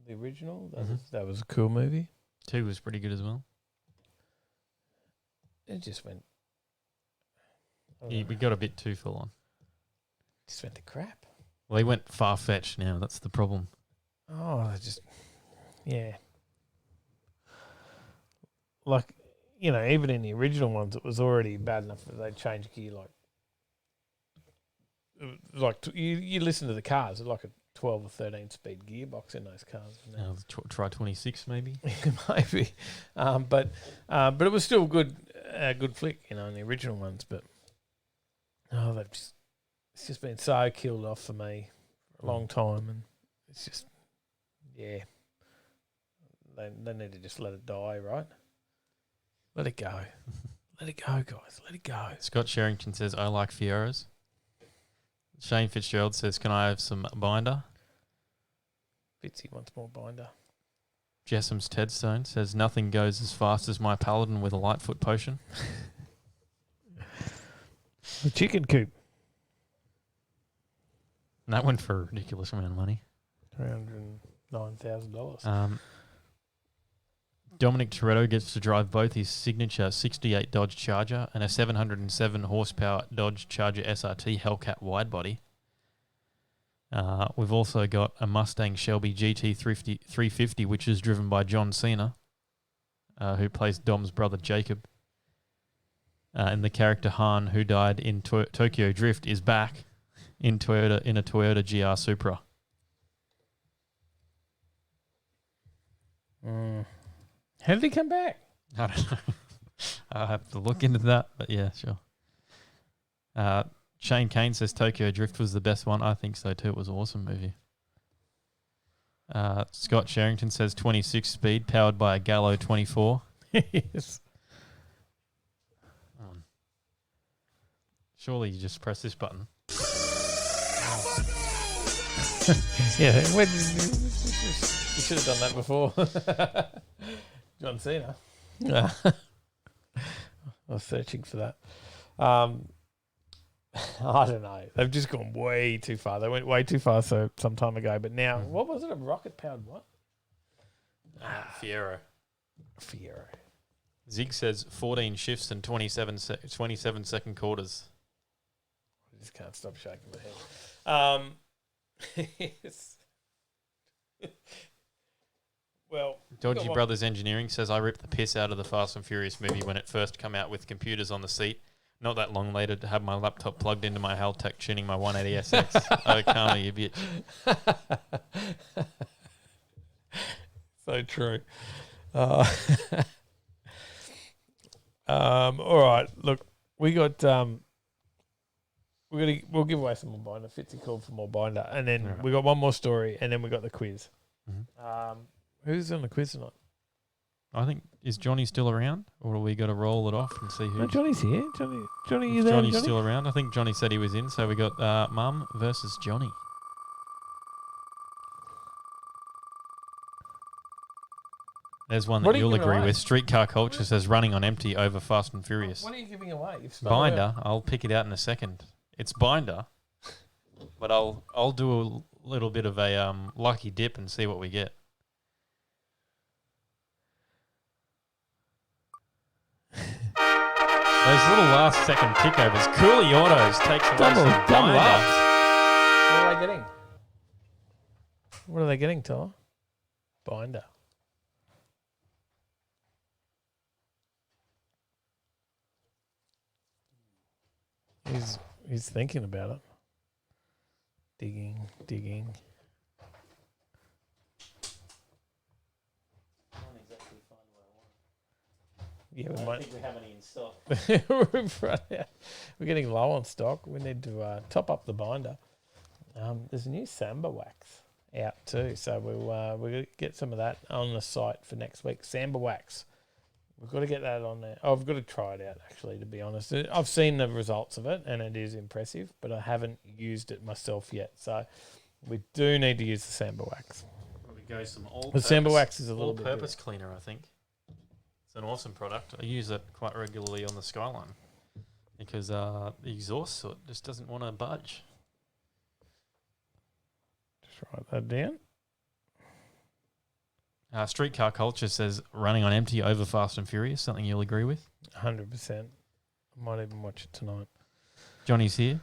the original. That was a cool movie. 2 was pretty good as well. It just went. We got a bit too full on. Just went to crap. Well, he went far-fetched now. That's the problem. Oh, yeah. Like, even in the original ones, it was already bad enough that they changed gear. You listen to the cars, it's like a 12 or 13 speed gearbox in those cars. Try 26 maybe. Maybe, but it was still good flick, in the original ones. But it's just been so killed off for me for a long time, and it's just they need to just let it die, right? Let it go. Let it go, guys. Let it go. Scott Sherrington says, I like Fieros. Shane Fitzgerald says, can I have some binder? Fitzy wants more binder. Jessam's Tedstone says, nothing goes as fast as my paladin with a Lightfoot potion. The chicken coop. And that went for a ridiculous amount of money. $309,000. Dominic Toretto gets to drive both his signature 68 Dodge Charger and a 707 horsepower Dodge Charger SRT Hellcat widebody. We've also got a Mustang Shelby GT 350, which is driven by John Cena, who plays Dom's brother Jacob. And the character Han, who died in Tokyo Drift, is back in a Toyota GR Supra. How did he come back? I don't know. I'll have to look into that, but yeah, sure. Shane Kane says Tokyo Drift was the best one. I think so too. It was an awesome movie. Scott Sherrington says 26 speed, powered by a Gallo 24. Yes. Surely you just press this button. Yeah, you should have done that before. John Cena. I was searching for that. I don't know. They've just gone way too far. They went way too far some time ago. But now, what was it? A rocket-powered what? Fiero. Zig says 14 shifts and 27 second quarters. I just can't stop shaking my head. Yes. Well, Dodgy Brothers Engineering says I ripped the piss out of the Fast and Furious movie when it first came out with computers on the seat. Not that long later to have my laptop plugged into my Haltech tuning my 180SX. Oh, Karma, you bitch. So true. All right. Look, we got we'll give away some more binder. Fitzy called for more binder, and then we got one more story, and then we got the quiz. Who's on the quiz tonight? I think, is Johnny still around, or do we got to roll it off and see who? No, Johnny's here. Johnny, you Is there? Johnny's Johnny? still around? I think Johnny said he was in, so we got Mum versus Johnny. There's one What that are you you'll giving agree away? with. Streetcar Culture says running on empty over Fast and Furious. What are you giving away? Binder. I'll pick it out in a second. It's Binder, but I'll do a little bit of a lucky dip and see what we get. Those little last second tickovers. Cooley Autos takes away Double some ups. Binder. What are they getting? What are they getting, Tyler? Binder. He's thinking about it. Digging. Yeah, we might. think we have any in stock. We've run out. We're getting low on stock. We need to top up the binder. There's a new Samba wax out too, so we'll get some of that on the site for next week. Samba wax. We've got to get that on there. Oh, I've got to try it out, actually, to be honest. I've seen the results of it, and it is impressive, but I haven't used it myself yet. So we do need to use the Samba wax. Probably go some The Samba wax is a little bit all-purpose cleaner, I think. It's an awesome product. I use it quite regularly on the Skyline because the exhaust soot just doesn't want to budge. Just write that down. Streetcar Culture says running on empty over Fast and Furious, something you'll agree with. 100%. I might even watch it tonight. Johnny's here.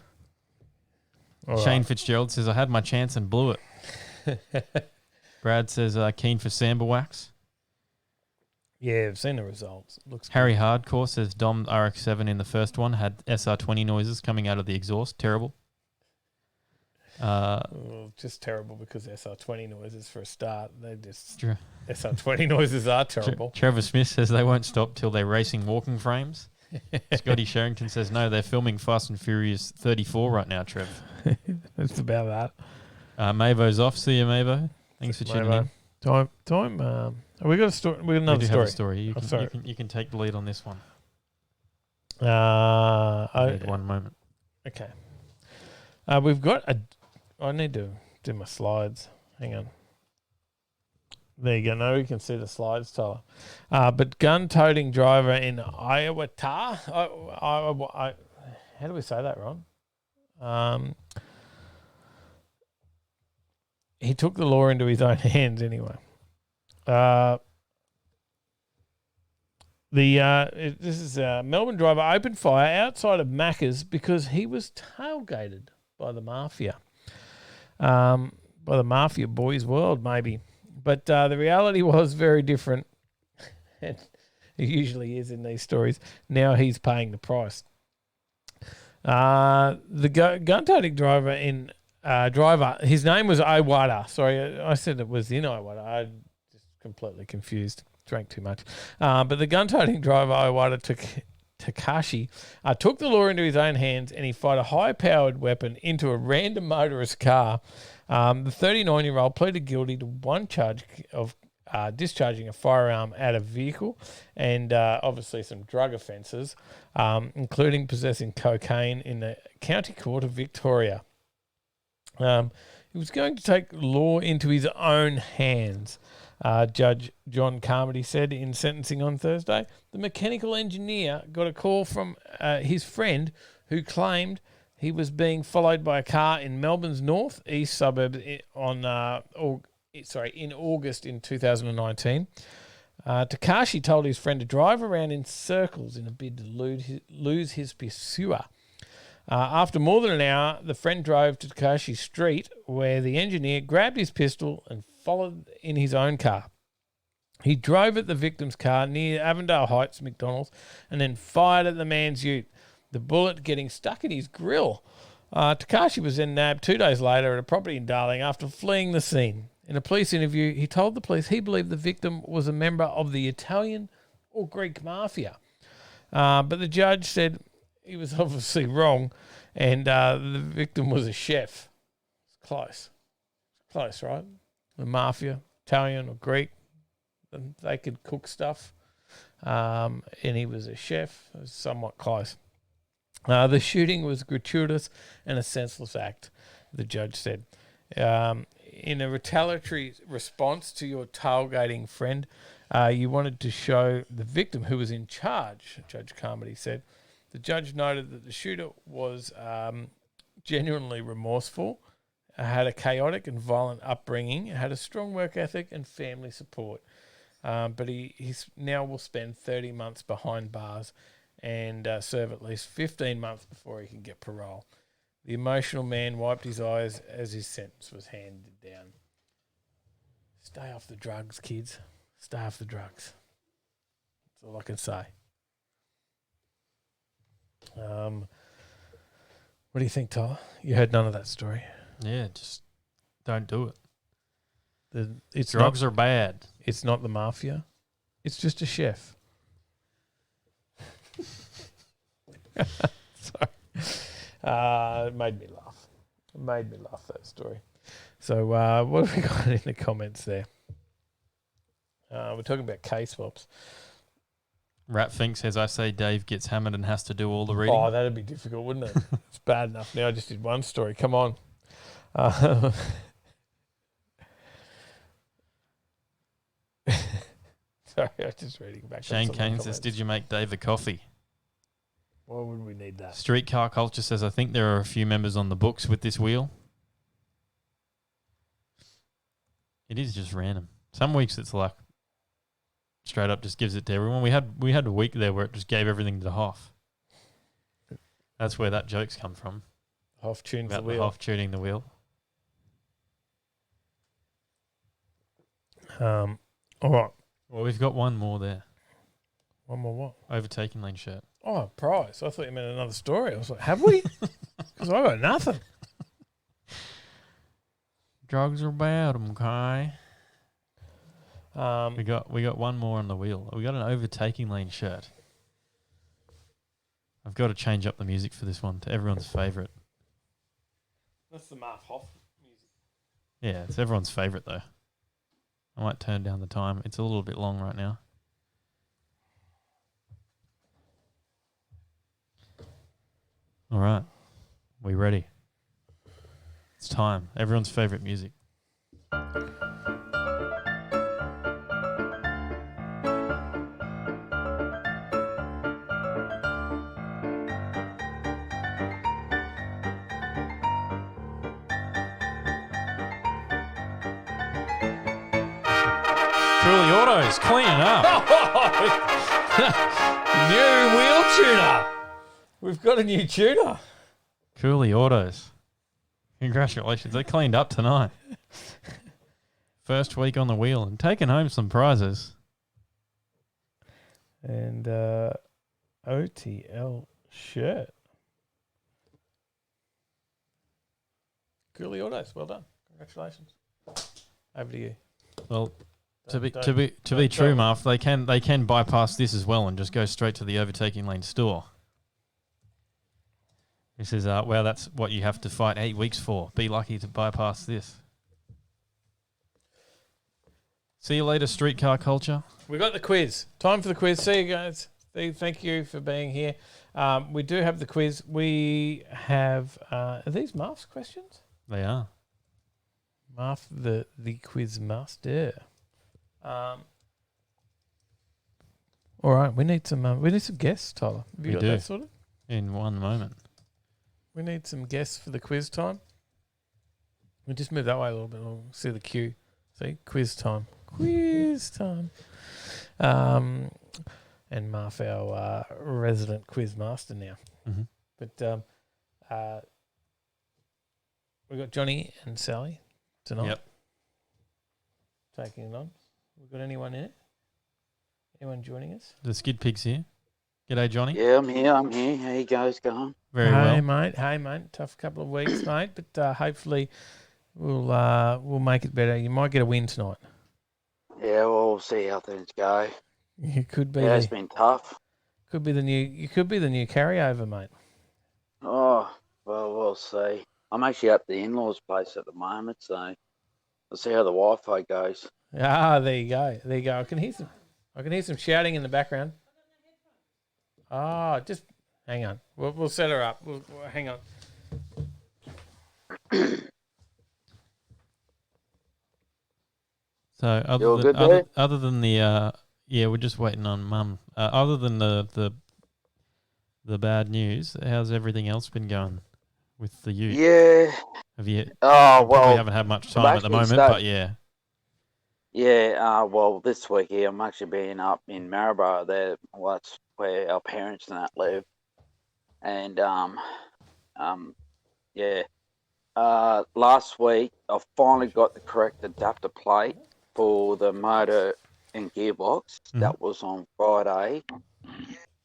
All Shane right. Fitzgerald says, I had my chance and blew it. Brad says, keen for Samba wax. Yeah, I've seen the results. It looks Harry Hardcore says, Dom RX-7 in the first one had SR20 noises coming out of the exhaust. Terrible. Well, just terrible because SR20 noises for a start. They just Sure. SR20 noises are terrible. Trevor Smith says they won't stop till they're racing walking frames. Scotty Sherrington says, no, they're filming Fast and Furious 34 right now, Trev. It's about that. Mavo's off. See you, Mavo. Thanks for tuning in. Time. We got a story. We got We another do story. have a story. You Oh, can, sorry. you can take the lead on this one. I Need one moment. Okay. We've got a. I need to do my slides. Hang on. There you go. Now you can see the slides, Tyler. But gun-toting driver in Iowa. How do we say that, Ron? He took the law into his own hands anyway. This is a Melbourne driver opened fire outside of Macca's because he was tailgated by the mafia. By the mafia boys' world, maybe. But the reality was very different. And it usually is in these stories. Now he's paying the price. The gun-toting driver his name was Iwata. Sorry, I said it was in Iwata. I just completely confused. Drank too much. But the gun-toting driver, Iwata Takashi, took the law into his own hands and he fired a high-powered weapon into a random motorist's car. The 39-year-old pleaded guilty to one charge of discharging a firearm at a vehicle and obviously some drug offences, including possessing cocaine in the County Court of Victoria. He was going to take law into his own hands, Judge John Carmody said in sentencing on Thursday. The mechanical engineer got a call from his friend who claimed he was being followed by a car in Melbourne's north-east suburb in August in 2019. Takashi told his friend to drive around in circles in a bid to lose his pursuer. After more than an hour, the friend drove to Takashi Street, where the engineer grabbed his pistol and followed in his own car. He drove at the victim's car near Avondale Heights McDonald's and then fired at the man's ute, the bullet getting stuck in his grill. Takashi was then nabbed 2 days later at a property in Darling after fleeing the scene. In a police interview, he told the police he believed the victim was a member of the Italian or Greek mafia. But the judge said he was obviously wrong, and the victim was a chef. It's close. Close, right? The mafia, Italian or Greek, and they could cook stuff. And he was a chef. It was somewhat close. The shooting was gratuitous and a senseless act, the judge said. In a retaliatory response to your tailgating friend, you wanted to show the victim who was in charge, Judge Carmody said. The judge noted that the shooter was genuinely remorseful, had a chaotic and violent upbringing, had a strong work ethic and family support. But he now will spend 30 months behind bars and serve at least 15 months before he can get parole. The emotional man wiped his eyes as his sentence was handed down. Stay off the drugs, kids. Stay off the drugs. That's all I can say. What do you think, Tyler? You heard none of that story. Yeah, just don't do it. It's Drugs are bad. It's not the mafia. It's just a chef. Sorry. It made me laugh. That story. So what have we got in the comments there? We're talking about K-swaps. Ratfink says, I say Dave gets hammered and has to do all the reading. Oh, that'd be difficult, wouldn't it? It's bad enough. Now I just did one story. Come on. Sorry, I was just reading back. Shane Kane says, did you make Dave a coffee? Why would we need that? Streetcar Culture says, I think there are a few members on the books with this wheel. It is just random. Some weeks it's like straight up just gives it to everyone. We had a week there where it just gave everything to Hoff. That's where that joke's come from. Hoff tunes the About wheel. the Hoff tuning the wheel. All right. Well, we've got one more there. One more what? Overtaking Lane shirt. Oh, prize. I thought you meant another story. I was like, have we? Because I got nothing. Drugs are bad, okay? Um, We got one more on the wheel. We got an Overtaking Lane shirt. I've got to change up the music for this one to everyone's favourite. That's the Marv Hoff music. Yeah, it's everyone's favourite though. I might turn down the time. It's a little bit long right now. All right. We ready? It's time. Everyone's favourite music. Truly Autos, cleaning up. New wheel tuner. We've got a new tuner. Cooley Autos. Congratulations. They cleaned up tonight. First week on the wheel and taking home some prizes. And OTL shirt. Cooley Autos. Well done. Congratulations. Over to you. Well, to be don't- true, Marv, they can bypass this as well and just go straight to the Overtaking Lane store. This is wow, that's what you have to fight 8 weeks for. Be lucky to bypass this. See you later, Streetcar Culture. We got the quiz. Time for the quiz. See you guys. Thank you for being here. We do have the quiz. We have are these Marv's questions? They are. Marv, the quiz master. All right, we need some guests, Tyler. Have you We got do. that sorted? In one moment. We need some guests for the quiz time. We'll just move that way a little bit. We'll see the queue. See, quiz time. Quiz time. And Marv, our resident quiz master now. Mm-hmm. But we've got Johnny and Sally tonight. Yep. Taking it on. We've got anyone in it? Anyone joining us? The Skid Pig's here. G'day, Johnny. Yeah, I'm here. How you guys going? Very Hey, well. mate. Hey, mate. Tough couple of weeks, mate. But hopefully we'll make it better. You might get a win tonight. Yeah, well, we'll see how things go. You could be. Yeah, it's been tough. Could be the new. You could be the new carryover, mate. Oh, well, we'll see. I'm actually at the in-laws' place at the moment, so we'll see how the Wi-Fi goes. Ah, there you go. There you go. I can hear some shouting in the background. Ah, just hang on. We'll set her up. We'll hang on. So other than the we're just waiting on Mum. Other than the bad news, how's everything else been going with the Ute? Yeah. Have you? Oh, you probably haven't had much time at the moment, but yeah. Yeah. Well, this week here I'm actually being up in Maryborough. There, well, that's where our parents and that live. And yeah. Last week I finally got the correct adapter plate for the motor and gearbox. That was on Friday.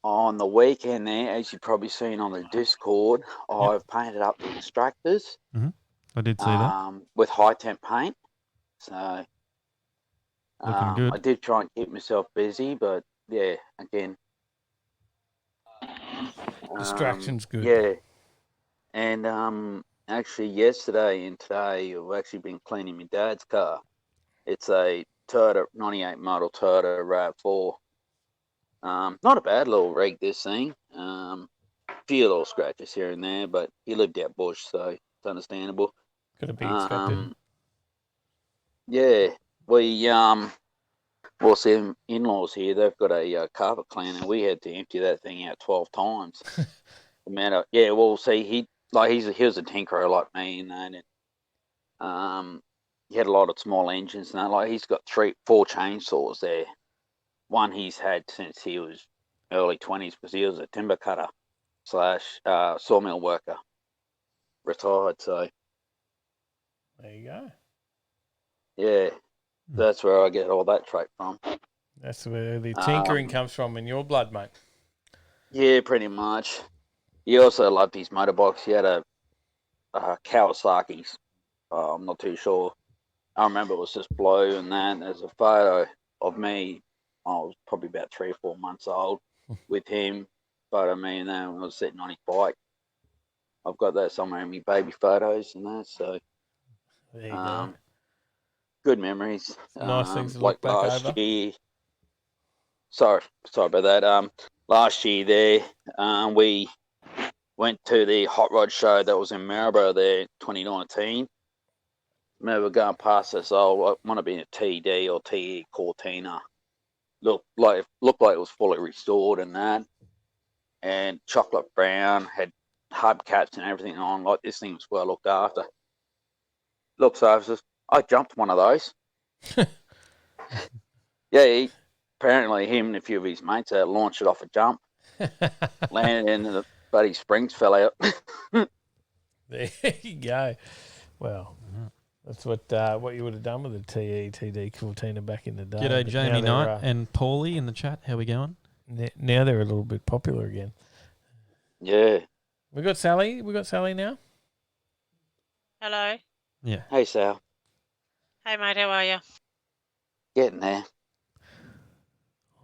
On the weekend there, as you've probably seen on the Discord, I've painted up the extractors. I did see that. With high temp paint. So looking good. I did try and keep myself busy, but yeah, again. Distraction's good. Yeah. And actually yesterday and today I've actually been cleaning my dad's car. It's a Toyota 98 model Toyota RAV4. Not a bad little rig, this thing. Few little scratches here and there, but he lived out bush, so it's understandable. Could have been expected. Yeah, well, see, in-laws here, they've got a carpet cleaner. We had to empty that thing out 12 times. See, he was a tinkerer like me, and he had a lot of small engines and that. Like, he's got 4 chainsaws there. One he's had since he was early 20s because he was a timber cutter / sawmill worker, retired. So there you go. Yeah, that's where I get all that trait from. That's where the tinkering comes from in your blood, mate. Yeah, pretty much. He also loved his motorbikes. He had a Kawasaki's. I'm not too sure. I remember it was just blue, and then there's a photo of me. I was probably about 3 or 4 months old with him. Photo of me and then when I was sitting on his bike. I've got that somewhere in my baby photos and that. So there you go. Good memories. Nice things to look back over. Year, sorry about that. Last year there, we went to the hot rod show that was in Maryborough there, 2019. Remember going past this old, I want to be a TD or TE Cortina. Looked like it was fully restored and that, and chocolate brown, had hubcaps and everything on. Like, this thing was well looked after. Looks over, I jumped one of those. Yeah, apparently him and a few of his mates had launched it off a jump, landed in the bloody springs fell out. There you go. Well, that's what you would have done with a TD Cortina back in the day. G'day, Jamie Knight and Paulie in the chat. How we going? Now they're a little bit popular again. Yeah. We got Sally. We got Sally now. Hello. Yeah. Hey, Sal. Hey, mate. How are you? Getting there.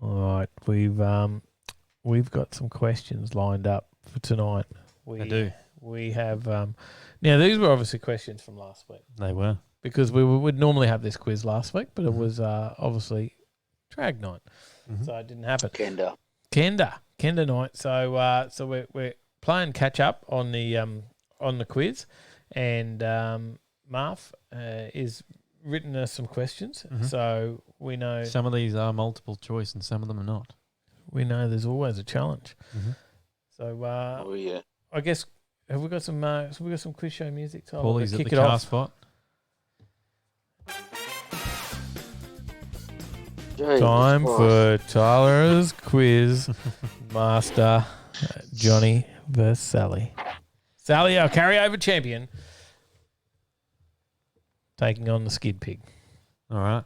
All right, we've got some questions lined up for tonight. I do. We have now these were obviously questions from last week. They were, because we would normally have this quiz last week, but it was obviously drag night, so it didn't happen. Kenda night. So we're playing catch up on the quiz, and Marv is written us some questions, so we know some of these are multiple choice and some of them are not. We know there's always a challenge. So oh yeah, I guess have we got some quiz show music? So Paulie's at the car spot. Time for Tyler's quiz master, Johnny versus Sally. Sally, our carryover champion, taking on the skid pig. All right.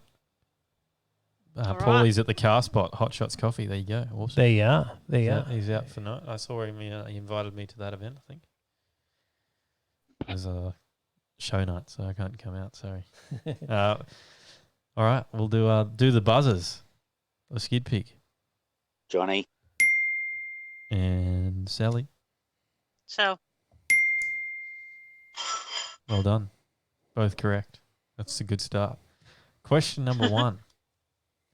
Paulie's at the car spot. Hot Shots Coffee. There you go. Awesome. There you are. There you are. He's out for night. I saw him. He invited me to that event, I think. There's a show night, so I can't come out. Sorry. All right. We'll do the buzzers. A skid pig. Johnny. And Sally. So. Well done. Both correct. That's a good start. Question number 1.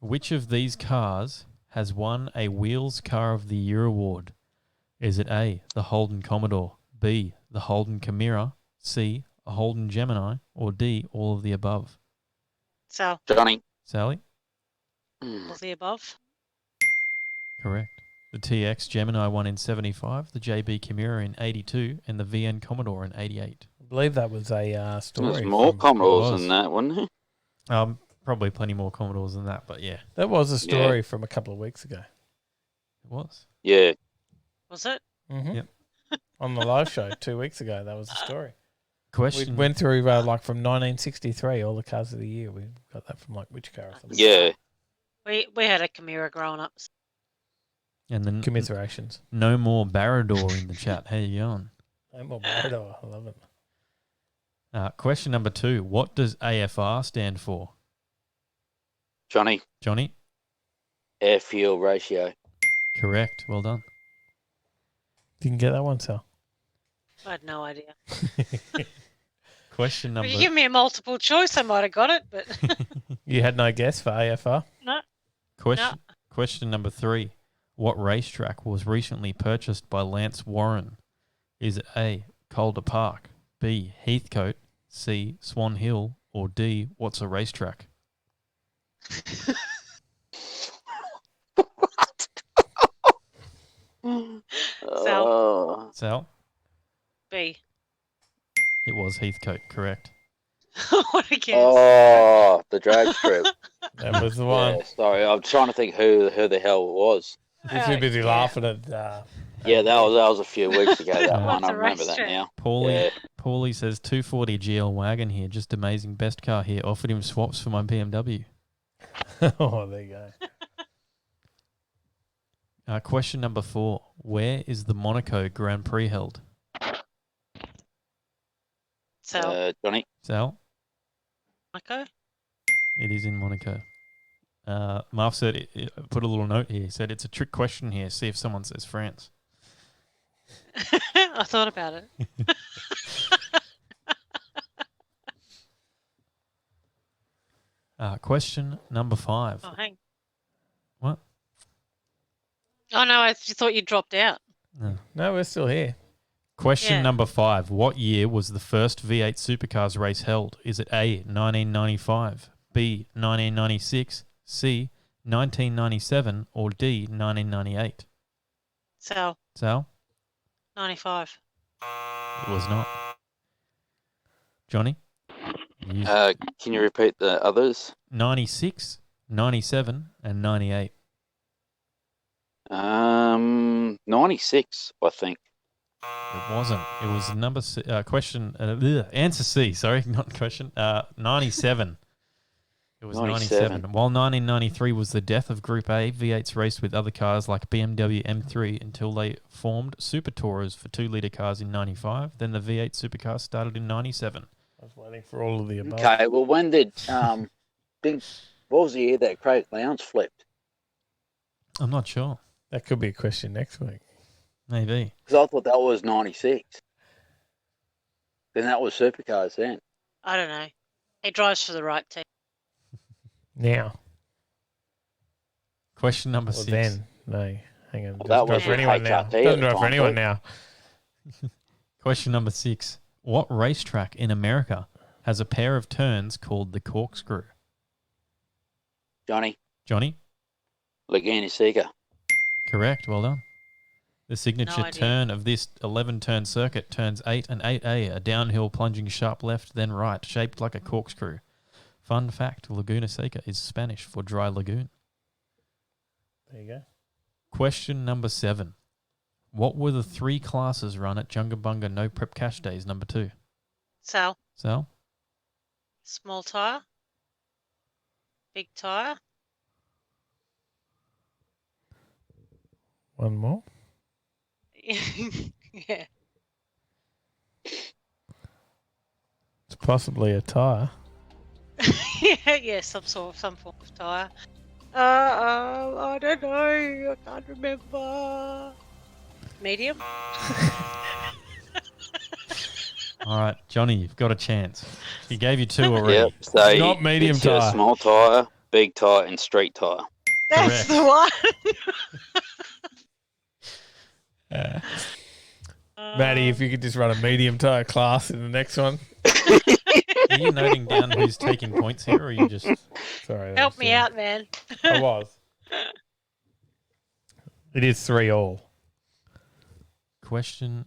Which of these cars has won a Wheels Car of the Year award? Is it A, the Holden Commodore, B, the Holden Chimera, C, a Holden Gemini, or D, all of the above? So, Johnny. Sally? all of the above. Correct. The TX Gemini won in 75, the JB Chimera in 82, and the VN Commodore in 88. I believe that was a story. There's more from- Commodores was. than that, wasn't there? Probably plenty more Commodores than that, but yeah, That was a story from a couple of weeks ago. it was. Yeah. Was it? Mm-hmm. Yep. On the live show 2 weeks ago, that was the story. We Question. went through like from 1963, all the cars of the year. We got that from like which car or something. Yeah. We had a Chimera growing up. And then Commiserations. no more Barrador in the chat. How you going? No more Barrador. I love it. Question number 2. What does AFR stand for? Johnny. Johnny? Air fuel ratio. Correct. Well done. Didn't get that one, Sal. I had no idea. Question number... If you give me a multiple choice, I might have got it, but You had no guess for AFR? no. Question number 3. What racetrack was recently purchased by Lance Warren? Is it A, Calder Park, B, Heathcote, C, Swan Hill, or D, what's a racetrack? Oh. Sal? B. It was Heathcote, correct. What a guess. Oh, the drag strip. That was the one. Yeah, sorry, I'm trying to think who the hell it was. You're too busy yeah. laughing at. Yeah, that was a few weeks ago. That one, What's I a remember that racetrack? now. Paulie says 240 GL wagon here, just amazing. Best car here. Offered him swaps for my BMW. Oh, there you go. Question number 4. Where is the Monaco Grand Prix held? So, Johnny. Sal? Monaco? It is in Monaco. Marv said, put a little note here. He said, it's a trick question here. See if someone says France. I thought about it. Question number 5. Oh, hang. What? Oh, no, I just thought you dropped out. No, we're still here. Question Yeah. number 5. What year was the first V8 supercars race held? Is it A, 1995, B, 1996, C, 1997, or D, 1998? So, Sal? 95. It was not. Johnny? Can you repeat the others? 96, 97, and 98. 96, I think. It wasn't. It was number answer C. Sorry, not question. 97. It was 97. While 1993 was the death of Group A, V8s raced with other cars like BMW M3 until they formed Super Tourers for 2-litre cars in 95. Then the V8 supercars started in 97. I was waiting for all of the above. Okay, well, when did what was the year that Craig Lowndes flipped? I'm not sure. That could be a question next week. Maybe. Because I thought that was 96. Then that was supercars then. I don't know. He drives for the right team. Now. Question number Or 6. then. No. Hang on. That Doesn't was drive for with anyone now. HRT at Doesn't the drive for time, anyone too. now. Question number 6. What racetrack in America has a pair of turns called the corkscrew? Johnny. Johnny? Laguna Seca. Correct. Well done. The signature idea. turn of this 11-turn circuit, turns 8 and 8A, a downhill plunging sharp left, then right, shaped like a corkscrew. Fun fact, Laguna Seca is Spanish for dry lagoon. There you go. Question number 7. What were the 3 classes run at Jungabunga No Prep Cash Days number 2? So, Sal? small tyre, big tyre, One more. yeah. It's possibly a tyre. Yeah, some form of tyre. I don't know. I can't remember. Medium. All right, Johnny, you've got a chance. He gave you 2 already. Yep. So Not medium it's your tyre. small tyre, big tyre, and street tyre. That's Correct. the one. Maddie, if you could just run a medium tyre class in the next one. Are you noting down who's taking points here, or are you just... Sorry. Help me out, man. I was. It is 3-all. Question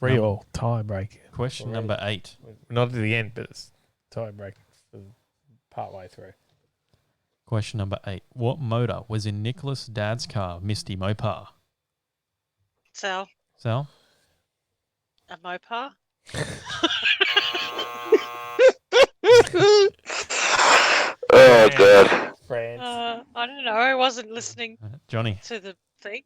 3-all. Tie-break. Question number 8. Not at the end, but it's tie-break for part way through. Question number 8. What motor was in Nicholas' dad's car, Misty Mopar? So, Sal? a Mopar. Oh, God. France. I don't know. I wasn't listening Johnny? to the thing.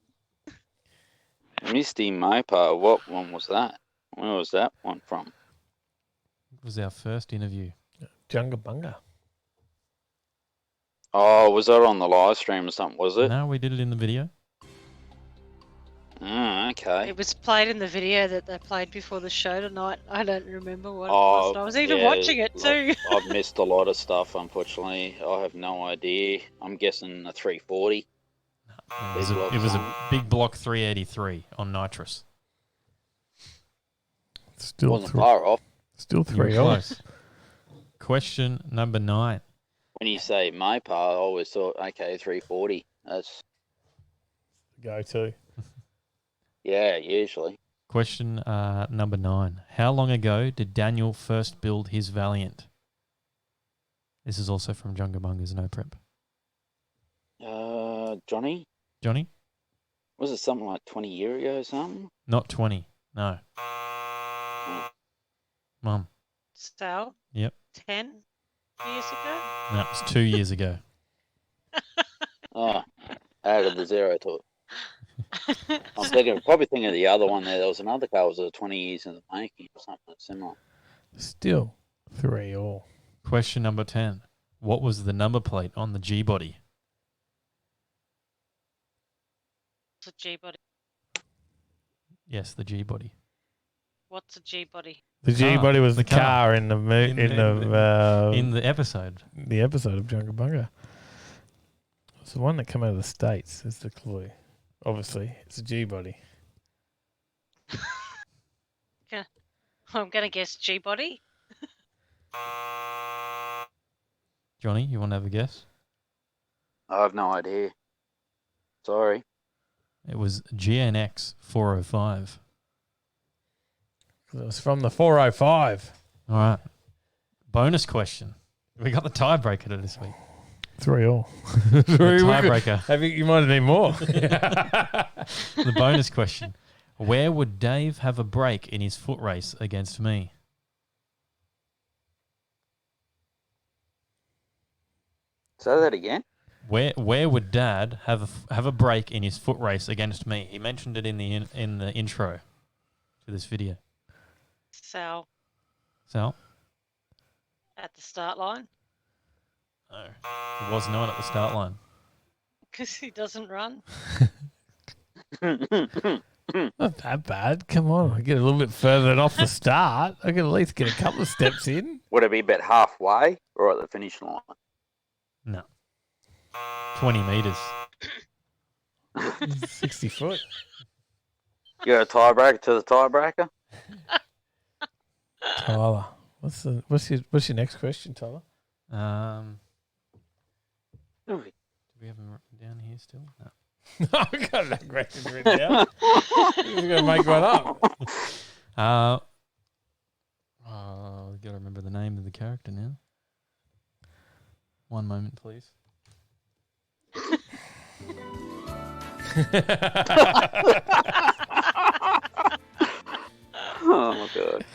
Misty Mopar, what one was that? Where was that one from? It was our first interview. Junga Bunga. Oh, was that on the live stream or something, was it? No, we did it in the video. Oh, okay. It was played in the video that they played before the show tonight. I don't remember what it Oh, was. And I was even yeah, watching it too. I've missed a lot of stuff, unfortunately. I have no idea. I'm guessing a 340. It was a big block 383 on nitrous. Still Wasn't far off. Still You were 3-all. close. Question number 9. When you say Mopar, I always thought, okay, 340. That's, Go to. yeah, usually. Question number 9. How long ago did Daniel first build his Valiant? This is also from Jungabunga's No Prep. Johnny? Johnny? Was it something like 20 years ago or something? Not 20. No. Mum. So, Yep. 10 years ago? No, it was 2 years ago. Oh, added the zero to it. I'm probably thinking of the other one there. There was another car, was 20 years in the making or something similar. Still 3-all. Question number 10. What was the number plate on the G-body? What's a G-body? Yes, the G-body. What's a G-body? The G-body was the The car. car in the In the episode. the episode of Junga Bunga. It's the one that came out of the States. Is the clue. Obviously, it's a G-body. I'm going to guess G-body. Johnny, you want to have a guess? I have no idea. Sorry. It was GNX 405. It was from the 405. All right. Bonus question. We got the tiebreaker this week. 3-all. The tiebreaker. You might need more. The bonus question. Where would Dave have a break in his foot race against me? Say that again. Where would Dad have a break in his foot race against me? He mentioned it in the intro to this video. So, Sal? at the start line. No. It was not at the start line. Because he doesn't run. Not that bad. Come on. I get a little bit further than off the start. I can at least get a couple of steps in. Would it be about halfway or at the finish line? No. 20 metres. 60 foot. You got a tiebreaker to the tiebreaker? Tyler. What's your next question, Tyler? Do we have them written down here still? No. I've got no questions written down. You're going to make one up. I've got to remember the name of the character now. One moment, please. Oh my god.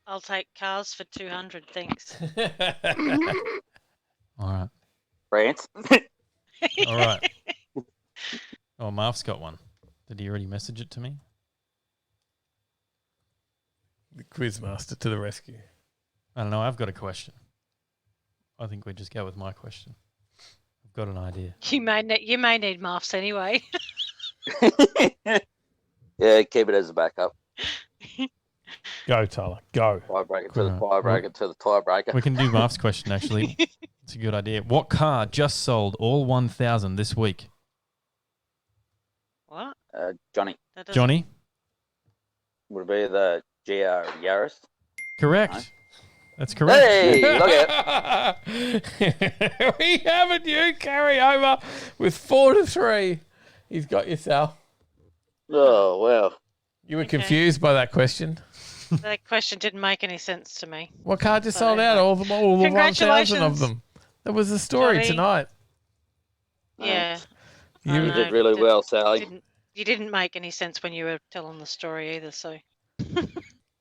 I'll take cars for 200, thanks. All right. France? All right. Oh, Marf's got one. Did he already message it to me? The quizmaster to the rescue. I don't know. I've got a question. I think we just go with my question. I've got an idea. You may need Marfs anyway. Yeah, keep it as a backup. Go, Tyler. Go. Tiebreaker to the Alright. tiebreaker to the tiebreaker. We can do Mark's question, actually. It's a good idea. What car just sold all 1,000 this week? What? Johnny, That doesn't- Johnny? would it be the GR Yaris? Correct. No. That's correct. Hey, look at We have a new carryover with 4-3. He's got you, Sal. Oh, wow. You were Okay. confused by that question. That question didn't make any sense to me. What car just So sold out? anyway. All the 1,000 of Congratulations. them. That was the story Johnny. tonight. Yeah. You- I You know, did really well, Sally. You didn't make any sense when you were telling the story either. So,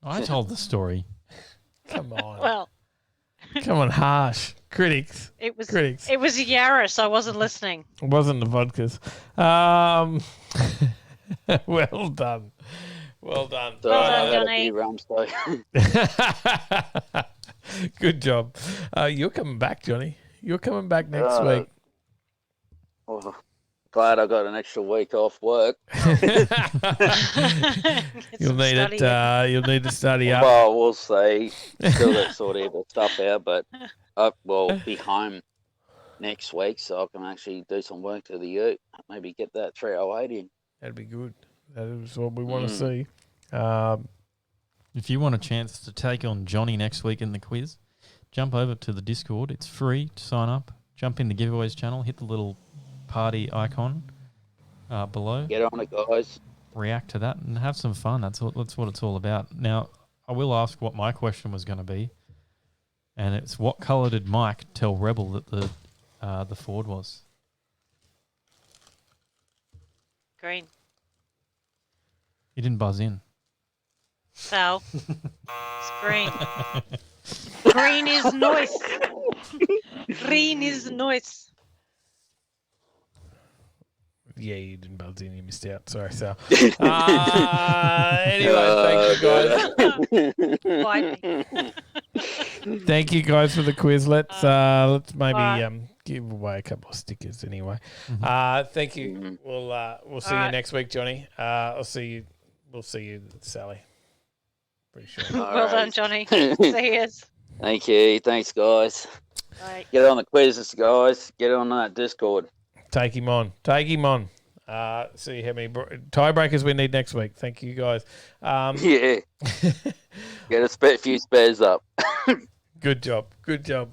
I told the story. Come on. well, Come on, harsh. Critics. it was Critics. it was Yaris. I wasn't listening. It wasn't the vodkas. Well done. Well done. So Well I done, had a Johnny. few rums, though. Good job. You're coming back, Johnny. You're coming back next Uh, week. Oh, glad I got an extra week off work. Get You'll some need study it. in. You'll need to study up. Well, we'll see. Still got to sort of stuff out, but I will be home next week, so I can actually do some work to the ute. Maybe get that 308 in. That'd be good. That is what we want to Mm. see. If you want a chance to take on Johnny next week in the quiz, jump over to the Discord. It's free to sign up. Jump in the giveaways channel. Hit the little party icon below. Get on it, guys. React to that and have some fun. That's what it's all about. Now, I will ask what my question was going to be, and it's what colour did Mike tell Rebel that the Ford was? Green. He didn't buzz in. Sal. It's green. Green is noise. Green is noise. Yeah, you didn't buzz in. You missed out. Sorry, Sal. Anyway, thank you guys. Bite me. Thank you guys for the quiz. Let's maybe Alright. give away a couple of stickers anyway. Mhm. Thank you. We'll see you Alright. next week, Johnny. We'll see you, Sally. Pretty sure. Well done, Alright. Johnny. See yous. Thank you. Thanks, guys. Bye. Get on the quizzes, guys. Get on that Discord. Take him on. See how many tiebreakers we need next week. Thank you guys. Yeah. Get a few spares up. Good job.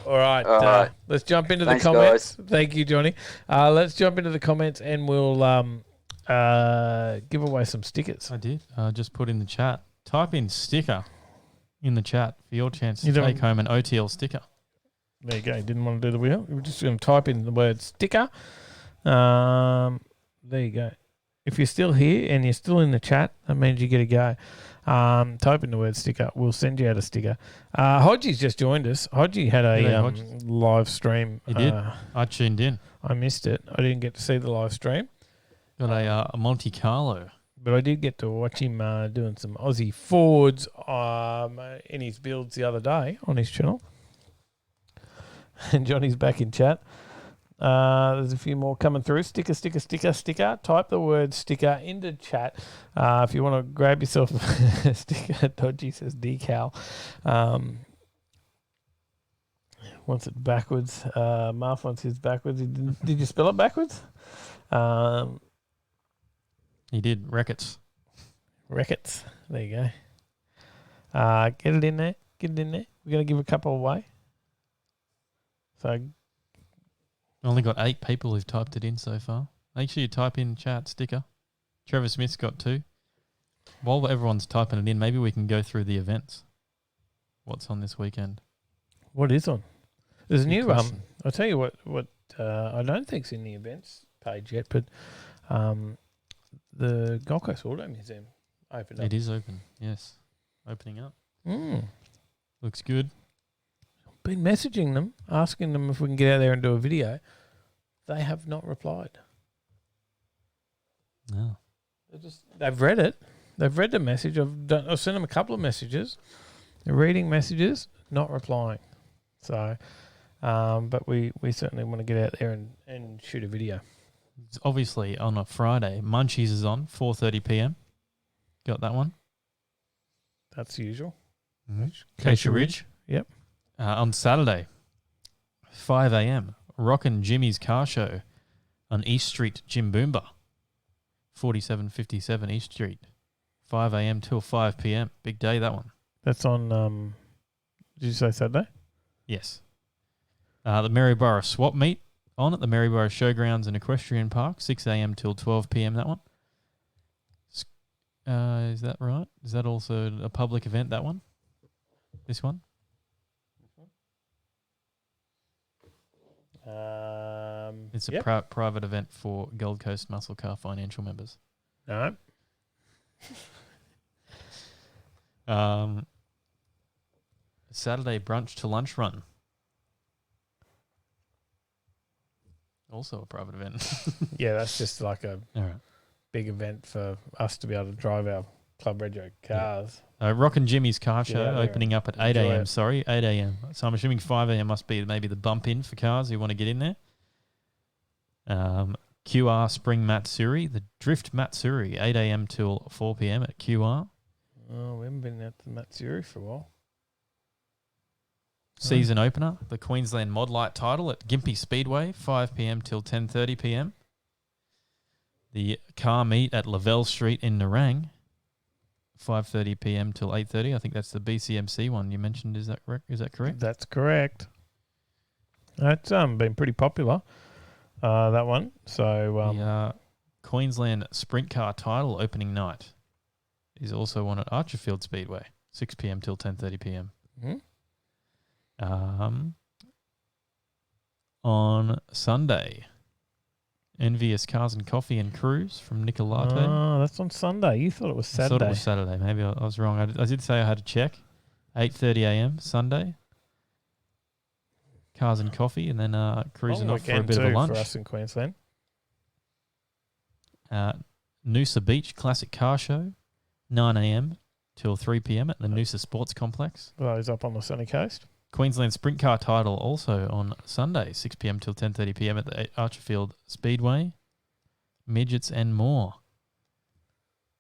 All right. All right. Let's jump into Thanks, the comments. Thank you, Johnny. Let's jump into the comments and we'll give away some stickers. I did. Just put in the chat. Type in sticker in the chat for your chance You to don't- take home an OTL sticker. There you go. You didn't want to do the wheel. We're just going to type in the word sticker. There you go. If you're still here and you're still in the chat, that means you get a go. Type in the word sticker. We'll send you out a sticker. Hodgie's just joined us. Hodgie had a G'day, Hodge. live stream. He did. I tuned in. I missed it. I didn't get to see the live stream, Got a Monte Carlo. but I did get to watch him doing some Aussie Fords in his builds the other day on his channel. And Johnny's back in chat. There's a few more coming through. Sticker. Type the word sticker into chat. If you want to grab yourself a sticker, Dodgy says decal. Wants it backwards. Marth wants his backwards. Did you spell it backwards? He did. Records. Records. There you go. Get it in there. We're going to give a couple away. So Only got 8 people who've typed it in so far. Make sure you type in chat sticker. Trevor Smith's got 2. While everyone's typing it in, maybe we can go through the events. What's on this weekend? what is on? There's a Good new question. I'll tell you what I don't think's in the events page yet, but the Gold Coast Auto Museum opened up. It is open. Yes, opening up. Mm. Looks good. Been messaging them, asking them if we can get out there and do a video. They have not replied. No. They've read it. They've read the message. I've sent them a couple of messages. They're reading messages, not replying. So, but we certainly want to get out there and shoot a video. It's obviously on a Friday. Munchies is on 4:30 p.m. Got that one? That's usual. Acacia Ridge. Yep. On Saturday, 5 a.m., Rockin' Jimmy's Car Show on East Street, Jimboomba, 4757 East Street, 5 a.m. till 5 p.m. Big day, that one. That's on, did you say Saturday? Yes. The Maryborough Swap Meet on at the Maryborough Showgrounds and Equestrian Park, 6 a.m. till 12 p.m. that one. Is that right? Is that also a public event, that one? This one? It's a private event for Gold Coast Muscle Car Financial members. No. Saturday brunch to lunch run. Also a private event. Yeah, that's just like a All right. big event for us to be able to drive our Club Rego cars. Rockin' Jimmy's Car Show out there opening up at 8 enjoy a.m. it. Sorry, 8 a.m. So I'm assuming 5 a.m. must be maybe the bump in for cars who want to get in there. QR Spring Matsuri, the Drift Matsuri, 8 a.m. till 4 p.m. at QR. Oh, we haven't been out to Matsuri for a while. Season opener, the Queensland Mod Light title at Gympie Speedway, 5 p.m. till 10:30 p.m. The car meet at Lavelle Street in Nerang, 5:30 p.m. till 8:30. I think that's the BCMC one you mentioned. Is that correct? That's correct. That's been pretty popular, that one. So the Queensland Sprint Car title opening night is also one at Archerfield Speedway, 6 p.m. till 10:30 p.m. Mm-hmm. On Sunday, Envious Cars and Coffee and Cruise from Nicolate. Oh, that's on Sunday. You thought it was Saturday. I thought it was Saturday. Maybe I was wrong. I did say I had to check. 8:30 a.m. Sunday. Cars and Coffee, and then cruising off for a bit of a lunch. For us in Queensland. Noosa Beach Classic Car Show, 9 a.m. till 3 p.m. at the Noosa Sports Complex. Those up on the sunny coast. Queensland Sprint Car title also on Sunday, 6 p.m. till 10:30 p.m. at the Archerfield Speedway. Midgets and more.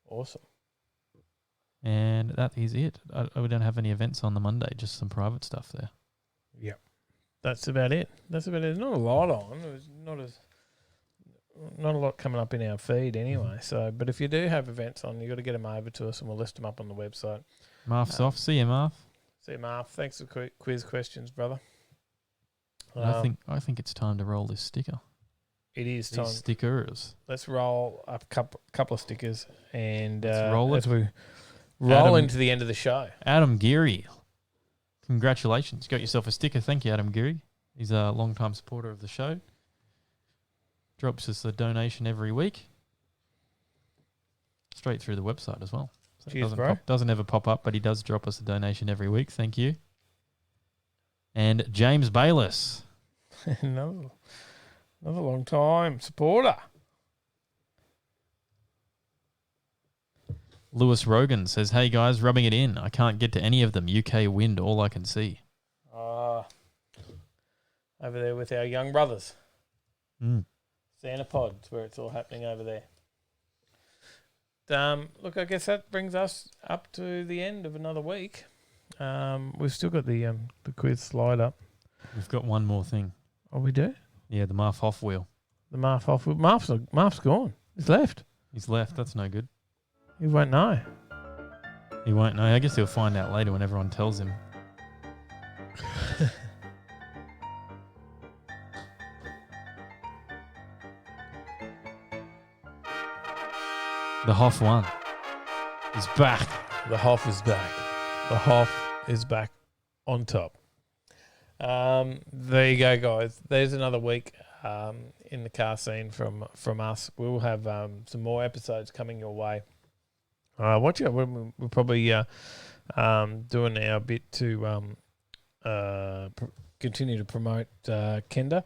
Awesome. And that is it. We don't have any events on the Monday, just some private stuff there. Yep. That's about it. There's not a lot on. There's not a lot coming up in our feed anyway. So, but if you do have events on, you got to get them over to us, and we'll list them up on the website. Marv's off. See you, Marv. See you, Marv. Thanks for quiz questions, brother. I think it's time to roll this sticker. It is These time. stickers. Let's roll a couple of stickers, and roll it. as we roll into the end of the show. Adam Geary, congratulations. Got yourself a sticker. Thank you, Adam Geary. He's a long-time supporter of the show. Drops us a donation every week. Straight through the website as well. So Cheers, bro. Doesn't ever pop up, but he does drop us a donation every week. Thank you. And James Bayliss. Another long-time supporter. Lewis Rogan says, hey guys, rubbing it in. I can't get to any of them. UK wind, all I can see. Over there with our young brothers. Mm. Santa Pod's where it's all happening over there. Look, I guess that brings us up to the end of another week. We've still got the quiz slide up. We've got one more thing. Oh, we do? Yeah, the Marv Hoff wheel. The Marv Hoff wheel. Marv's gone. He's left. He's left. That's no good. He won't know. He won't know. I guess he'll find out later when everyone tells him. The Hoff one is back. The Hoff is back. The Hoff is back on top. There you go, guys. There's another week in the car scene from us. We'll have some more episodes coming your way. Watch out. We're probably doing our bit to continue to promote Kenda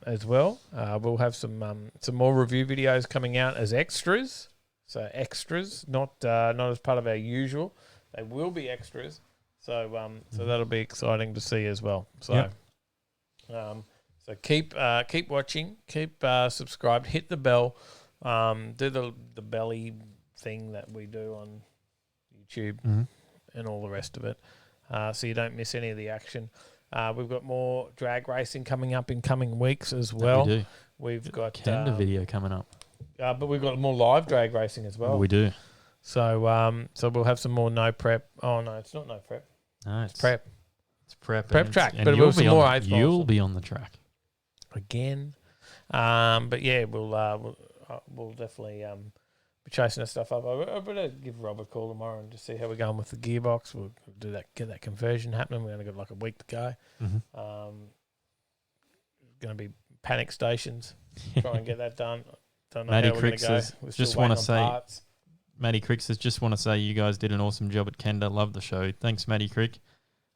as well. We'll have some more review videos coming out as extras. So extras, not as part of our usual. They will be extras. So that'll be exciting to see as well. So so keep watching, keep subscribed, hit the bell, do the belly thing that we do on YouTube, and all the rest of it, so you don't miss any of the action. We've got more drag racing coming up in coming weeks as well. We do. We've got Canada video coming up. but we've got more live drag racing as well. We do. So so we'll have some more no prep. Oh no, it's not no prep. No, it's Prep. It's prep. Prep and track, and but you'll we'll some be more on, eighth You'll miles. be on the track. Again. But yeah, we'll definitely be chasing that stuff up. I better give Rob a call tomorrow and just see how we're going with the gearbox. We'll do that, get that conversion happening. We're only got like a week to go. Mm-hmm. Going to be panic stations. Try and get that done. Don't know Matty how we're going Crick to go. says, We're still just want waiting to on say, parts. Matty Crick says, just want to say you guys did an awesome job at Kenda. Love the show. Thanks, Matty Crick.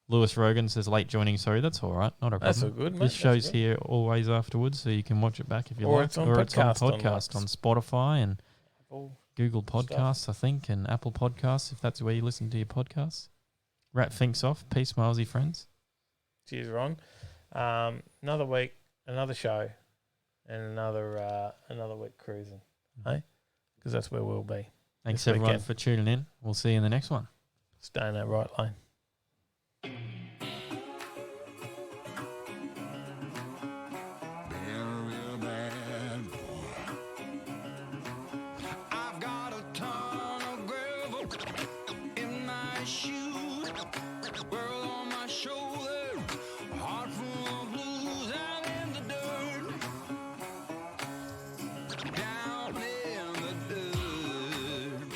Lewis Rogan says late joining. Sorry, that's all right. Not a problem. That's all good, mate. This That's show's good. here always afterwards, so you can watch it back if you Or like. it's on Or it's on podcast on, podcast like, on Spotify and All Google Podcasts, I think, and Apple Podcasts, if that's where you listen to your podcasts. Rat thinks off. Peace, milesy friends. Cheers, Ron. Another week, another show, and another week cruising. Hey, because that's where we'll be. Thanks, this everyone, weekend. for tuning in. We'll see you in the next one. Stay in that right lane. I've got a ton of gravel in my shoes, world on my shoulder, heart full of blues out in the dirt, down in the dirt.